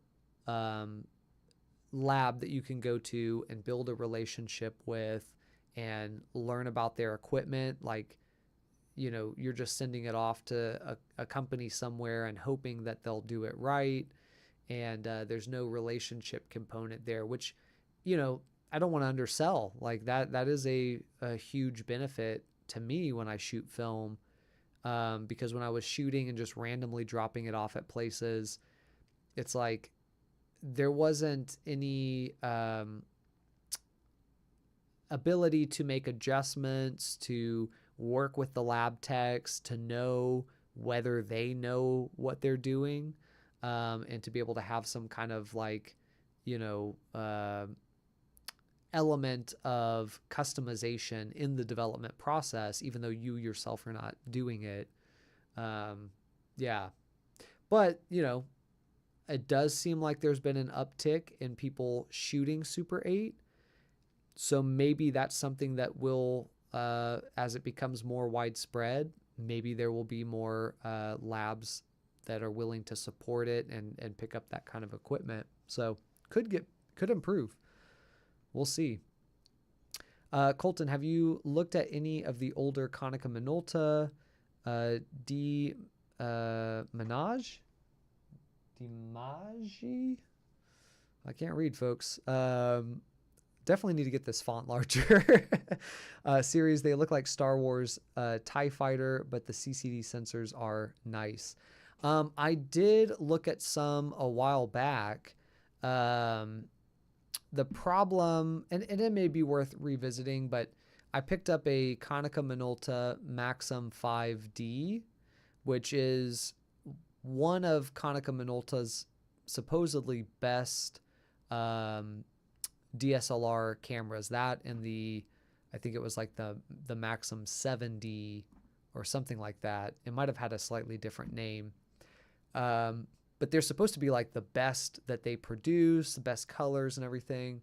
lab that you can go to and build a relationship with and learn about their equipment. Like, you're just sending it off to a company somewhere and hoping that they'll do it right. And there's no relationship component there, which, I don't want to undersell. Like that is a huge benefit to me when I shoot film. Because when I was shooting and just randomly dropping it off at places, it's like there wasn't any ability to make adjustments, to work with the lab techs, to know whether they know what they're doing, and to be able to have some kind of like, element of customization in the development process, even though you yourself are not doing it. Yeah. But, it does seem like there's been an uptick in people shooting Super 8. So maybe that's something that will, as it becomes more widespread, maybe there will be more labs that are willing to support it and pick up that kind of equipment. So could improve. We'll see. Colton, have you looked at any of the older Konica Minolta Menage? I can't read, folks. Definitely need to get this font larger. Series, they look like Star Wars TIE Fighter, but the CCD sensors are nice. I did look at some a while back. The problem, and it may be worth revisiting, but I picked up a Konica Minolta Maxim 5D, which is one of Konica Minolta's supposedly best DSLR cameras. That and I think it was like the Maxim 7D or something like that. It might have had a slightly different name. But they're supposed to be like the best that they produce, the best colors and everything.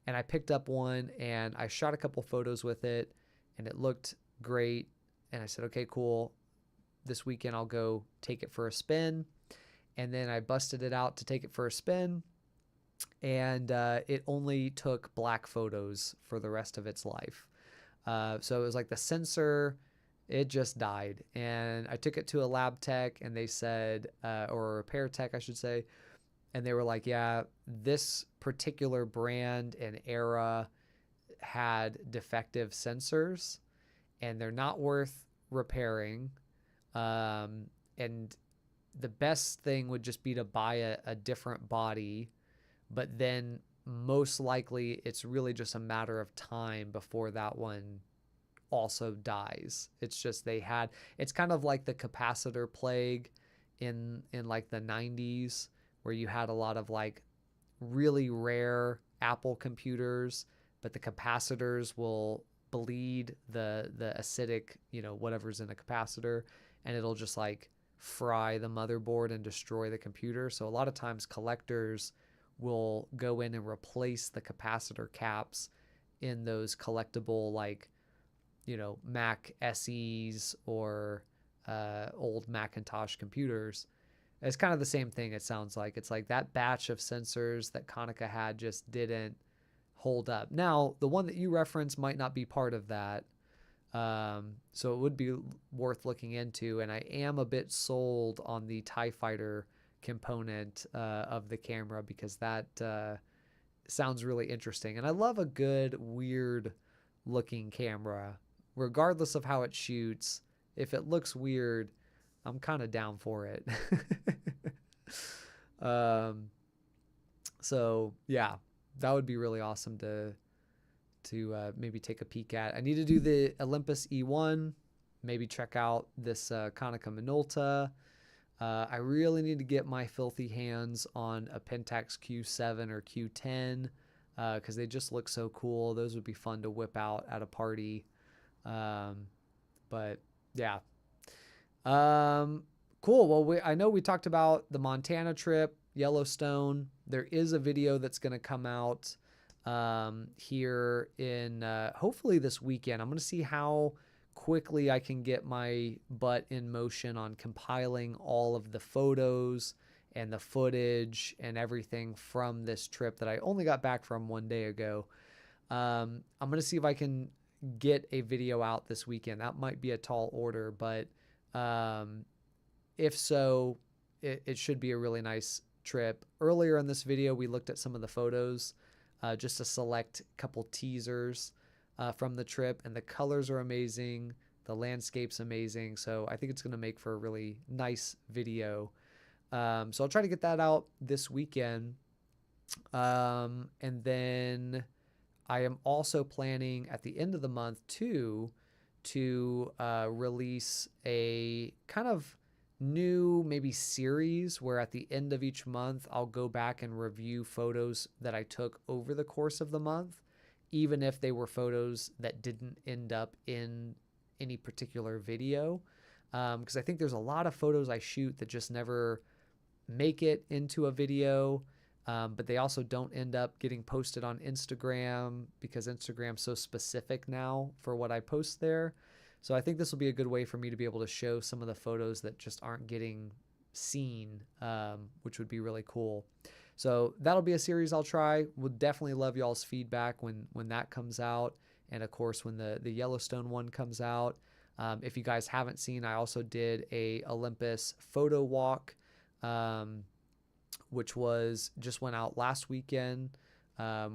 And I picked up one and I shot a couple photos with it and it looked great. And I said, okay, cool. This weekend I'll go take it for a spin. And then I busted it out to take it for a spin. And it only took black photos for the rest of its life. So it was like the sensor, it just died. And I took it to a lab tech and they said, or a repair tech, I should say. And they were like, yeah, this particular brand and era had defective sensors and they're not worth repairing. And the best thing would just be to buy a different body, but then most likely it's really just a matter of time before that one also dies. It's just it's kind of like the capacitor plague in like the 90s, where you had a lot of like really rare Apple computers, but the capacitors will bleed the acidic, whatever's in a capacitor, and it'll just like fry the motherboard and destroy the computer. So a lot of times collectors will go in and replace the capacitor caps in those collectible, like, Mac SEs or old Macintosh computers. It's kind of the same thing, it sounds like. It's like that batch of sensors that Konica had just didn't hold up. Now, the one that you referenced might not be part of that. So it would be worth looking into. And I am a bit sold on the TIE Fighter component of the camera, because that sounds really interesting. And I love a good, weird looking camera. Regardless of how it shoots, if it looks weird, I'm kind of down for it. So yeah, that would be really awesome to maybe take a peek at. I need to do the Olympus E1, maybe check out this Konica Minolta. I really need to get my filthy hands on a Pentax Q7 or Q10. because they just look so cool. Those would be fun to whip out at a party. But yeah. Cool. Well, I know we talked about the Montana trip, Yellowstone. There is a video that's going to come out here in hopefully this weekend. I'm going to see how quickly I can get my butt in motion on compiling all of the photos and the footage and everything from this trip that I only got back from one day ago. I'm going to see if I can get a video out this weekend. That might be a tall order, but if so, it should be a really nice trip. Earlier in this video, we looked at some of the photos, just to select a couple teasers from the trip, and the colors are amazing. The landscape's amazing. So I think it's going to make for a really nice video. So I'll try to get that out this weekend. And then I am also planning at the end of the month too, to release a kind of new maybe series where at the end of each month I'll go back and review photos that I took over the course of the month, even if they were photos that didn't end up in any particular video, because I think there's a lot of photos I shoot that just never make it into a video, but they also don't end up getting posted on Instagram because Instagram's so specific now for what I post there. So I think this will be a good way for me to be able to show some of the photos that just aren't getting seen, which would be really cool. So that'll be a series I'll try. Would definitely love y'all's feedback when that comes out. And of course, when the Yellowstone one comes out. If you guys haven't seen, I also did a Olympus photo walk, which just went out last weekend,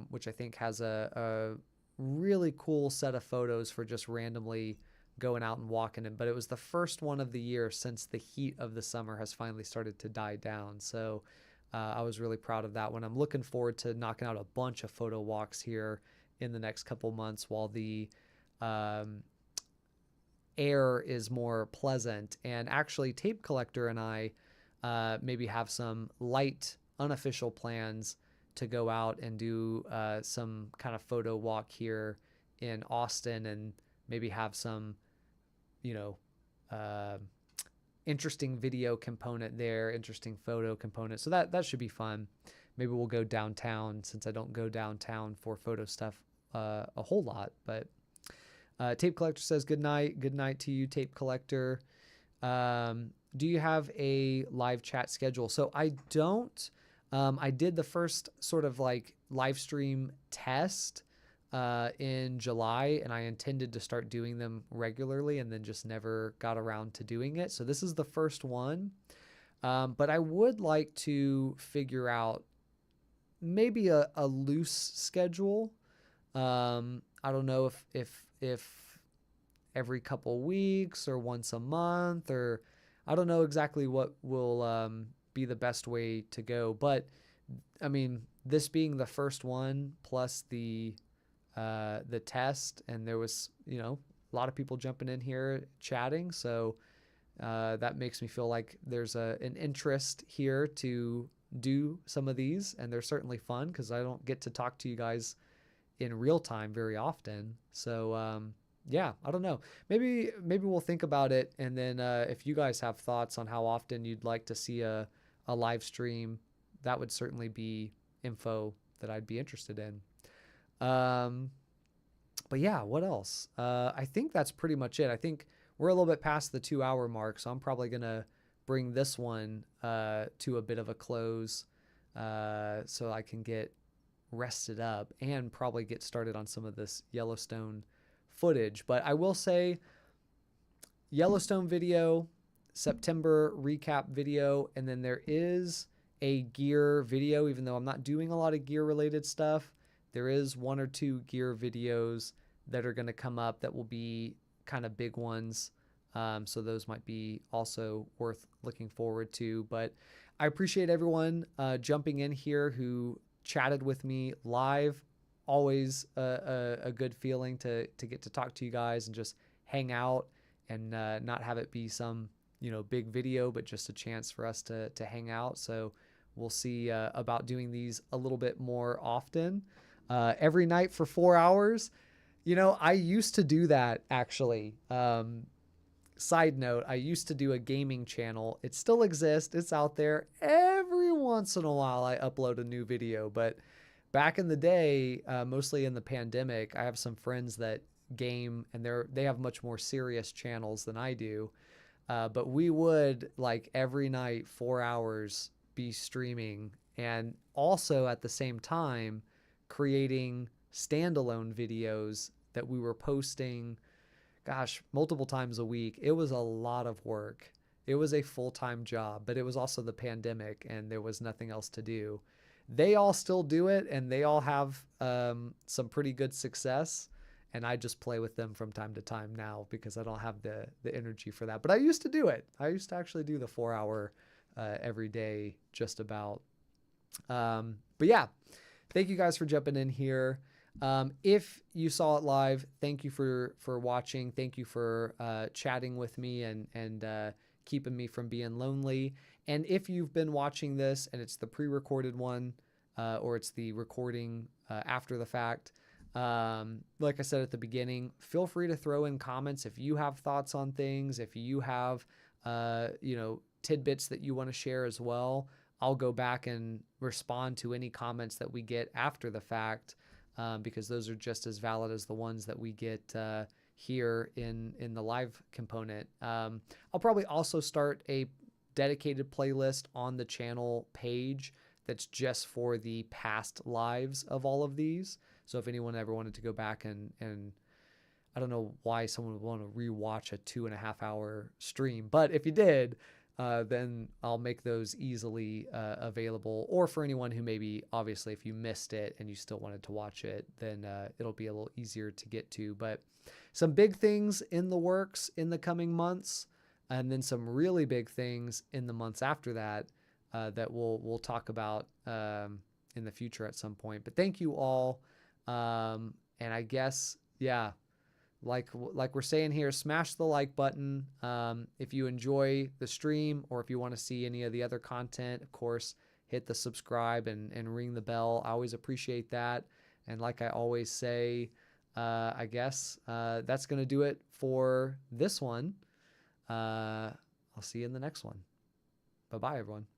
which I think has a really cool set of photos for just randomly going out and walking in. But it was the first one of the year since the heat of the summer has finally started to die down. So I was really proud of that one. I'm looking forward to knocking out a bunch of photo walks here in the next couple months while the air is more pleasant. And actually, Tape Collector and I maybe have some light unofficial plans to go out and do some kind of photo walk here in Austin, and maybe have some, interesting video component there, interesting photo component. So that should be fun. Maybe we'll go downtown, since I don't go downtown for photo stuff a whole lot. But Tape Collector says good night. Good night to you, Tape Collector. Do you have a live chat schedule? So I don't. I did the first sort of like live stream test in July, and I intended to start doing them regularly, and then just never got around to doing it. So this is the first one. But I would like to figure out maybe a loose schedule. I don't know if every couple weeks or once a month, or I don't know exactly what will be the best way to go. But I mean, this being the first one, plus the test, and there was a lot of people jumping in here chatting, so that makes me feel like there's an interest here to do some of these, and they're certainly fun because I don't get to talk to you guys in real time very often. So yeah, I don't know. Maybe we'll think about it, and then if you guys have thoughts on how often you'd like to see a live stream, that would certainly be info that I'd be interested in. But yeah, what else? I think that's pretty much it. I think we're a little bit past the 2-hour mark, so I'm probably going to bring this one to a bit of a close so I can get rested up and probably get started on some of this Yellowstone footage. But I will say, Yellowstone video, September recap video, and then there is a gear video. Even though I'm not doing a lot of gear related stuff, there is 1 or 2 gear videos that are going to come up that will be kind of big ones. So those might be also worth looking forward to. But I appreciate everyone jumping in here who chatted with me live. Always a good feeling to get to talk to you guys and just hang out, and not have it be some big video, but just a chance for us to hang out. So we'll see about doing these a little bit more often. every night for 4 hours. You know, I used to do that actually. Side note, I used to do a gaming channel. It still exists. It's out there. Every once in a while, I upload a new video. But back in the day, mostly in the pandemic, I have some friends that game and they have much more serious channels than I do. But we would like every night, 4 hours, be streaming and also at the same time creating standalone videos that we were posting, gosh, multiple times a week. It was a lot of work. It was a full-time job, but it was also the pandemic and there was nothing else to do. They all still do it and they all have some pretty good success. And I just play with them from time to time now because I don't have the energy for that. But I used to do it. I used to actually do the 4 hour every day, just about. But yeah, thank you guys for jumping in here. If you saw it live, thank you for watching. Thank you for chatting with me and keeping me from being lonely. And if you've been watching this and it's the pre-recorded one or it's the recording after the fact, like I said at the beginning, feel free to throw in comments if you have thoughts on things, if you have tidbits that you want to share as well. I'll go back and respond to any comments that we get after the fact. Because those are just as valid as the ones that we get here in the live component. I'll probably also start a dedicated playlist on the channel page that's just for the past lives of all of these. So if anyone ever wanted to go back and I don't know why someone would want to rewatch a 2.5 hour stream, but if you did, then I'll make those easily available. Or for anyone who maybe, obviously, if you missed it and you still wanted to watch it, then it'll be a little easier to get to. But some big things in the works in the coming months, and then some really big things in the months after that that we'll talk about in the future at some point. But thank you all. And I guess, yeah, like we're saying here, smash the like button. If you enjoy the stream or if you want to see any of the other content, of course, hit the subscribe and ring the bell. I always appreciate that. And like I always say, I guess that's going to do it for this one. I'll see you in the next one. Bye-bye, everyone.